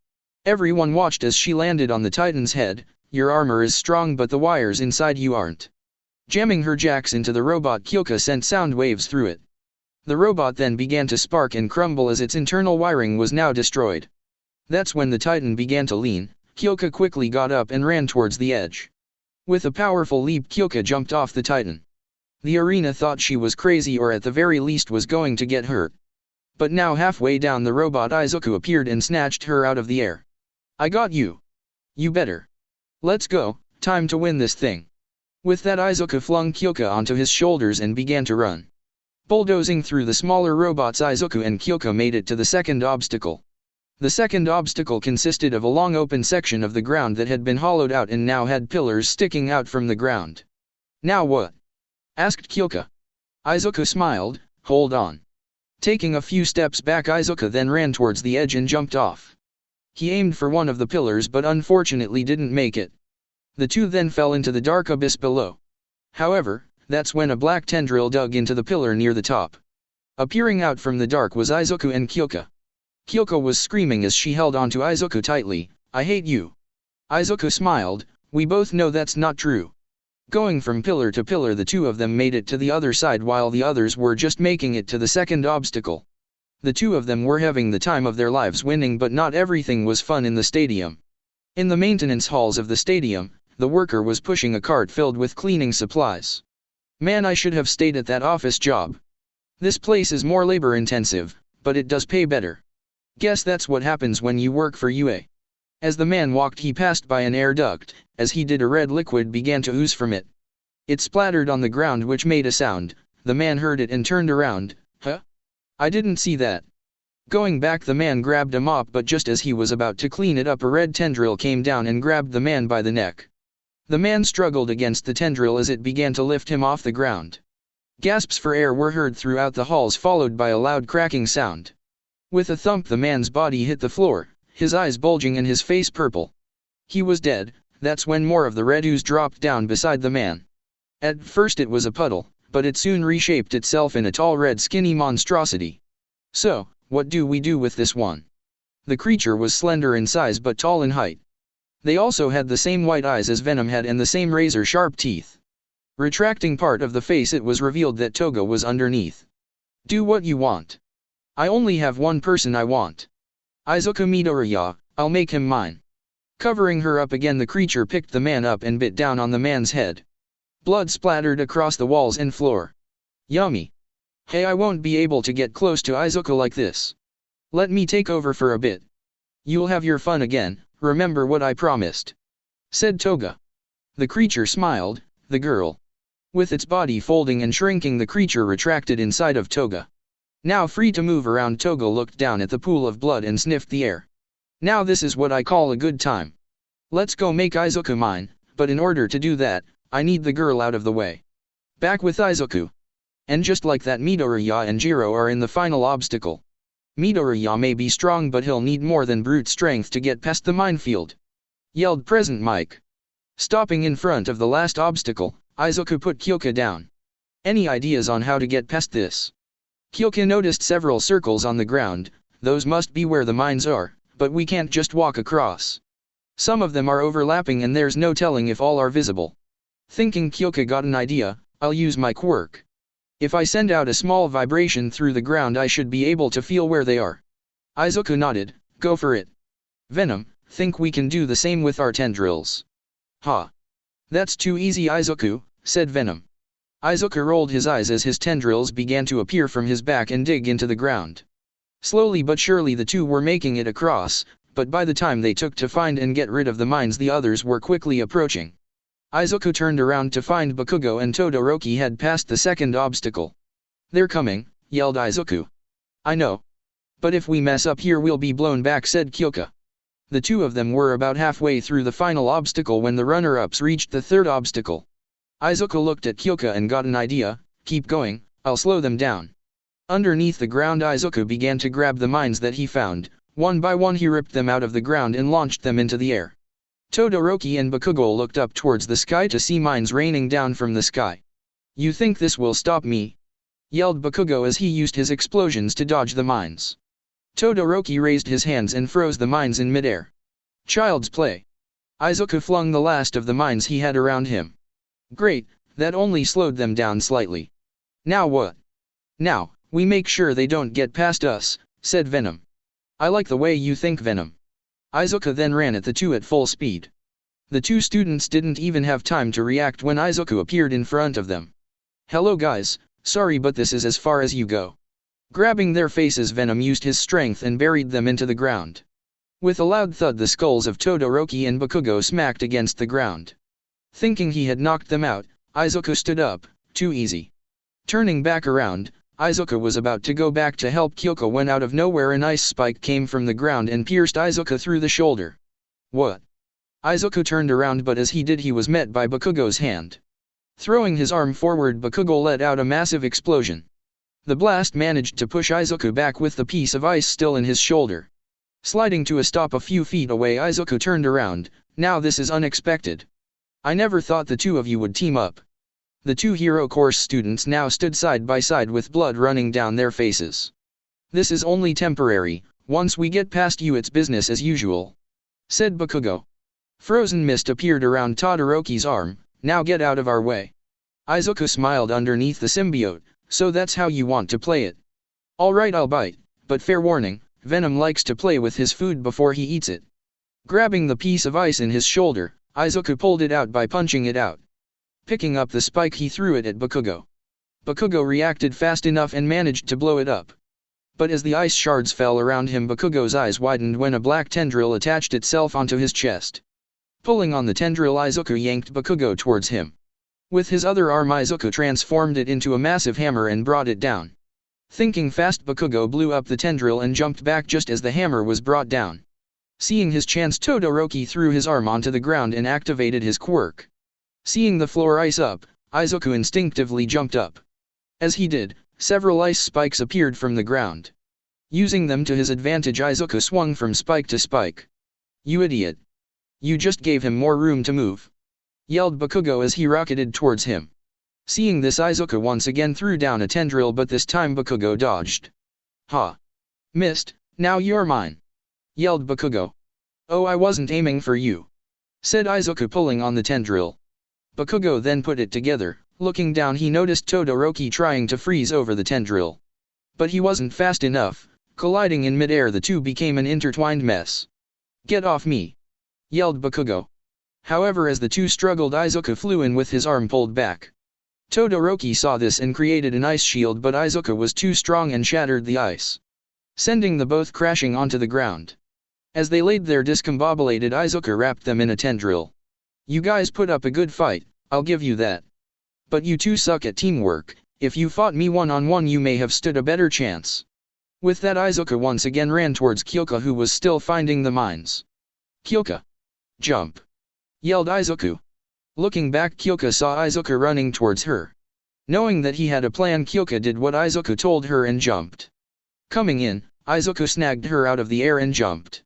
Everyone watched as she landed on the Titan's head. Your armor is strong, but the wires inside you aren't. Jamming her jacks into the robot, Kyoka sent sound waves through it. The robot then began to spark and crumble as its internal wiring was now destroyed. That's when the Titan began to lean. Kyoka quickly got up and ran towards the edge. With a powerful leap, Kyoka jumped off the Titan. The arena thought she was crazy, or at the very least was going to get hurt. But now halfway down the robot, Izuku appeared and snatched her out of the air. I got you. You better. Let's go, time to win this thing. With that, Izuku flung Kyoka onto his shoulders and began to run. Bulldozing through the smaller robots, Izuku and Kyoka made it to the second obstacle. The second obstacle consisted of a long open section of the ground that had been hollowed out and now had pillars sticking out from the ground. Now what? Asked Kyoka. Izuku smiled. Hold on. Taking a few steps back, Izuku then ran towards the edge and jumped off. He aimed for one of the pillars but unfortunately didn't make it. The two then fell into the dark abyss below. However, that's when a black tendril dug into the pillar near the top. Appearing out from the dark was Izuku and Kyoka. Kyoka was screaming as she held onto Izuku tightly, "I hate you." Izuku smiled, "We both know that's not true." Going from pillar to pillar, the two of them made it to the other side while the others were just making it to the second obstacle. The two of them were having the time of their lives winning, but not everything was fun in the stadium. In the maintenance halls of the stadium, the worker was pushing a cart filled with cleaning supplies. "Man, I should have stayed at that office job. This place is more labor intensive, but it does pay better. Guess that's what happens when you work for UA." As the man walked, he passed by an air duct. As he did, a red liquid began to ooze from it. It splattered on the ground, which made a sound. The man heard it and turned around. "Huh? I didn't see that." Going back, the man grabbed a mop, but just as he was about to clean it up, a red tendril came down and grabbed the man by the neck. The man struggled against the tendril as it began to lift him off the ground. Gasps for air were heard throughout the halls, followed by a loud cracking sound. With a thump, the man's body hit the floor, his eyes bulging and his face purple. He was dead. That's when more of the red ooze dropped down beside the man. At first it was a puddle, but it soon reshaped itself in a tall red skinny monstrosity. "So, what do we do with this one?" The creature was slender in size but tall in height. They also had the same white eyes as Venom had and the same razor-sharp teeth. Retracting part of the face, it was revealed that Toga was underneath. "Do what you want. I only have one person I want. Izuku Midoriya, I'll make him mine." Covering her up again, the creature picked the man up and bit down on the man's head. Blood splattered across the walls and floor. "Yummy. Hey, I won't be able to get close to Izuku like this. Let me take over for a bit. You'll have your fun again, remember what I promised," said Toga. The creature smiled. The girl. With its body folding and shrinking, the creature retracted inside of Toga. Now free to move around, Toga looked down at the pool of blood and sniffed the air. "Now this is what I call a good time. Let's go make Izuku mine, but in order to do that, I need the girl out of the way." Back with Izuku. And just like that, Midoriya and Jiro are in the final obstacle. Midoriya may be strong, but he'll need more than brute strength to get past the minefield, yelled Present Mike. Stopping in front of the last obstacle, Izuku put Kyoka down. "Any ideas on how to get past this?" Kyoka noticed several circles on the ground. "Those must be where the mines are, but we can't just walk across. Some of them are overlapping and there's no telling if all are visible." Thinking, Kyoka got an idea. "I'll use my quirk. If I send out a small vibration through the ground, I should be able to feel where they are." Izuku nodded. "Go for it." "Venom, think we can do the same with our tendrils?" "Ha. That's too easy, Izuku," said Venom. Izuku rolled his eyes as his tendrils began to appear from his back and dig into the ground. Slowly but surely the two were making it across, but by the time they took to find and get rid of the mines, the others were quickly approaching. Izuku turned around to find Bakugo and Todoroki had passed the second obstacle. "They're coming," yelled Izuku. "I know. But if we mess up here, we'll be blown back," said Kyoka. The two of them were about halfway through the final obstacle when the runner-ups reached the third obstacle. Izuku looked at Kyoka and got an idea. "Keep going, I'll slow them down." Underneath the ground, Izuku began to grab the mines that he found. One by one he ripped them out of the ground and launched them into the air. Todoroki and Bakugo looked up towards the sky to see mines raining down from the sky. "You think this will stop me?" yelled Bakugo as he used his explosions to dodge the mines. Todoroki raised his hands and froze the mines in midair. "Child's play." Izuku flung the last of the mines he had around him. "Great, that only slowed them down slightly. Now what?" "Now, we make sure they don't get past us," said Venom. "I like the way you think, Venom." Izuku then ran at the two at full speed. The two students didn't even have time to react when Izuku appeared in front of them. "Hello guys, sorry but this is as far as you go." Grabbing their faces, Venom used his strength and buried them into the ground. With a loud thud, the skulls of Todoroki and Bakugo smacked against the ground. Thinking he had knocked them out, Izuku stood up. Too easy. Turning back around, Izuku was about to go back to help Kyoka when out of nowhere an ice spike came from the ground and pierced Izuku through the shoulder. "What?" Izuku turned around, but as he did, he was met by Bakugo's hand. Throwing his arm forward, Bakugo let out a massive explosion. The blast managed to push Izuku back with the piece of ice still in his shoulder. Sliding to a stop a few feet away, Izuku turned around. "Now this is unexpected." I never thought the two of you would team up. The two hero course students now stood side by side with blood running down their faces. This is only temporary, once we get past you it's business as usual, said Bakugo. Frozen mist appeared around Todoroki's arm, now get out of our way. Izuku smiled underneath the symbiote, so that's how you want to play it. Alright, I'll bite, but fair warning, Venom likes to play with his food before he eats it. Grabbing the piece of ice in his shoulder, Izuku pulled it out by punching it out. Picking up the spike he threw it at Bakugo. Bakugo reacted fast enough and managed to blow it up. But as the ice shards fell around him, Bakugo's eyes widened when a black tendril attached itself onto his chest. Pulling on the tendril, Izuku yanked Bakugo towards him. With his other arm, Izuku transformed it into a massive hammer and brought it down. Thinking fast, Bakugo blew up the tendril and jumped back just as the hammer was brought down. Seeing his chance, Todoroki threw his arm onto the ground and activated his quirk. Seeing the floor ice up, Izuku instinctively jumped up. As he did, several ice spikes appeared from the ground. Using them to his advantage, Izuku swung from spike to spike. You idiot! You just gave him more room to move, yelled Bakugo as he rocketed towards him. Seeing this, Izuku once again threw down a tendril, but this time Bakugo dodged. Ha! Missed, now you're mine, yelled Bakugo. Oh, I wasn't aiming for you, said Izuku, pulling on the tendril. Bakugo then put it together. Looking down, he noticed Todoroki trying to freeze over the tendril. But he wasn't fast enough. Colliding in midair, the two became an intertwined mess. Get off me, yelled Bakugo. However, as the two struggled, Izuku flew in with his arm pulled back. Todoroki saw this and created an ice shield, but Izuku was too strong and shattered the ice, sending the both crashing onto the ground. As they laid there discombobulated, Izuku wrapped them in a tendril. You guys put up a good fight, I'll give you that. But you two suck at teamwork. If you fought me one-on-one, you may have stood a better chance. With that, Izuku once again ran towards Kyoka, who was still finding the mines. Kyoka! Jump! Yelled Izuku. Looking back, Kyoka saw Izuku running towards her. Knowing that he had a plan, Kyoka did what Izuku told her and jumped. Coming in, Izuku snagged her out of the air and jumped.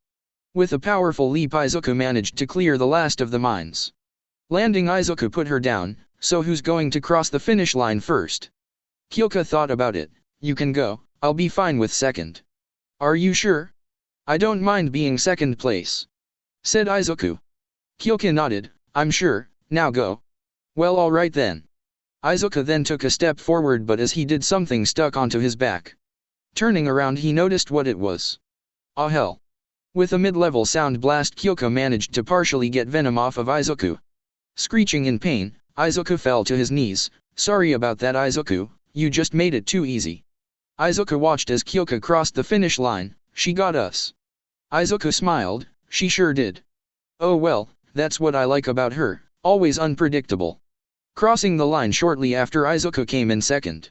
With a powerful leap, Izuku managed to clear the last of the mines. Landing, Izuku put her down. So who's going to cross the finish line first? Kyoka thought about it. You can go, I'll be fine with second. Are you sure? I don't mind being second place, said Izuku. Kyoka nodded. I'm sure, now go. Well, alright then. Izuku then took a step forward, but as he did, something stuck onto his back. Turning around, he noticed what it was. Ah hell. With a mid-level sound blast, Kyoka managed to partially get Venom off of Izuku. Screeching in pain, Izuku fell to his knees. Sorry about that, Izuku, you just made it too easy. Izuku watched as Kyoka crossed the finish line. She got us. Izuku smiled. She sure did. Oh well, that's what I like about her, always unpredictable. Crossing the line shortly after, Izuku came in second.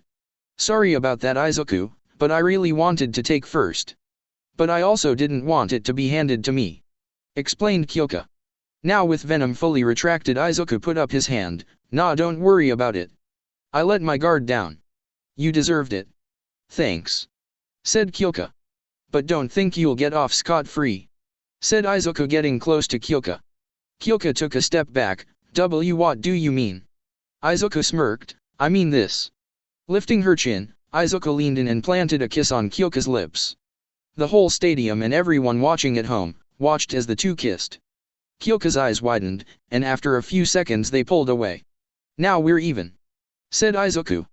Sorry about that, Izuku, but I really wanted to take first. But I also didn't want it to be handed to me, explained Kyoka. Now with Venom fully retracted, Izuku put up his hand. Nah, don't worry about it. I let my guard down. You deserved it. Thanks, said Kyoka. But don't think you'll get off scot-free, said Izuku, getting close to Kyoka. Kyoka took a step back. What do you mean? Izuku smirked. I mean this. Lifting her chin, Izuku leaned in and planted a kiss on Kyoka's lips. The whole stadium and everyone watching at home watched as the two kissed. Kyoka's eyes widened, and after a few seconds they pulled away. Now we're even, said Izuku.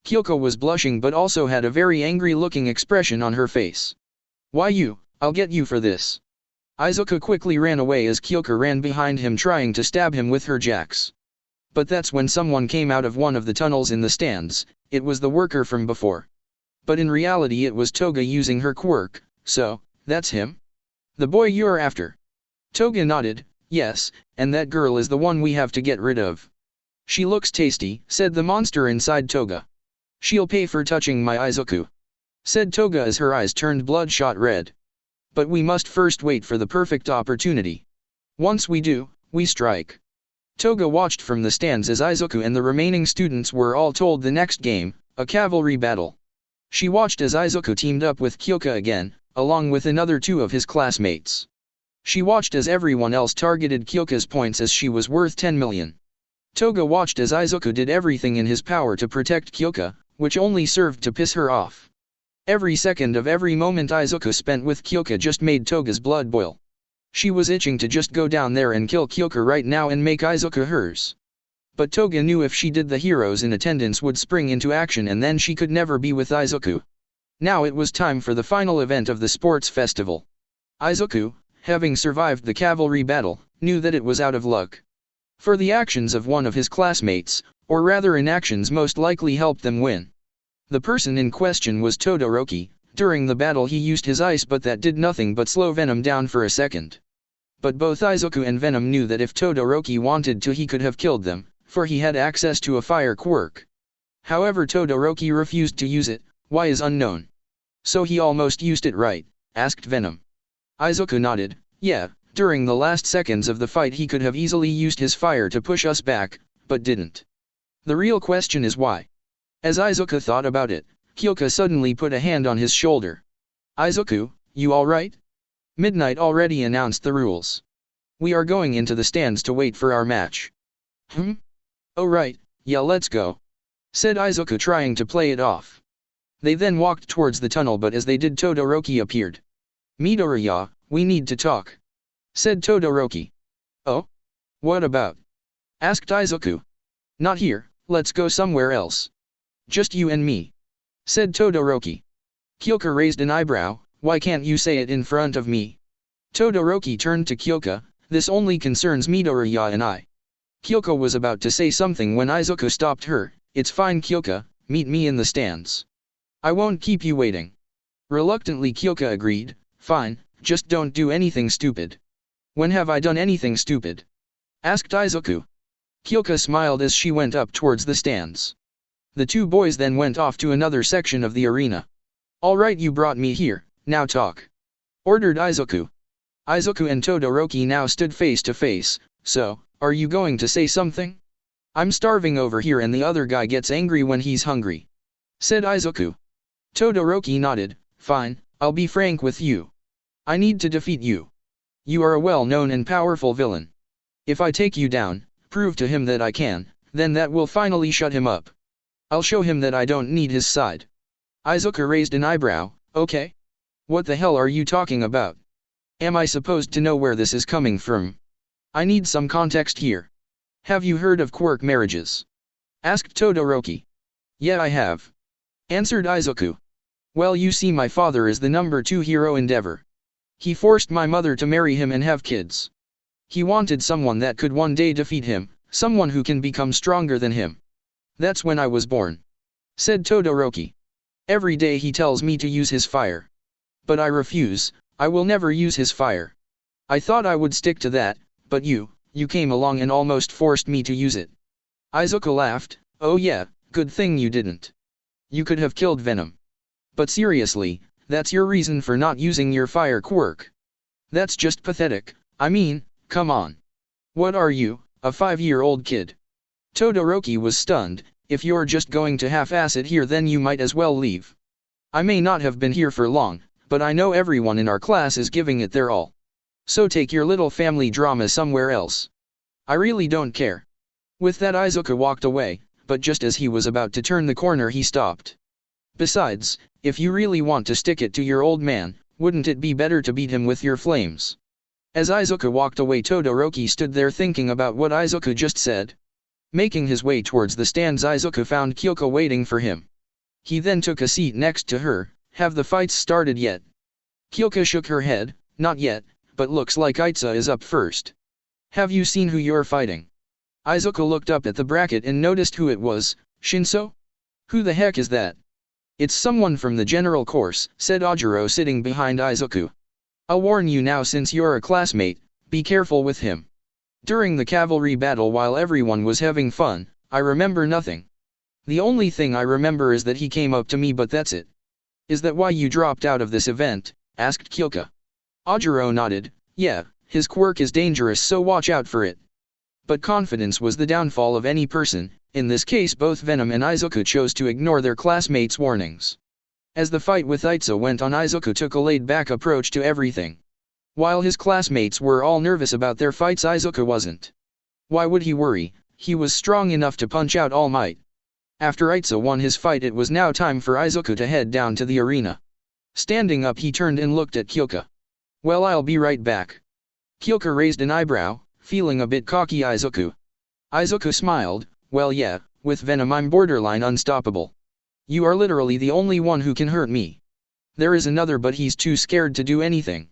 Kyoka was blushing but also had a very angry-looking expression on her face. Why you? I'll get you for this. Izuku quickly ran away as Kyoka ran behind him, trying to stab him with her jacks. But that's when someone came out of one of the tunnels in the stands. It was the worker from before. But in reality it was Toga using her quirk. So, that's him? The boy you're after? Toga nodded. Yes, and that girl is the one we have to get rid of. She looks tasty, said the monster inside Toga. She'll pay for touching my Izuku, said Toga as her eyes turned bloodshot red. But we must first wait for the perfect opportunity. Once we do, we strike. Toga watched from the stands as Izuku and the remaining students were all told the next game, a cavalry battle. She watched as Izuku teamed up with Kyoka again, along with another two of his classmates. She watched as everyone else targeted Kyoka's points as she was worth 10 million. Toga watched as Izuku did everything in his power to protect Kyoka, which only served to piss her off. Every second of every moment Izuku spent with Kyoka just made Toga's blood boil. She was itching to just go down there and kill Kyoka right now and make Izuku hers. But Toga knew if she did the heroes in attendance would spring into action and then she could never be with Izuku. Now it was time for the final event of the sports festival. Izuku, having survived the cavalry battle, knew that it was out of luck. For the actions of one of his classmates, or rather inactions most likely helped them win. The person in question was Todoroki. During the battle he used his ice but that did nothing but slow Venom down for a second. But both Izuku and Venom knew that if Todoroki wanted to he could have killed them, for he had access to a fire quirk. However Todoroki refused to use it, why is unknown. So he almost used it right, asked Venom. Izuku nodded, yeah, during the last seconds of the fight he could have easily used his fire to push us back, but didn't. The real question is why. As Izuku thought about it, Kyoka suddenly put a hand on his shoulder. Izuku, you alright? Midnight already announced the rules. We are going into the stands to wait for our match. Oh right, yeah let's go. Said Izuku trying to play it off. They then walked towards the tunnel but as they did Todoroki appeared. Midoriya, we need to talk. Said Todoroki. Oh? What about? Asked Izuku. Not here, let's go somewhere else. Just you and me. Said Todoroki. Kyoka raised an eyebrow, why can't you say it in front of me? Todoroki turned to Kyoka, this only concerns Midoriya and I. Kyoka was about to say something when Izuku stopped her, it's fine Kyoka, meet me in the stands. I won't keep you waiting. Reluctantly Kyoka agreed, fine, just don't do anything stupid. When have I done anything stupid? Asked Izuku. Kyoka smiled as she went up towards the stands. The two boys then went off to another section of the arena. Alright you brought me here, now talk. Ordered Izuku. Izuku and Todoroki now stood face to face, so, are you going to say something? I'm starving over here and the other guy gets angry when he's hungry. Said Izuku. Todoroki nodded, fine, I'll be frank with you. I need to defeat you. You are a well-known and powerful villain. If I take you down, prove to him that I can, then that will finally shut him up. I'll show him that I don't need his side. Izuku raised an eyebrow, okay? What the hell are you talking about? Am I supposed to know where this is coming from? I need some context here. Have you heard of quirk marriages? Asked Todoroki. Yeah I have. Answered Izuku. Well you see my father is the number 2 hero Endeavor. He forced my mother to marry him and have kids. He wanted someone that could one day defeat him, someone who can become stronger than him. That's when I was born. Said Todoroki. Every day he tells me to use his fire. But I refuse, I will never use his fire. I thought I would stick to that, but you came along and almost forced me to use it. Izuku laughed, oh yeah, good thing you didn't. You could have killed Venom. But seriously, that's your reason for not using your fire quirk. That's just pathetic, I mean, come on. What are you, a 5-year-old kid? Todoroki was stunned, if you're just going to half-ass it here then you might as well leave. I may not have been here for long, but I know everyone in our class is giving it their all. So take your little family drama somewhere else. I really don't care. With that Izuku walked away, but just as he was about to turn the corner he stopped. Besides, if you really want to stick it to your old man, wouldn't it be better to beat him with your flames? As Izuku walked away Todoroki stood there thinking about what Izuku just said. Making his way towards the stands Izuku found Kyoka waiting for him. He then took a seat next to her, have the fights started yet? Kyoka shook her head, not yet, but looks like Itza is up first. Have you seen who you're fighting? Izuku looked up at the bracket and noticed who it was, Shinso? Who the heck is that? It's someone from the general course, said Ojiro sitting behind Izuku. I'll warn you now since you're a classmate, be careful with him. During the cavalry battle while everyone was having fun, I remember nothing. The only thing I remember is that he came up to me but that's it. Is that why you dropped out of this event? Asked Kyoka. Ojiro nodded, yeah, his quirk is dangerous so watch out for it. But confidence was the downfall of any person, in this case both Venom and Izuku chose to ignore their classmates' warnings. As the fight with Itza went on Izuku took a laid-back approach to everything. While his classmates were all nervous about their fights, Izuku wasn't. Why would he worry? He was strong enough to punch out All Might. After Itza won his fight, it was now time for Izuku to head down to the arena. Standing up, he turned and looked at Kyoka. Well, I'll be right back. Kyoka raised an eyebrow, feeling a bit cocky. Izuku smiled, well yeah, with Venom I'm borderline unstoppable. You are literally the only one who can hurt me. There is another, but he's too scared to do anything.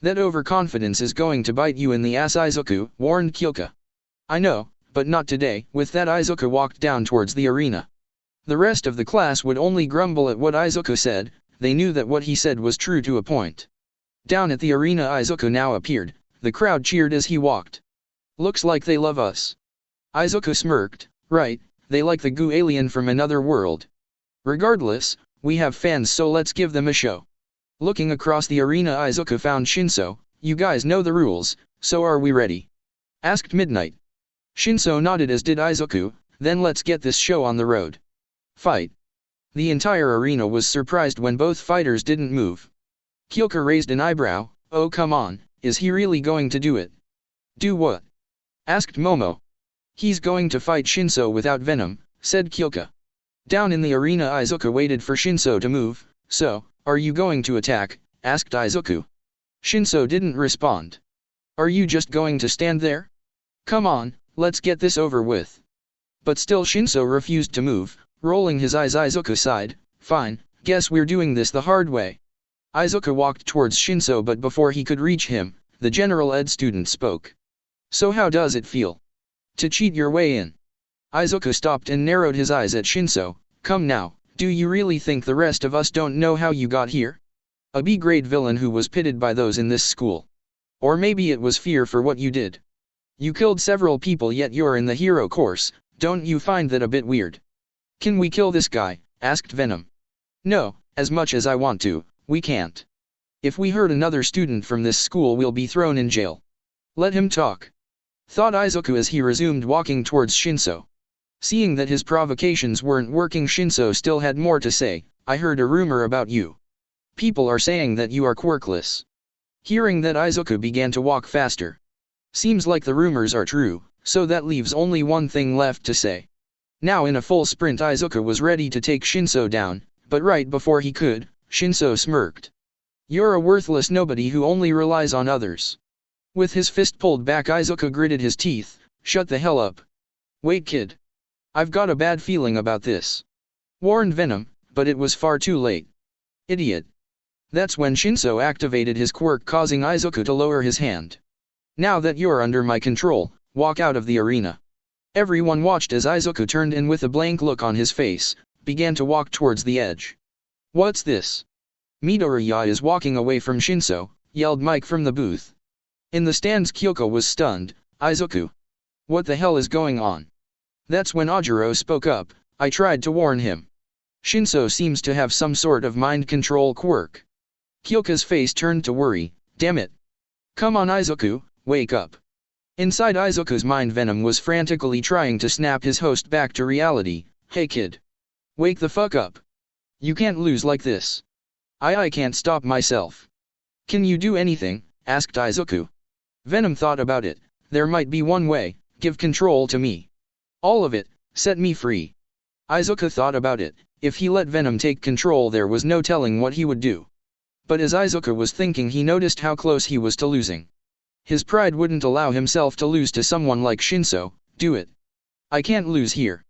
That overconfidence is going to bite you in the ass, Izuku, warned Kyoka. I know, but not today. With that, Izuku walked down towards the arena. The rest of the class would only grumble at what Izuku said. They knew that what he said was true to a point. Down at the arena, Izuku now appeared. The crowd cheered as he walked. Looks like they love us. Izuku smirked. Right, they like the goo alien from another world. Regardless, we have fans, so let's give them a show. Looking across the arena, Izuku found Shinso. You guys know the rules, so are we ready? Asked Midnight. Shinso nodded, as did Izuku. Then let's get this show on the road. Fight. The entire arena was surprised when both fighters didn't move. Kyoka raised an eyebrow. Oh come on, is he really going to do it? Do what? Asked Momo. He's going to fight Shinso without Venom, said Kyoka. Down in the arena, Izuku waited for Shinso to move. So, are you going to attack? Asked Izuku. Shinso didn't respond. Are you just going to stand there? Come on, let's get this over with. But still Shinso refused to move. Rolling his eyes, Izuku sighed. Fine, guess we're doing this the hard way. Izuku walked towards Shinso, but before he could reach him, the general ed student spoke. So how does it feel to cheat your way in? Izuku stopped and narrowed his eyes at Shinso. Come now, do you really think the rest of us don't know how you got here? A B-grade villain who was pitied by those in this school. Or maybe it was fear for what you did. You killed several people, yet you're in the hero course. Don't you find that a bit weird? Can we kill this guy? Asked Venom. No, as much as I want to, we can't. If we hurt another student from this school, we'll be thrown in jail. Let him talk. Thought Izuku as he resumed walking towards Shinso. Seeing that his provocations weren't working, Shinso still had more to say. I heard a rumor about you. People are saying that you are quirkless. Hearing that, Izuku began to walk faster. Seems like the rumors are true, so that leaves only one thing left to say. Now in a full sprint, Izuku was ready to take Shinso down, but right before he could, Shinso smirked. You're a worthless nobody who only relies on others. With his fist pulled back, Izuku gritted his teeth. Shut the hell up. Wait kid. I've got a bad feeling about this. Warned Venom, but it was far too late. Idiot. That's when Shinso activated his quirk, causing Izuku to lower his hand. Now that you're under my control, walk out of the arena. Everyone watched as Izuku turned and with a blank look on his face, began to walk towards the edge. What's this? Midoriya is walking away from Shinso, yelled Mike from the booth. In the stands, Kyoka was stunned. Izuku. What the hell is going on? That's when Ajiro spoke up. I tried to warn him. Shinso seems to have some sort of mind control quirk. Kyoka's face turned to worry. Damn it. Come on Izuku, wake up. Inside Izuku's mind, Venom was frantically trying to snap his host back to reality. Hey kid. Wake the fuck up. You can't lose like this. I can't stop myself. Can you do anything? Asked Izuku. Venom thought about it. There might be one way. Give control to me. All of it. Set me free. Izuku thought about it. If he let Venom take control, there was no telling what he would do. But as Izuku was thinking, he noticed how close he was to losing. His pride wouldn't allow himself to lose to someone like Shinso. Do it. I can't lose here.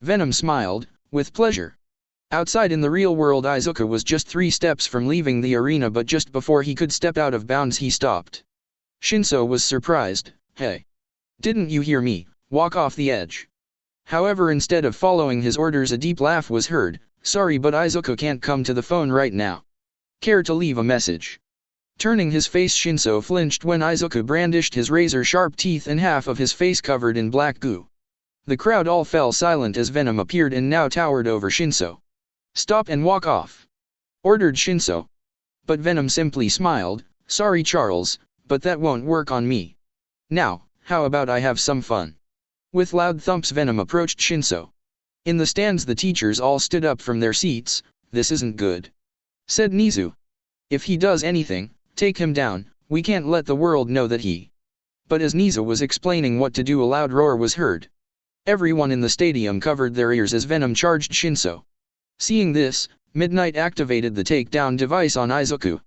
Venom smiled, with pleasure. Outside in the real world, Izuku was just 3 steps from leaving the arena, but just before he could step out of bounds, he stopped. Shinso was surprised. Hey. Didn't you hear me? Walk off the edge. However, instead of following his orders, a deep laugh was heard. Sorry, but Izuku can't come to the phone right now. Care to leave a message? Turning his face, Shinso flinched when Izuku brandished his razor-sharp teeth and half of his face covered in black goo. The crowd all fell silent as Venom appeared and now towered over Shinso. Stop and walk off. Ordered Shinso. But Venom simply smiled. Sorry Charles, but that won't work on me. Now, how about I have some fun? With loud thumps, Venom approached Shinso. In the stands, the teachers all stood up from their seats. This isn't good, said Nizu. If he does anything, take him down. We can't let the world know that he. But as Nisa was explaining what to do, a loud roar was heard. Everyone in the stadium covered their ears as Venom charged Shinso. Seeing this, Midnight activated the takedown device on Izuku.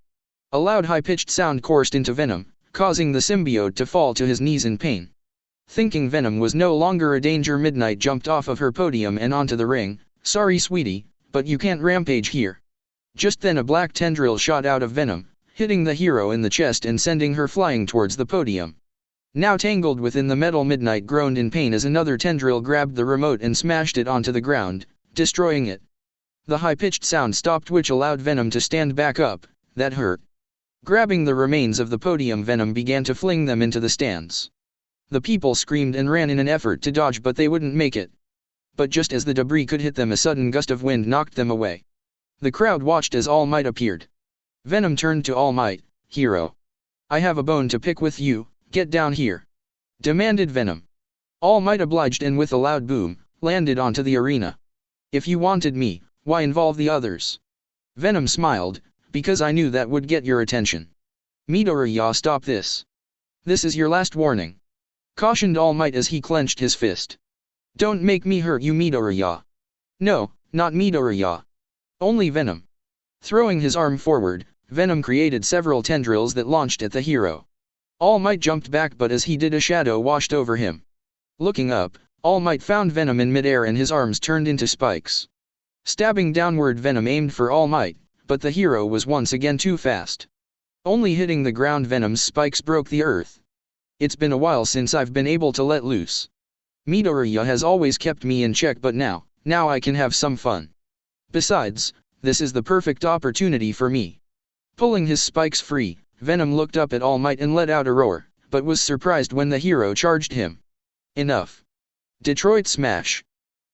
A loud high-pitched sound coursed into Venom, causing the symbiote to fall to his knees in pain. Thinking Venom was no longer a danger, Midnight jumped off of her podium and onto the ring. "Sorry sweetie, but you can't rampage here." Just then a black tendril shot out of Venom, hitting the hero in the chest and sending her flying towards the podium. Now tangled within the metal, Midnight groaned in pain as another tendril grabbed the remote and smashed it onto the ground, destroying it. The high-pitched sound stopped, which allowed Venom to stand back up. That hurt. Grabbing the remains of the podium, Venom began to fling them into the stands. The people screamed and ran in an effort to dodge, but they wouldn't make it. But just as the debris could hit them, a sudden gust of wind knocked them away. The crowd watched as All Might appeared. Venom turned to All Might. "Hero, I have a bone to pick with you, get down here," demanded Venom. All Might obliged and with a loud boom, landed onto the arena. "If you wanted me, why involve the others?" Venom smiled, "Because I knew that would get your attention." "Midoriya, stop this. This is your last warning," cautioned All Might as he clenched his fist. "Don't make me hurt you, Midoriya." "No, not Midoriya. Only Venom." Throwing his arm forward, Venom created several tendrils that launched at the hero. All Might jumped back, but as he did, a shadow washed over him. Looking up, All Might found Venom in midair and his arms turned into spikes. Stabbing downward, Venom aimed for All Might, but the hero was once again too fast. Only hitting the ground, Venom's spikes broke the earth. "It's been a while since I've been able to let loose. Midoriya has always kept me in check, but now I can have some fun. Besides, this is the perfect opportunity for me." Pulling his spikes free, Venom looked up at All Might and let out a roar, but was surprised when the hero charged him. "Enough." Detroit Smash.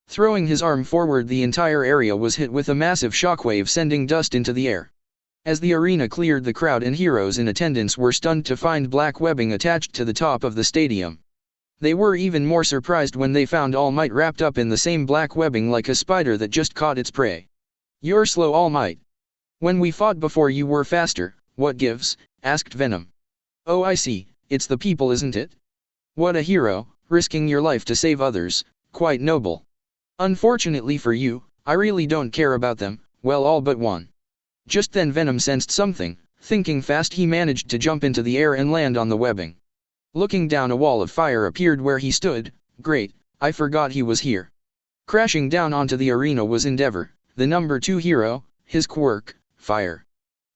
Throwing his arm forward, the entire area was hit with a massive shockwave, sending dust into the air. As the arena cleared, the crowd and heroes in attendance were stunned to find black webbing attached to the top of the stadium. They were even more surprised when they found All Might wrapped up in the same black webbing like a spider that just caught its prey. "You're slow, All Might. When we fought before you were faster, what gives?" asked Venom. "Oh, I see, it's the people, isn't it? What a hero, risking your life to save others, quite noble. Unfortunately for you, I really don't care about them, well, all but one." Just then Venom sensed something. Thinking fast, he managed to jump into the air and land on the webbing. Looking down, a wall of fire appeared where he stood. "Great, I forgot he was here." Crashing down onto the arena was Endeavor, the number 2 hero, his quirk, fire.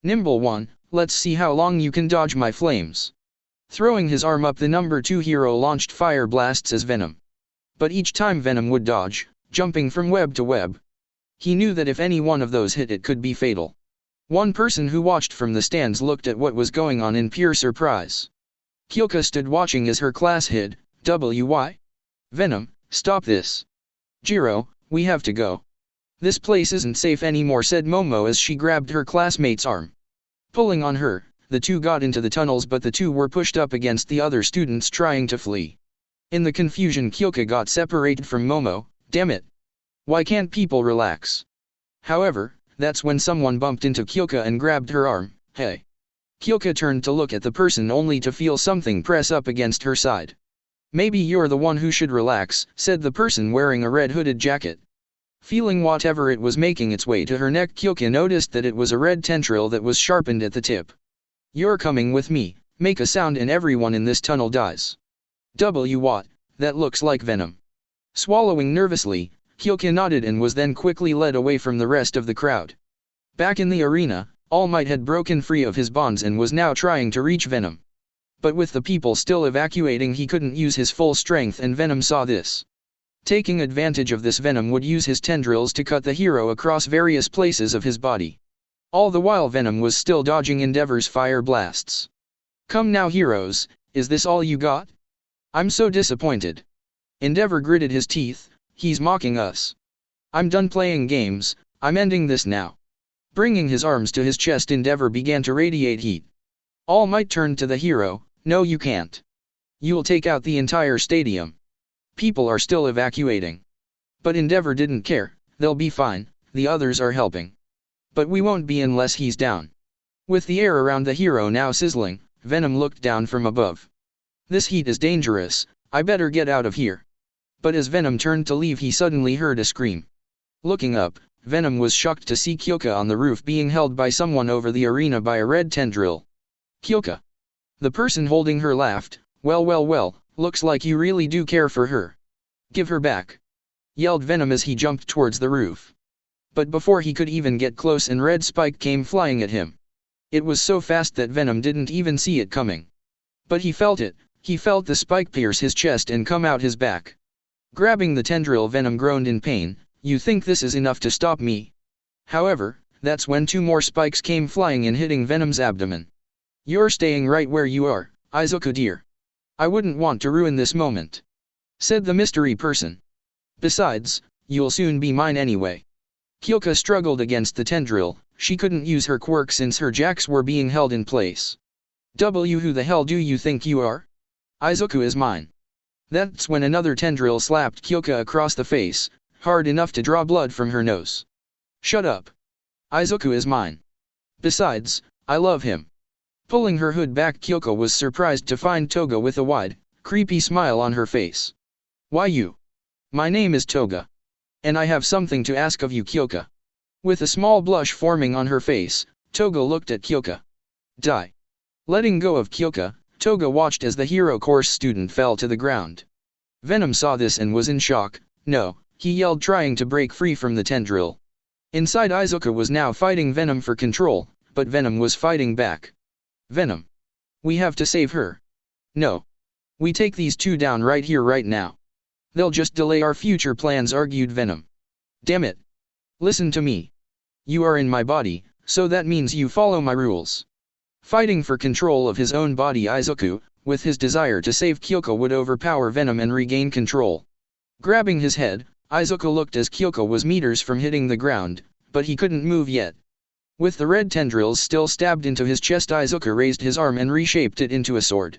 "Nimble one, let's see how long you can dodge my flames." Throwing his arm up, the number 2 hero launched fire blasts as Venom. But each time Venom would dodge, jumping from web to web. He knew that if any one of those hit, it could be fatal. One person who watched from the stands looked at what was going on in pure surprise. Kyoka stood watching as her class hid. "Why? Venom, stop this. Jiro, we have to go. This place isn't safe anymore," said Momo as she grabbed her classmate's arm. Pulling on her, the two got into the tunnels, but the two were pushed up against the other students trying to flee. In the confusion, Kyoka got separated from Momo. "Damn it. Why can't people relax?" However, that's when someone bumped into Kyoka and grabbed her arm. "Hey." Kyoka turned to look at the person only to feel something press up against her side. "Maybe you're the one who should relax," said the person wearing a red hooded jacket. Feeling whatever it was making its way to her neck, Kyoka noticed that it was a red tendril that was sharpened at the tip. "You're coming with me, make a sound and everyone in this tunnel dies." What? That looks like Venom." Swallowing nervously, Kyoka nodded and was then quickly led away from the rest of the crowd. Back in the arena, All Might had broken free of his bonds and was now trying to reach Venom. But with the people still evacuating, he couldn't use his full strength, and Venom saw this. Taking advantage of this, Venom would use his tendrils to cut the hero across various places of his body. All the while Venom was still dodging Endeavor's fire blasts. "Come now, heroes, is this all you got? I'm so disappointed." Endeavor gritted his teeth. "He's mocking us. I'm done playing games, I'm ending this now." Bringing his arms to his chest, Endeavor began to radiate heat. All Might turned to the hero. "No, you can't. You'll take out the entire stadium. People are still evacuating." But Endeavor didn't care. "They'll be fine, the others are helping. But we won't be unless he's down." With the air around the hero now sizzling, Venom looked down from above. This heat is dangerous, I better get out of here. But as Venom turned to leave, he suddenly heard a scream. Looking up, Venom was shocked to see Kyoka on the roof being held by someone over the arena by a red tendril. Kyoka. The person holding her laughed. Well, looks like you really do care for her. Give her back, yelled Venom as he jumped towards the roof. But before he could even get close, a red spike came flying at him. It was so fast that Venom didn't even see it coming. But he felt it. He felt the spike pierce his chest and come out his back. Grabbing the tendril, Venom groaned in pain. You think this is enough to stop me? However, that's when 2 more spikes came flying and hitting Venom's abdomen. You're staying right where you are, Izuku dear. I wouldn't want to ruin this moment, said the mystery person. Besides, you'll soon be mine anyway. Kyoka struggled against the tendril. She couldn't use her quirk since her jacks were being held in place. Who the hell do you think you are? Izuku is mine. That's when another tendril slapped Kyoka across the face, hard enough to draw blood from her nose. Shut up. Izuku is mine. Besides, I love him. Pulling her hood back, Kyoka was surprised to find Toga with a wide, creepy smile on her face. Why you? My name is Toga. And I have something to ask of you, Kyoka. With a small blush forming on her face, Toga looked at Kyoka. Die. Letting go of Kyoka, Toga watched as the hero course student fell to the ground. Venom saw this and was in shock. No, he yelled, trying to break free from the tendril. Inside, Izuku was now fighting Venom for control, but Venom was fighting back. Venom. We have to save her. No. We take these 2 down right here right now. They'll just delay our future plans, argued Venom. Damn it. Listen to me. You are in my body, so that means you follow my rules. Fighting for control of his own body, Izuku, with his desire to save Kyoka, would overpower Venom and regain control. Grabbing his head, Izuku looked as Kyoka was meters from hitting the ground, but he couldn't move yet. With the red tendrils still stabbed into his chest, Izuku raised his arm and reshaped it into a sword.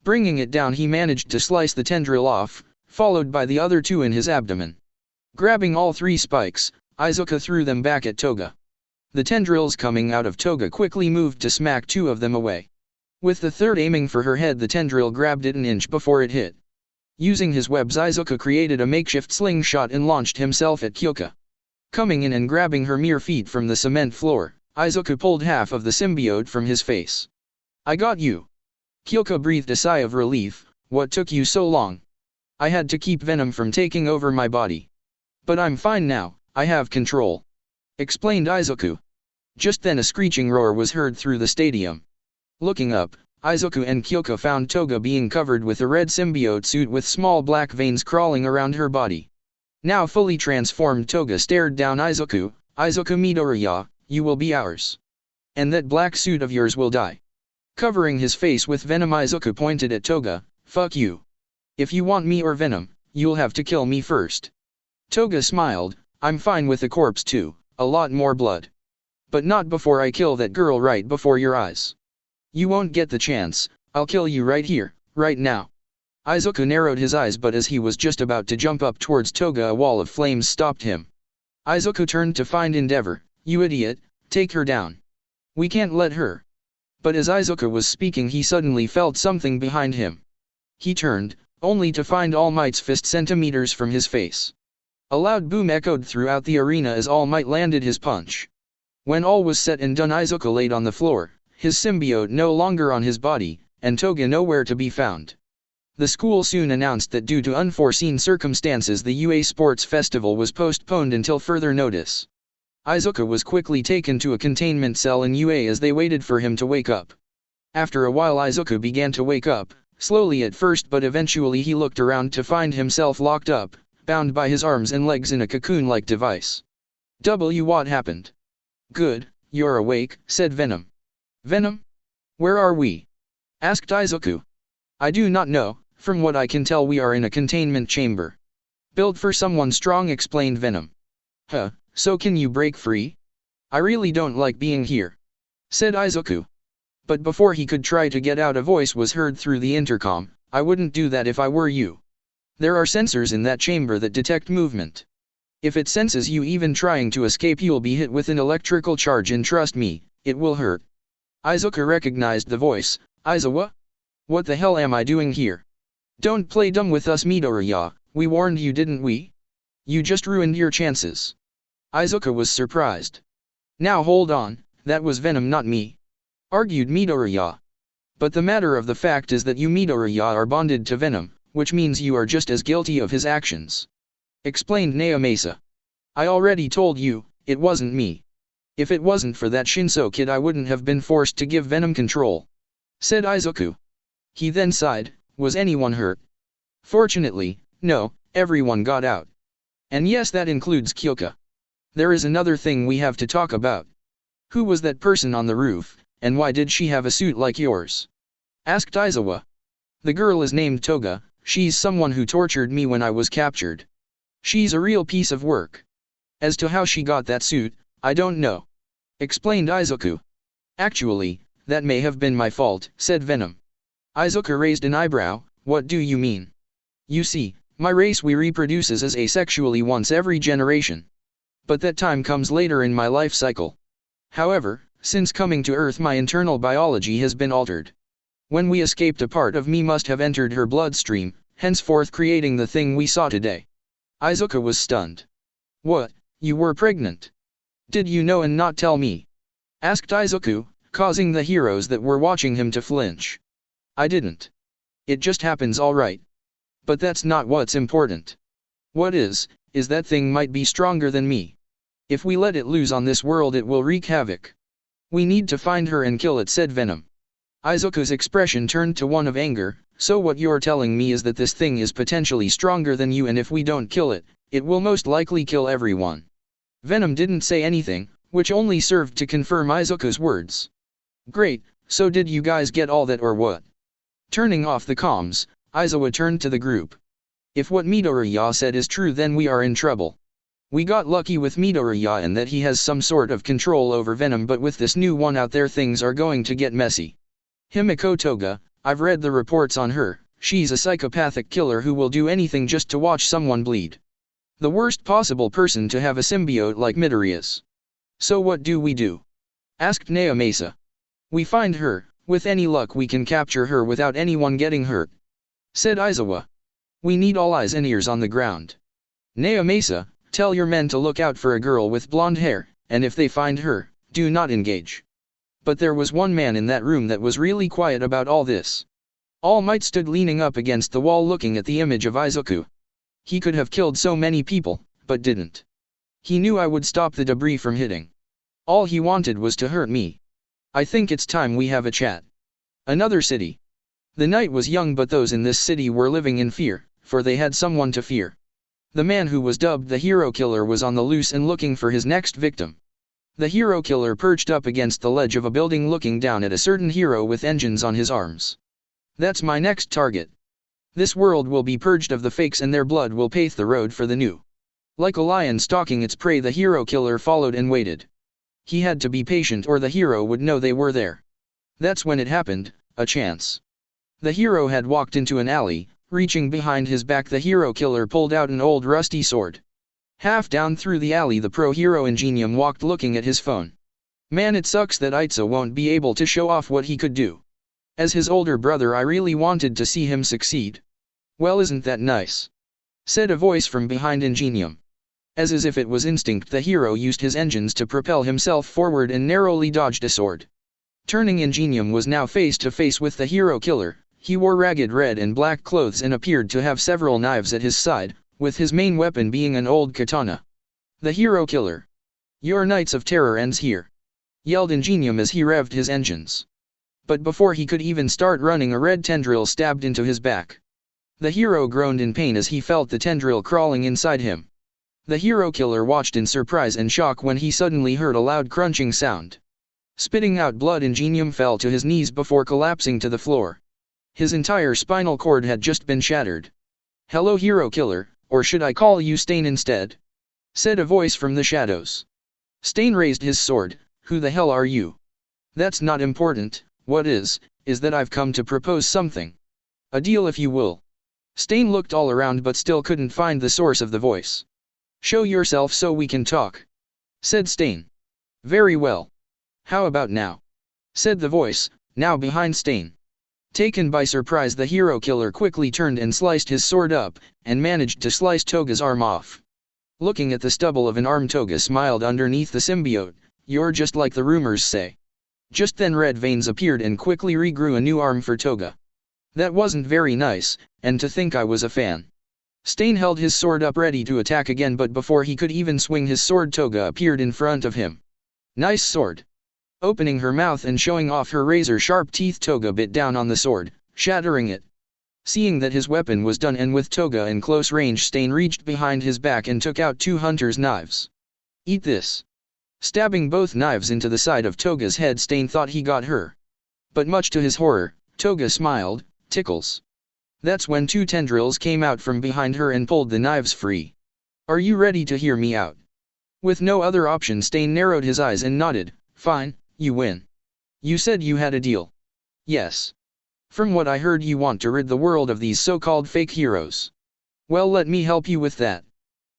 Bringing it down, he managed to slice the tendril off, followed by the other 2 in his abdomen. Grabbing all 3 spikes, Izuku threw them back at Toga. The tendrils coming out of Toga quickly moved to smack 2 of them away. With the third aiming for her head, the tendril grabbed it an inch before it hit. Using his webs, Izuku created a makeshift slingshot and launched himself at Kyoka. Coming in and grabbing her mere feet from the cement floor, Izuku pulled half of the symbiote from his face. I got you. Kyoka breathed a sigh of relief. What took you so long? I had to keep Venom from taking over my body. But I'm fine now, I have control, explained Izuku. Just then a screeching roar was heard through the stadium. Looking up, Izuku and Kyoka found Toga being covered with a red symbiote suit with small black veins crawling around her body. Now fully transformed, Toga stared down Izuku. Izuku Midoriya, you will be ours. And that black suit of yours will die. Covering his face with Venom, Izuku pointed at Toga. Fuck you. If you want me or Venom, you'll have to kill me first. Toga smiled. I'm fine with a corpse too, a lot more blood. But not before I kill that girl right before your eyes. You won't get the chance, I'll kill you right here, right now. Izuku narrowed his eyes, but as he was just about to jump up towards Toga, a wall of flames stopped him. Izuku turned to find Endeavor. You idiot, take her down. We can't let her. But as Izuku was speaking, he suddenly felt something behind him. He turned, only to find All Might's fist centimeters from his face. A loud boom echoed throughout the arena as All Might landed his punch. When all was said and done, Izuku laid on the floor, his symbiote no longer on his body, and Toga nowhere to be found. The school soon announced that due to unforeseen circumstances, the UA Sports Festival was postponed until further notice. Izuku was quickly taken to a containment cell in UA as they waited for him to wake up. After a while, Izuku began to wake up, slowly at first, but eventually he looked around to find himself locked up, bound by his arms and legs in a cocoon-like device. What happened? Good, you're awake, said Venom. Venom? Where are we? Asked Izuku. I do not know, from what I can tell we are in a containment chamber. Built for someone strong, explained Venom. Huh, so can you break free? I really don't like being here, said Izuku. But before he could try to get out, a voice was heard through the intercom. I wouldn't do that if I were you. There are sensors in that chamber that detect movement. If it senses you even trying to escape, you'll be hit with an electrical charge, and trust me, it will hurt. Izuku recognized the voice. Aizawa? What the hell am I doing here? Don't play dumb with us Midoriya, we warned you didn't we? You just ruined your chances. Izuku was surprised. Now hold on, that was Venom not me. Argued Midoriya. But the matter of the fact is that you Midoriya are bonded to Venom, which means you are just as guilty of his actions. Explained Naomasa. I already told you, it wasn't me. If it wasn't for that Shinso kid I wouldn't have been forced to give Venom control. Said Izuku. He then sighed, was anyone hurt? Fortunately, no, everyone got out. And yes, that includes Kyoka. There is another thing we have to talk about. Who was that person on the roof, and why did she have a suit like yours? Asked Aizawa. The girl is named Toga, she's someone who tortured me when I was captured. She's a real piece of work. As to how she got that suit, I don't know. Explained Izuku. Actually, that may have been my fault, said Venom. Izuku raised an eyebrow, what do you mean? You see, my race we reproduces as asexually once every generation. But that time comes later in my life cycle. However, since coming to Earth my internal biology has been altered. When we escaped a part of me must have entered her bloodstream, henceforth creating the thing we saw today. Izuku was stunned. What, you were pregnant? Did you know and not tell me? Asked Izuku, causing the heroes that were watching him to flinch. I didn't. It just happens alright. But that's not what's important. What is that thing might be stronger than me. If we let it loose on this world it will wreak havoc. We need to find her and kill it, said Venom. Izuku's expression turned to one of anger, so what you're telling me is that this thing is potentially stronger than you and if we don't kill it, it will most likely kill everyone. Venom didn't say anything, which only served to confirm Izuku's words. Great, so did you guys get all that or what? Turning off the comms, Aizawa turned to the group. If what Midoriya said is true then we are in trouble. We got lucky with Midoriya and that he has some sort of control over Venom, but with this new one out there things are going to get messy. Himiko Toga, I've read the reports on her, she's a psychopathic killer who will do anything just to watch someone bleed. The worst possible person to have a symbiote like Midoriya's. So what do we do? Asked Naomasa. We find her, with any luck we can capture her without anyone getting hurt. Said Aizawa. We need all eyes and ears on the ground. Naomasa, tell your men to look out for a girl with blonde hair, and if they find her, do not engage. But there was one man in that room that was really quiet about all this. All Might stood leaning up against the wall looking at the image of Izuku. He could have killed so many people, but didn't. He knew I would stop the debris from hitting. All he wanted was to hurt me. I think it's time we have a chat. Another city. The night was young but those in this city were living in fear, for they had someone to fear. The man who was dubbed the hero killer was on the loose and looking for his next victim. The hero killer perched up against the ledge of a building looking down at a certain hero with engines on his arms. That's my next target. This world will be purged of the fakes and their blood will pave the road for the new. Like a lion stalking its prey, the hero killer followed and waited. He had to be patient or the hero would know they were there. That's when it happened, a chance. The hero had walked into an alley, reaching behind his back the hero killer pulled out an old rusty sword. Half down through the alley the pro-hero Ingenium walked looking at his phone. Man, it sucks that Itza won't be able to show off what he could do. As his older brother I really wanted to see him succeed. Well, isn't that nice? Said a voice from behind Ingenium. As if it was instinct the hero used his engines to propel himself forward and narrowly dodged a sword. Turning Ingenium was now face to face with the hero killer. He wore ragged red and black clothes and appeared to have several knives at his side, with his main weapon being an old katana. The hero killer. Your Nights of Terror ends here. Yelled Ingenium as he revved his engines. But before he could even start running a red tendril stabbed into his back. The hero groaned in pain as he felt the tendril crawling inside him. The hero killer watched in surprise and shock when he suddenly heard a loud crunching sound. Spitting out blood, Ingenium fell to his knees before collapsing to the floor. His entire spinal cord had just been shattered. Hello hero killer, or should I call you Stain instead? Said a voice from the shadows. Stain raised his sword. Who the hell are you? That's not important, what is that I've come to propose something. A deal if you will. Stain looked all around but still couldn't find the source of the voice. Show yourself so we can talk. Said Stain. Very well. How about now? Said the voice, now behind Stain. Taken by surprise, the hero killer quickly turned and sliced his sword up, and managed to slice Toga's arm off. Looking at the stubble of an arm, Toga smiled underneath the symbiote. "You're just like the rumors say." Just then red veins appeared and quickly regrew a new arm for Toga. "That wasn't very nice, and to think I was a fan." Stain held his sword up ready to attack again, but before he could even swing his sword, Toga appeared in front of him. "Nice sword." Opening her mouth and showing off her razor-sharp teeth, Toga bit down on the sword, shattering it. Seeing that his weapon was done and with Toga in close range, Stain reached behind his back and took out 2 hunter's knives. "Eat this." Stabbing both knives into the side of Toga's head, Stain thought he got her. But much to his horror, Toga smiled. "Tickles." That's when 2 tendrils came out from behind her and pulled the knives free. "Are you ready to hear me out?" With no other option, Stain narrowed his eyes and nodded. "Fine, you win. You said you had a deal." "Yes. From what I heard, you want to rid the world of these so-called fake heroes. Well, let me help you with that.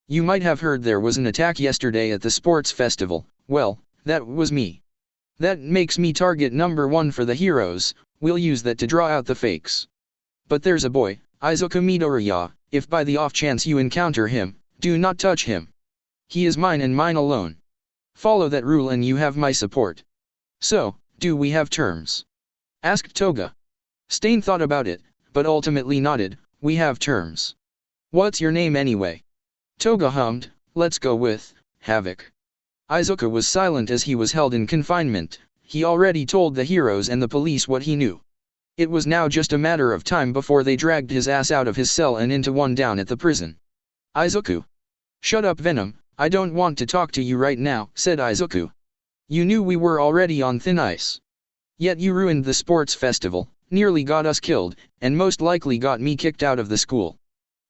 You might have heard there was an attack yesterday at the sports festival. Well, that was me. That makes me target number 1 for the heroes. We'll use that to draw out the fakes. But there's a boy, Izuku Midoriya. If by the off chance you encounter him, do not touch him. He is mine and mine alone. Follow that rule and you have my support." "So, do we have terms?" asked Toga. Stain thought about it, but ultimately nodded. "We have terms." "What's your name anyway?" Toga hummed. "Let's go with Havoc." Izuku was silent as he was held in confinement. He already told the heroes and the police what he knew. It was now just a matter of time before they dragged his ass out of his cell and into one down at the prison. "Izuku." "Shut up, Venom, I don't want to talk to you right now," said Izuku. "You knew we were already on thin ice. Yet you ruined the sports festival, nearly got us killed, and most likely got me kicked out of the school.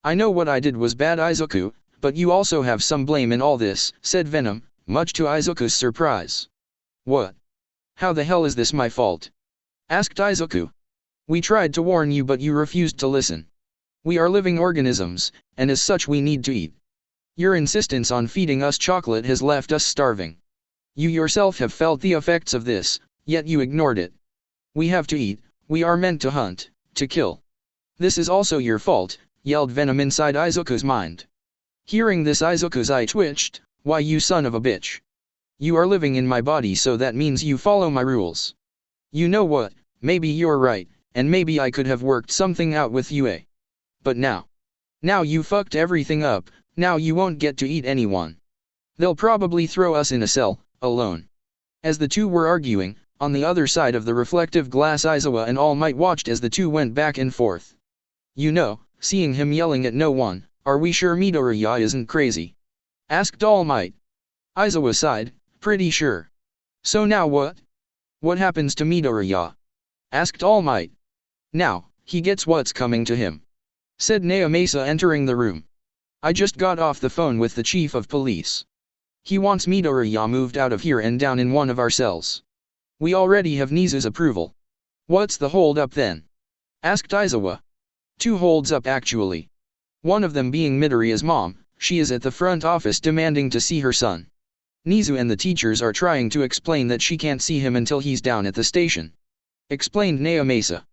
I know what I did was bad, Izuku, but you also have some blame in all this," said Venom, much to Izuku's surprise. "What? How the hell is this my fault?" asked Izuku. "We tried to warn you, but you refused to listen. We are living organisms, and as such we need to eat. Your insistence on feeding us chocolate has left us starving. You yourself have felt the effects of this, yet you ignored it. We have to eat, we are meant to hunt, to kill. This is also your fault," yelled Venom inside Izuku's mind. Hearing this, Izuku's eye twitched. "Why, you son of a bitch. You are living in my body, so that means you follow my rules. You know what, maybe you're right, and maybe I could have worked something out with you, eh? But now you fucked everything up. Now you won't get to eat anyone. They'll probably throw us in a cell, alone." As the two were arguing, on the other side of the reflective glass, Izawa and All Might watched as the two went back and forth. "You know, seeing him yelling at no one, are we sure Midoriya isn't crazy?" asked All Might. Izawa sighed. "Pretty sure." "So now what? What happens to Midoriya?" asked All Might. "Now, he gets what's coming to him," said Naomasa, entering the room. "I just got off the phone with the chief of police. He wants Midoriya moved out of here and down in one of our cells. We already have Nizu's approval." "What's the hold up then?" asked Izawa. "Two holds up actually. One of them being Midoriya's mom. She is at the front office demanding to see her son. Nizu and the teachers are trying to explain that she can't see him until he's down at the station," explained Naomasa.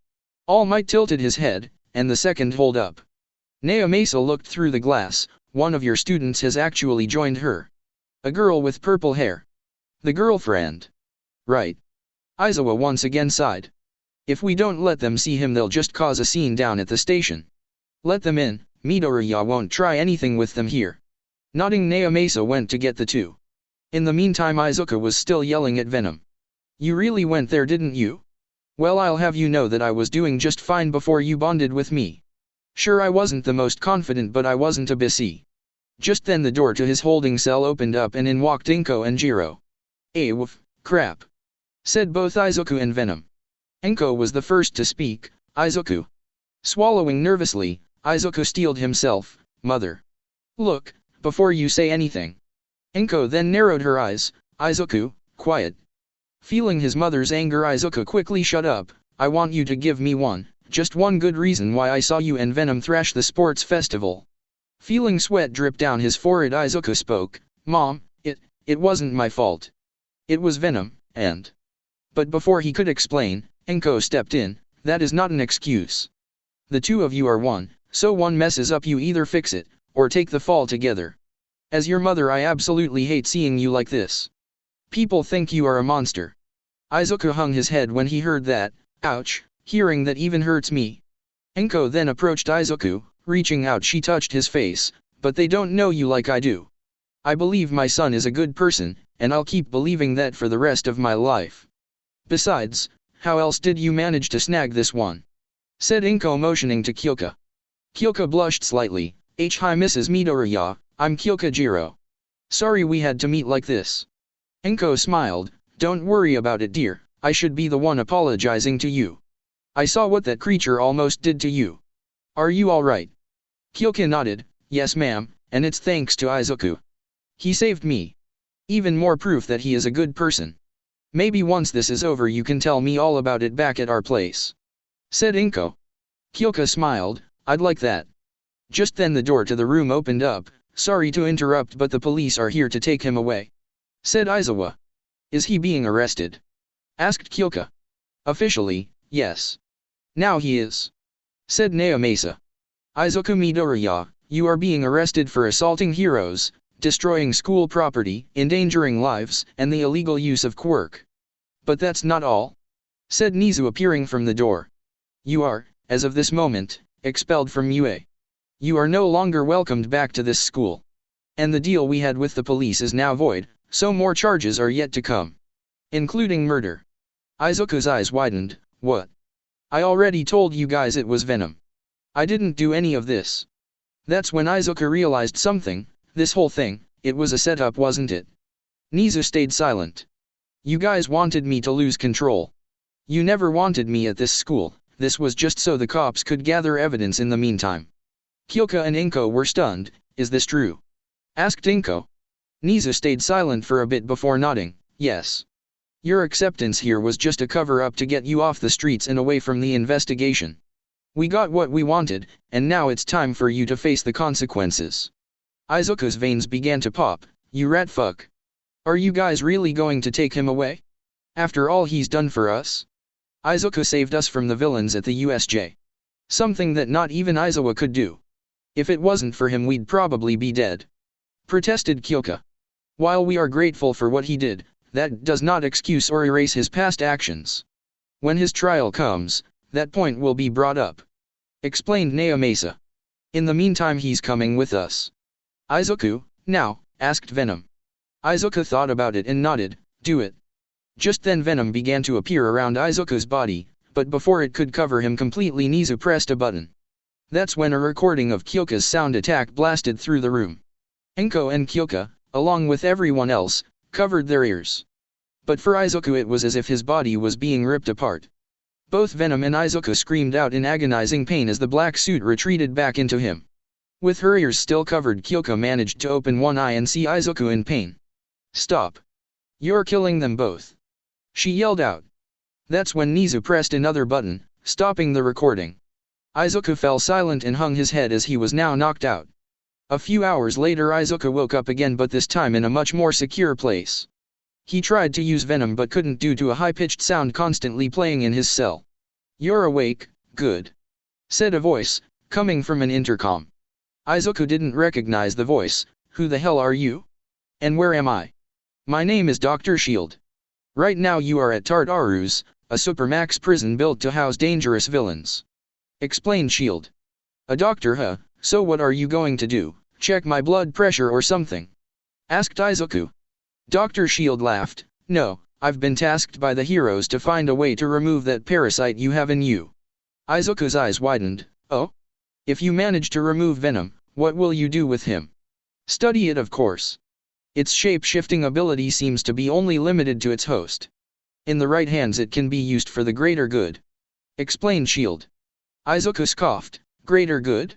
All Might tilted his head. "And the second hold up?" Naomasa looked through the glass. "One of your students has actually joined her. A girl with purple hair. The girlfriend." "Right." Izawa once again sighed. "If we don't let them see him, they'll just cause a scene down at the station. Let them in, Midoriya won't try anything with them here." Nodding, Naomasa went to get the two. In the meantime, Izuku was still yelling at Venom. "You really went there, didn't you? Well, I'll have you know that I was doing just fine before you bonded with me. Sure, I wasn't the most confident, but I wasn't a bissy." Just then the door to his holding cell opened up and in walked Inko and Jiro. "Woof, crap," said both Izuku and Venom. Inko was the first to speak. "Izuku." Swallowing nervously, Izuku steeled himself. "Mother. Look, before you say anything." Inko then narrowed her eyes. "Izuku, quiet." Feeling his mother's anger, Izuku quickly shut up. "I want you to give me just one good reason why I saw you and Venom thrash the sports festival." Feeling sweat drip down his forehead, Izuku spoke. "Mom, it wasn't my fault. It was Venom, and..." But before he could explain, Inko stepped in. that is not an excuse. The two of you are one, so one messes up you either fix it, or take the fall together. As your mother I absolutely hate seeing you like this. People think you are a monster. Izuku hung his head when he heard that. Ouch, hearing that even hurts me. Enko then approached Izuku, reaching out she touched his face, but they don't know you like I do. I believe my son is a good person, and I'll keep believing that for the rest of my life. Besides, how else did you manage to snag this one? Said Enko motioning to Kyoka. Kyoka blushed slightly. Hi Mrs. Midoriya, I'm Kyoka Jiro. Sorry we had to meet like this. Enko smiled. Don't worry about it dear, I should be the one apologizing to you. I saw what that creature almost did to you. Are you alright? Kyoka nodded. Yes ma'am, and it's thanks to Izuku. He saved me. Even more proof that he is a good person. Maybe once this is over you can tell me all about it back at our place. Said Enko. Kyoka smiled. I'd like that. Just then the door to the room opened up. Sorry to interrupt but the police are here to take him away. Said Aizawa. Is he being arrested? Asked Kyoka. Officially, yes. Now he is. Said Naomasa. Izuku Midoriya, you are being arrested for assaulting heroes, destroying school property, endangering lives, and the illegal use of quirk. But that's not all. Said Nizu appearing from the door. You are, as of this moment, expelled from UA. You are no longer welcomed back to this school. And the deal we had with the police is now void, so more charges are yet to come. Including murder. Izuku's eyes widened. What? I already told you guys it was Venom. I didn't do any of this. That's when Izuku realized something. This whole thing, it was a setup wasn't it? Nizu stayed silent. You guys wanted me to lose control. You never wanted me at this school, this was just so the cops could gather evidence in the meantime. Kyoka and Enko were stunned. Is this true? Asked Enko. Nizu stayed silent for a bit before nodding. Yes. Your acceptance here was just a cover-up to get you off the streets and away from the investigation. We got what we wanted, and now it's time for you to face the consequences. Izuku's veins began to pop. You rat fuck. Are you guys really going to take him away? After all he's done for us? Izuku saved us from the villains at the USJ. Something that not even Aizawa could do. If it wasn't for him we'd probably be dead. Protested Kyoka. While we are grateful for what he did, that does not excuse or erase his past actions. When his trial comes, that point will be brought up. Explained Naomasa. In the meantime he's coming with us. Izuku, now? Asked Venom. Izuku thought about it and nodded. Do it. Just then Venom began to appear around Izuku's body, but before it could cover him completely Nizu pressed a button. That's when a recording of Kyoka's sound attack blasted through the room. Enko and Kyoka, along with everyone else, covered their ears. But for Izuku it was as if his body was being ripped apart. Both Venom and Izuku screamed out in agonizing pain as the black suit retreated back into him. With her ears still covered Kyoka managed to open one eye and see Izuku in pain. Stop. You're killing them both. She yelled out. That's when Nizu pressed another button, stopping the recording. Izuku fell silent and hung his head as he was now knocked out. A few hours later Izuku woke up again but this time in a much more secure place. He tried to use Venom but couldn't due to a high-pitched sound constantly playing in his cell. You're awake, good. Said a voice, coming from an intercom. Izuku didn't recognize the voice. Who the hell are you? And where am I? My name is Dr. Shield. Right now you are at Tartarus, a supermax prison built to house dangerous villains. Explained Shield. A doctor huh, so what are you going to do, check my blood pressure or something? Asked Izuku. Dr. Shield laughed. No, I've been tasked by the heroes to find a way to remove that parasite you have in you. Izuku's eyes widened. Oh? If you manage to remove Venom, what will you do with him? Study it of course. Its shape-shifting ability seems to be only limited to its host. In the right hands it can be used for the greater good. Explained Shield. Izuku scoffed. Greater good?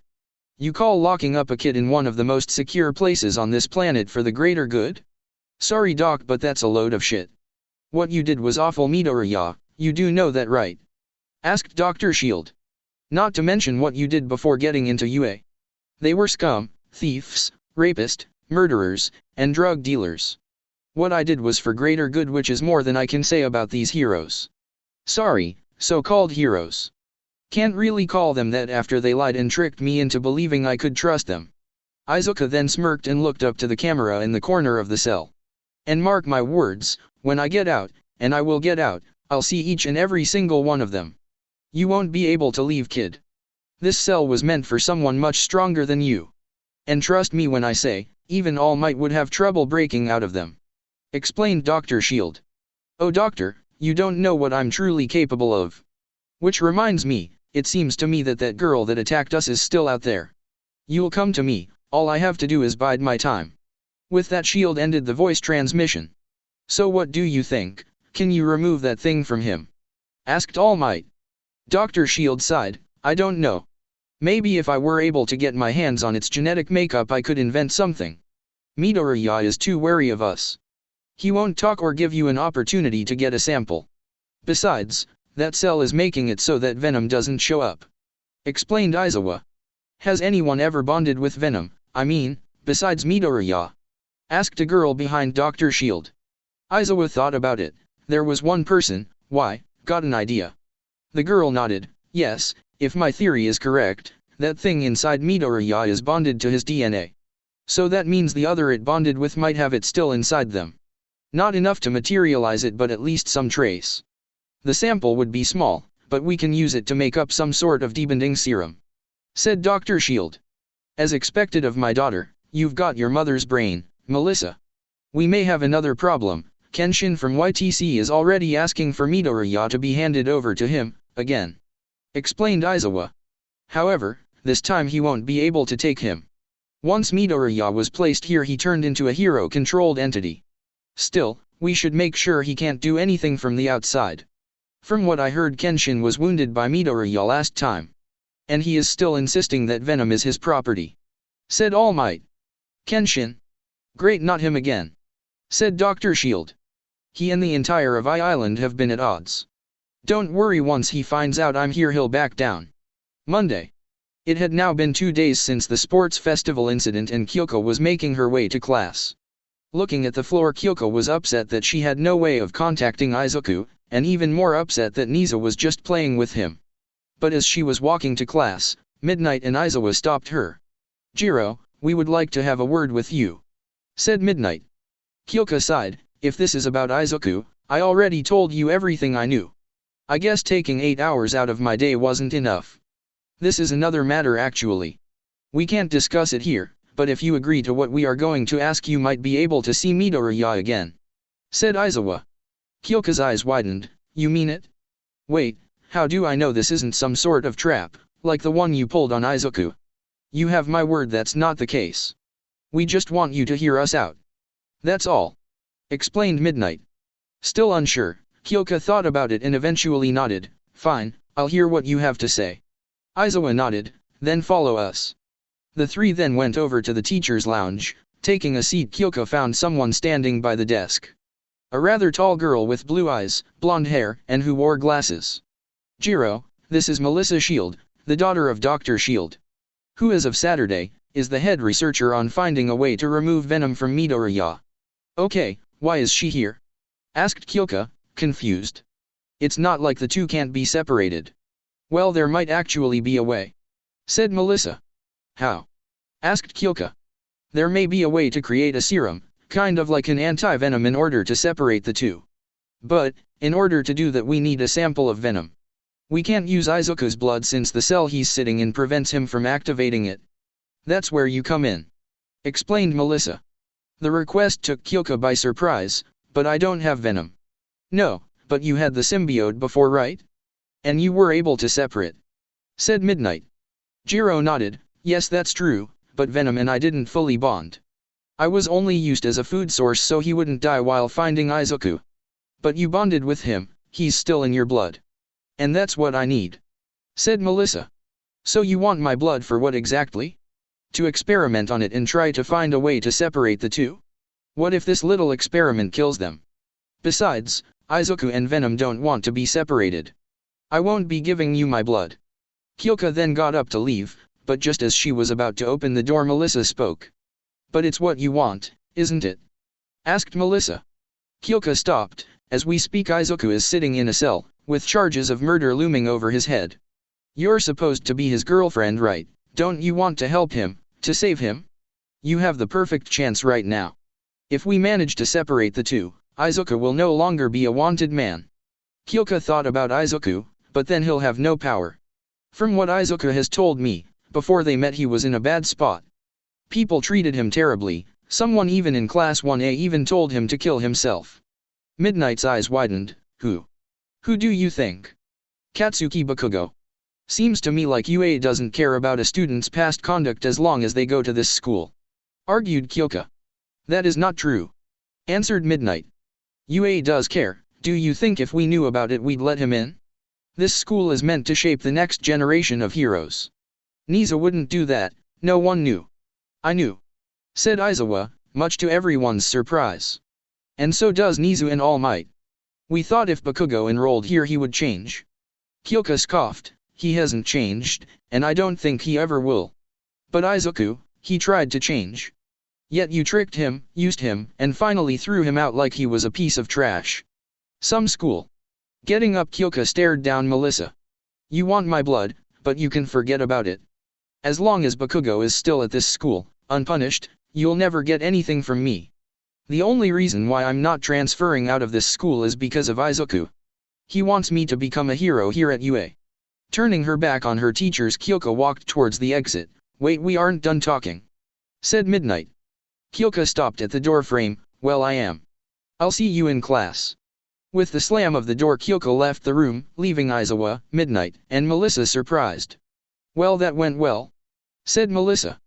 You call locking up a kid in one of the most secure places on this planet for the greater good? Sorry doc but that's a load of shit. What you did was awful Midoriya, you do know that right? Asked Dr. Shield. Not to mention what you did before getting into UA. They were scum, thieves, rapists, murderers, and drug dealers. What I did was for greater good which is more than I can say about these heroes. Sorry, so-called heroes. Can't really call them that after they lied and tricked me into believing I could trust them. Izuku then smirked and looked up to the camera in the corner of the cell. And mark my words, when I get out, and I will get out, I'll see each and every single one of them. You won't be able to leave, kid. This cell was meant for someone much stronger than you. And trust me when I say, even All Might would have trouble breaking out of them. Explained Dr. Shield. Oh doctor, you don't know what I'm truly capable of. Which reminds me, it seems to me that that girl that attacked us is still out there. You'll come to me, all I have to do is bide my time. With that Shield ended the voice transmission. So what do you think, can you remove that thing from him? Asked All Might. Dr. Shield sighed, I don't know. Maybe if I were able to get my hands on its genetic makeup I could invent something. Midoriya is too wary of us. He won't talk or give you an opportunity to get a sample. Besides, that cell is making it so that Venom doesn't show up. Explained Aizawa. Has anyone ever bonded with Venom, I mean, besides Midoriya? Asked a girl behind Dr. Shield. Aizawa thought about it. There was one person, why, got an idea. The girl nodded, yes, if my theory is correct, that thing inside Midoriya is bonded to his DNA. So that means the other it bonded with might have it still inside them. Not enough to materialize it but at least some trace. The sample would be small, but we can use it to make up some sort of debonding serum. Said Dr. Shield. As expected of my daughter, you've got your mother's brain, Melissa. We may have another problem. Kenshin from YTC is already asking for Midoriya to be handed over to him, again. Explained Aizawa. However, this time he won't be able to take him. Once Midoriya was placed here he turned into a hero-controlled entity. Still, we should make sure he can't do anything from the outside. From what I heard Kenshin was wounded by Midoriya last time. And he is still insisting that Venom is his property. Said All Might. Kenshin? Great, not him again. Said Dr. Shield. He and the entire of Island have been at odds. Don't worry, once he finds out I'm here he'll back down. Monday. It had now been 2 days since the sports festival incident and Kyoko was making her way to class. Looking at the floor, Kyoko was upset that she had no way of contacting Izuku, and even more upset that Niza was just playing with him. But as she was walking to class, Midnight and Aizawa stopped her. Jiro, we would like to have a word with you. Said Midnight. Kyoko sighed, if this is about Izuku, I already told you everything I knew. I guess taking 8 hours out of my day wasn't enough. This is another matter actually. We can't discuss it here, but if you agree to what we are going to ask you might be able to see Midoriya again. Said Aizawa. Kyoko's eyes widened, you mean it? Wait, how do I know this isn't some sort of trap, like the one you pulled on Izuku? You have my word that's not the case. We just want you to hear us out. That's all. Explained Midnight. Still unsure, Kyoko thought about it and eventually nodded, fine, I'll hear what you have to say. Aizawa nodded, then follow us. The three then went over to the teacher's lounge. Taking a seat, Kyoko found someone standing by the desk. A rather tall girl with blue eyes, blonde hair, and who wore glasses. Jiro, this is Melissa Shield, the daughter of Dr. Shield. Who as of Saturday, is the head researcher on finding a way to remove Venom from Midoriya. Okay, why is she here? Asked Kyoko, confused. It's not like the two can't be separated. Well, there might actually be a way. Said Melissa. How? Asked Kyoko. There may be a way to create a serum, kind of like an anti-venom in order to separate the two. But, in order to do that we need a sample of Venom. We can't use Izuku's blood since the cell he's sitting in prevents him from activating it. That's where you come in. Explained Melissa. The request took Kyoko by surprise, but I don't have Venom. No, but you had the symbiote before, right? And you were able to separate. Said Midnight. Jiro nodded, yes that's true, but Venom and I didn't fully bond. I was only used as a food source so he wouldn't die while finding Izuku. But you bonded with him, he's still in your blood. And that's what I need. Said Melissa. So you want my blood for what exactly? To experiment on it and try to find a way to separate the two? What if this little experiment kills them? Besides, Izuku and Venom don't want to be separated. I won't be giving you my blood. Kyoko then got up to leave, but just as she was about to open the door Melissa spoke. But it's what you want, isn't it? Asked Melissa. Kyoko stopped, as we speak Izuku is sitting in a cell, with charges of murder looming over his head. You're supposed to be his girlfriend, right? Don't you want to help him, to save him? You have the perfect chance right now. If we manage to separate the two, Izuku will no longer be a wanted man. Kyoka thought about Izuku, but then he'll have no power. From what Izuku has told me, before they met he was in a bad spot. People treated him terribly, someone even in Class 1A even told him to kill himself. Midnight's eyes widened. Who? Who do you think? Katsuki Bakugo. Seems to me like UA doesn't care about a student's past conduct as long as they go to this school. Argued Kyoka. That is not true. Answered Midnight. UA does care. Do you think if we knew about it we'd let him in? This school is meant to shape the next generation of heroes. Nizu wouldn't do that, no one knew. I knew. Said Aizawa, much to everyone's surprise. And so does Nizu and All Might. We thought if Bakugo enrolled here he would change. Kyoka scoffed, he hasn't changed, and I don't think he ever will. But Izuku, he tried to change. Yet you tricked him, used him, and finally threw him out like he was a piece of trash. Some school. Getting up, Kyoka stared down Melissa. You want my blood, but you can forget about it. As long as Bakugo is still at this school, unpunished, you'll never get anything from me. The only reason why I'm not transferring out of this school is because of Izuku. He wants me to become a hero here at UA. Turning her back on her teachers, Kyoka walked towards the exit. Wait, we aren't done talking. Said Midnight. Kyoka stopped at the door frame. Well, I am. I'll see you in class. With the slam of the door, Kyoka left the room, leaving Aizawa, Midnight, and Melissa surprised. Well, that went well. Said Melissa.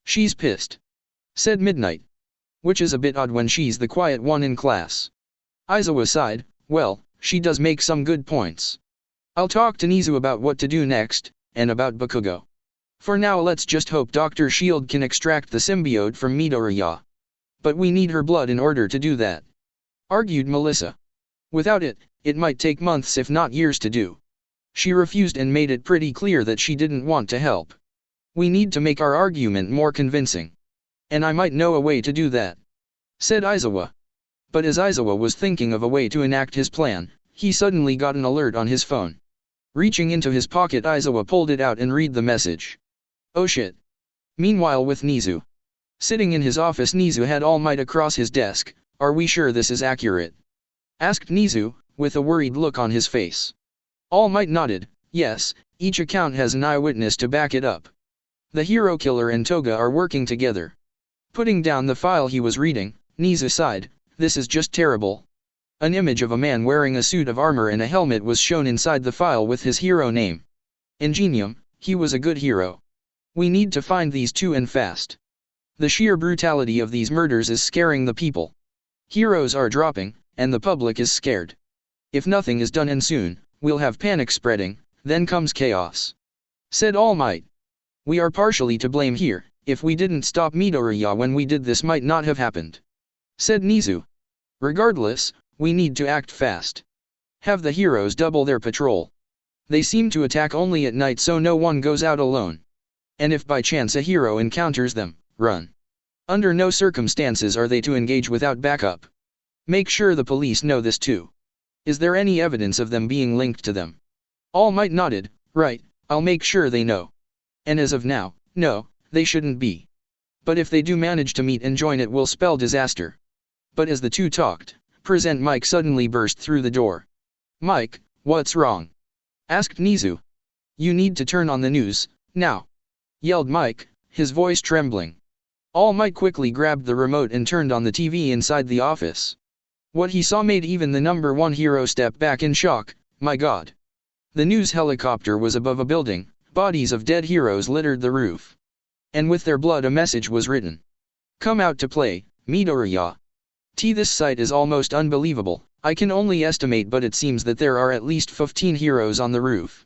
She's pissed. Said Midnight. Which is a bit odd when she's the quiet one in class. Aizawa sighed. Well, she does make some good points. I'll talk to Nizu about what to do next, and about Bakugo. For now let's just hope Dr. Shield can extract the symbiote from Midoriya. But we need her blood in order to do that. Argued Melissa. Without it, it might take months if not years to do. She refused and made it pretty clear that she didn't want to help. We need to make our argument more convincing. And I might know a way to do that. Said Aizawa. But as Aizawa was thinking of a way to enact his plan, he suddenly got an alert on his phone. Reaching into his pocket, Aizawa pulled it out and read the message. Oh shit. Meanwhile, with Nizu sitting in his office, Nizu had All Might across his desk. Are we sure this is accurate? Asked Nizu, with a worried look on his face. All Might nodded. Yes, each account has an eyewitness to back it up. The hero killer and Toga are working together. Putting down the file he was reading, Nizu sighed. This is just terrible. An image of a man wearing a suit of armor and a helmet was shown inside the file with his hero name. Ingenium, he was a good hero. We need to find these two and fast. The sheer brutality of these murders is scaring the people. Heroes are dropping, and the public is scared. If nothing is done and soon, we'll have panic spreading, then comes chaos. Said All Might. We are partially to blame here, if we didn't stop Midoriya when we did this might not have happened. Said Nizu. Regardless, we need to act fast. Have the heroes double their patrol. They seem to attack only at night so no one goes out alone. And if by chance a hero encounters them, run. Under no circumstances are they to engage without backup. Make sure the police know this too. Is there any evidence of them being linked to them? All Might nodded. Right, I'll make sure they know. And as of now, no, they shouldn't be. But if they do manage to meet and join, it will spell disaster. But as the two talked, Present Mike suddenly burst through the door. Mike, what's wrong? Asked Nizu. You need to turn on the news, now. Yelled Mike, his voice trembling. All Might quickly grabbed the remote and turned on the TV inside the office. What he saw made even the number one hero step back in shock. My god. The news helicopter was above a building, bodies of dead heroes littered the roof. And with their blood a message was written. Come out to play, Midoriya. This sight is almost unbelievable. I can only estimate, but it seems that there are at least 15 heroes on the roof.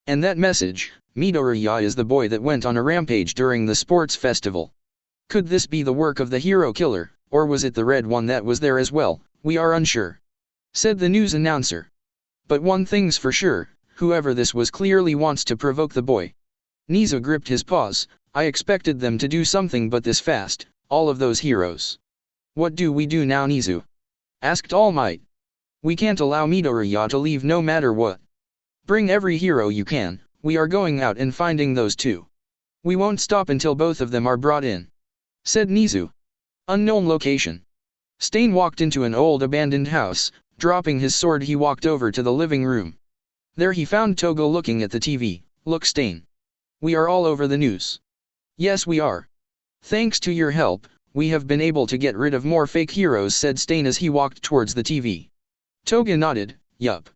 And that message, Midoriya is the boy that went on a rampage during the sports festival. Could this be the work of the hero killer, or was it the red one that was there as well? We are unsure. Said the news announcer. But one thing's for sure, whoever this was clearly wants to provoke the boy. Nizu gripped his paws. I expected them to do something, but this fast, all of those heroes. What do we do now, Nizu? Asked All Might. We can't allow Midoriya to leave no matter what. Bring every hero you can, we are going out and finding those two. We won't stop until both of them are brought in," said Nizu. Unknown location. Stain walked into an old abandoned house. Dropping his sword, he walked over to the living room. There he found Toga looking at the TV. "Look, Stain. We are all over the news." "Yes, we are. Thanks to your help, we have been able to get rid of more fake heroes," said Stain as he walked towards the TV. Toga nodded. "Yup.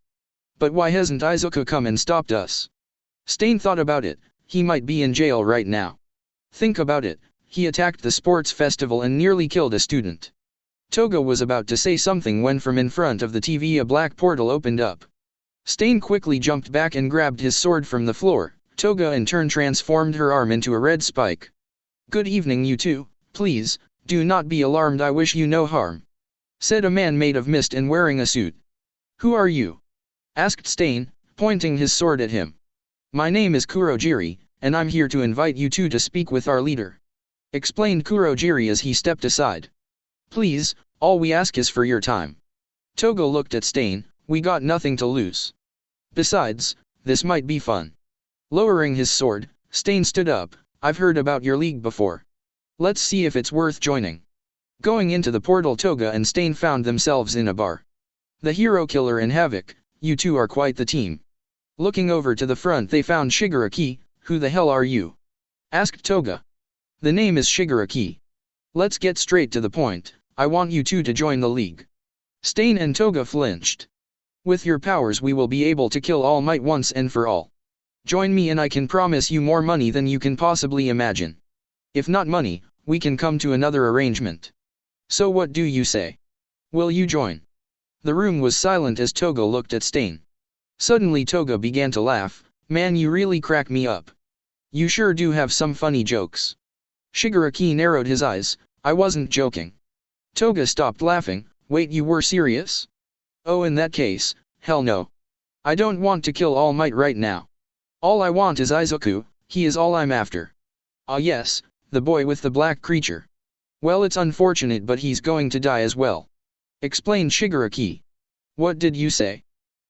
But why hasn't Izuku come and stopped us?" Stain thought about it. He might be in jail right now. Think about it, he attacked the sports festival and nearly killed a student. Toga was about to say something when from in front of the TV a black portal opened up. Stain quickly jumped back and grabbed his sword from the floor. Toga in turn transformed her arm into a red spike. "Good evening, you two. Please, do not be alarmed, I wish you no harm," said a man made of mist and wearing a suit. "Who are you?" asked Stain, pointing his sword at him. "My name is Kurojiri, and I'm here to invite you two to speak with our leader," explained Kurojiri as he stepped aside. "Please, all we ask is for your time." Toga looked at Stain. "We got nothing to lose. Besides, this might be fun." Lowering his sword, Stain stood up. "I've heard about your league before. Let's see if it's worth joining." Going into the portal, Toga and Stain found themselves in a bar. "The Hero Killer and Havoc, you two are quite the team." Looking over to the front, they found Shigaraki. "Who the hell are you?" asked Toga. "The name is Shigaraki. Let's get straight to the point. I want you two to join the league." Stain and Toga flinched. "With your powers we will be able to kill All Might once and for all. Join me and I can promise you more money than you can possibly imagine. If not money, we can come to another arrangement. So what do you say? Will you join?" The room was silent as Toga looked at Stain. Suddenly Toga began to laugh. "Man, you really crack me up. You sure do have some funny jokes." Shigaraki narrowed his eyes. "I wasn't joking." Toga stopped laughing. "Wait, you were serious?" "Oh, in that case, hell no. I don't want to kill All Might right now. All I want is Izuku, he is all I'm after." "Ah yes, the boy with the black creature. Well, it's unfortunate but he's going to die as well," explained Shigaraki. "What did you say?"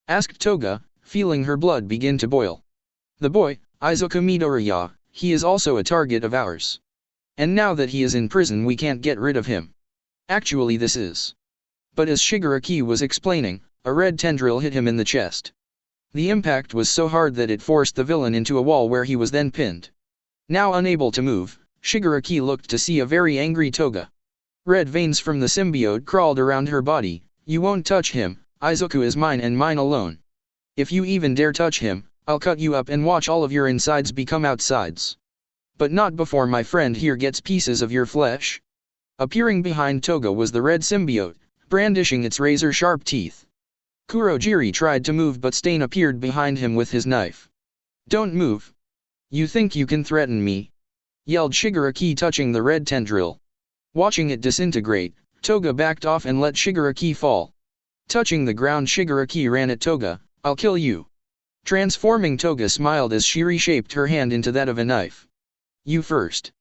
asked Toga, feeling her blood begin to boil. "The boy, Izuku Midoriya, he is also a target of ours. And now that he is in prison we can't get rid of him. Actually this is." But as Shigaraki was explaining, a red tendril hit him in the chest. The impact was so hard that it forced the villain into a wall where he was then pinned. Now unable to move, Shigaraki looked to see a very angry Toga. Red veins from the symbiote crawled around her body. "You won't touch him, Izuku is mine and mine alone. If you even dare touch him, I'll cut you up and watch all of your insides become outsides. But not before my friend here gets pieces of your flesh." Appearing behind Toga was the red symbiote, brandishing its razor-sharp teeth. Kurojiri tried to move but Stain appeared behind him with his knife. "Don't move. You think you can threaten me?" yelled Shigaraki, touching the red tendril. Watching it disintegrate, Toga backed off and let Shigaraki fall. Touching the ground, Shigaraki ran at Toga. "I'll kill you." Transforming, Toga smiled as she reshaped her hand into that of a knife. "You first."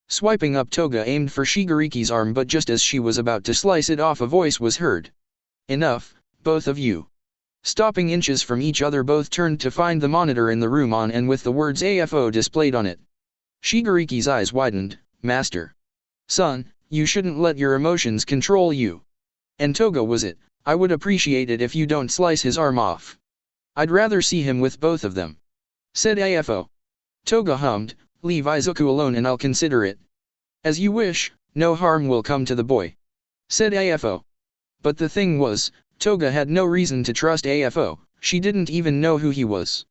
Swiping up, Toga aimed for Shigaraki's arm, but just as she was about to slice it off, a voice was heard. "Enough, both of you." Stopping inches from each other, both turned to find the monitor in the room on and with the words AFO displayed on it. Shigaraki's eyes widened. "Master. Son, you shouldn't let your emotions control you." "And Toga was it? I would appreciate it if you don't slice his arm off. I'd rather see him with both of them," said AFO. Toga hummed, "Leave Izuku alone and I'll consider it." "As you wish, no harm will come to the boy," said AFO. But the thing was, Toga had no reason to trust AFO, she didn't even know who he was.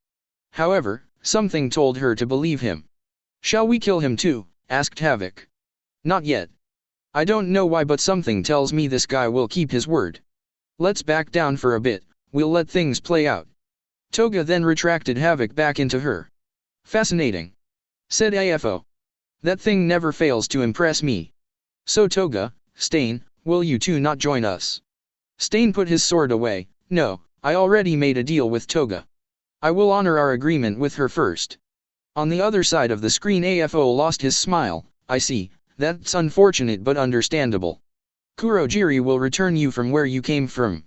However, something told her to believe him. "Shall we kill him too?" asked Havoc. "Not yet. I don't know why, but something tells me this guy will keep his word. Let's back down for a bit, we'll let things play out." Toga then retracted Havoc back into her. "Fascinating," said AFO. "That thing never fails to impress me. So Toga, Stain, will you two not join us?" Stain put his sword away. "No, I already made a deal with Toga. I will honor our agreement with her first." On the other side of the screen, AFO lost his smile. "I see, that's unfortunate but understandable. Kurojiri will return you from where you came from."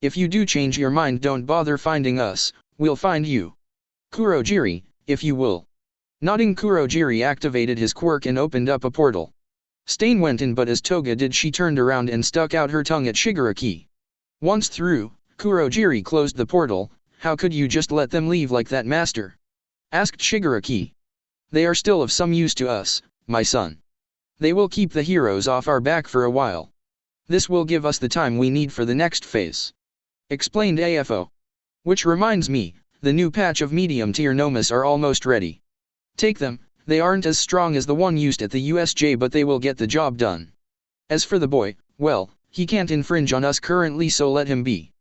If you do change your mind, don't bother finding us, we'll find you. Kurogiri, if you will. Nodding, Kurogiri activated his quirk and opened up a portal. Stain went in, but as Toga did, she turned around and stuck out her tongue at Shigaraki. Once through, Kurogiri closed the portal. How could you just let them leave like that, master? Asked Shigaraki. They are still of some use to us, my son. They will keep the heroes off our back for a while. This will give us the time we need for the next phase. Explained AFO. Which reminds me, the new patch of medium-tier Nomas are almost ready. Take them, they aren't as strong as the one used at the USJ, but they will get the job done. As for the boy, well, he can't infringe on us currently, so let him be.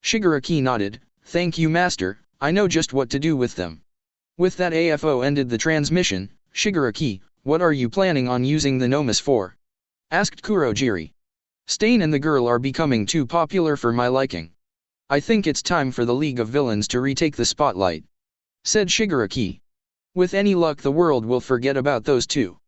Shigaraki nodded. Thank you, master, I know just what to do with them. With that, AFO ended the transmission. Shigaraki, what are you planning on using the Nomas for? Asked Kurogiri. Stain and the girl are becoming too popular for my liking. I think it's time for the League of Villains to retake the spotlight. Said Shigaraki. With any luck, the world will forget about those two.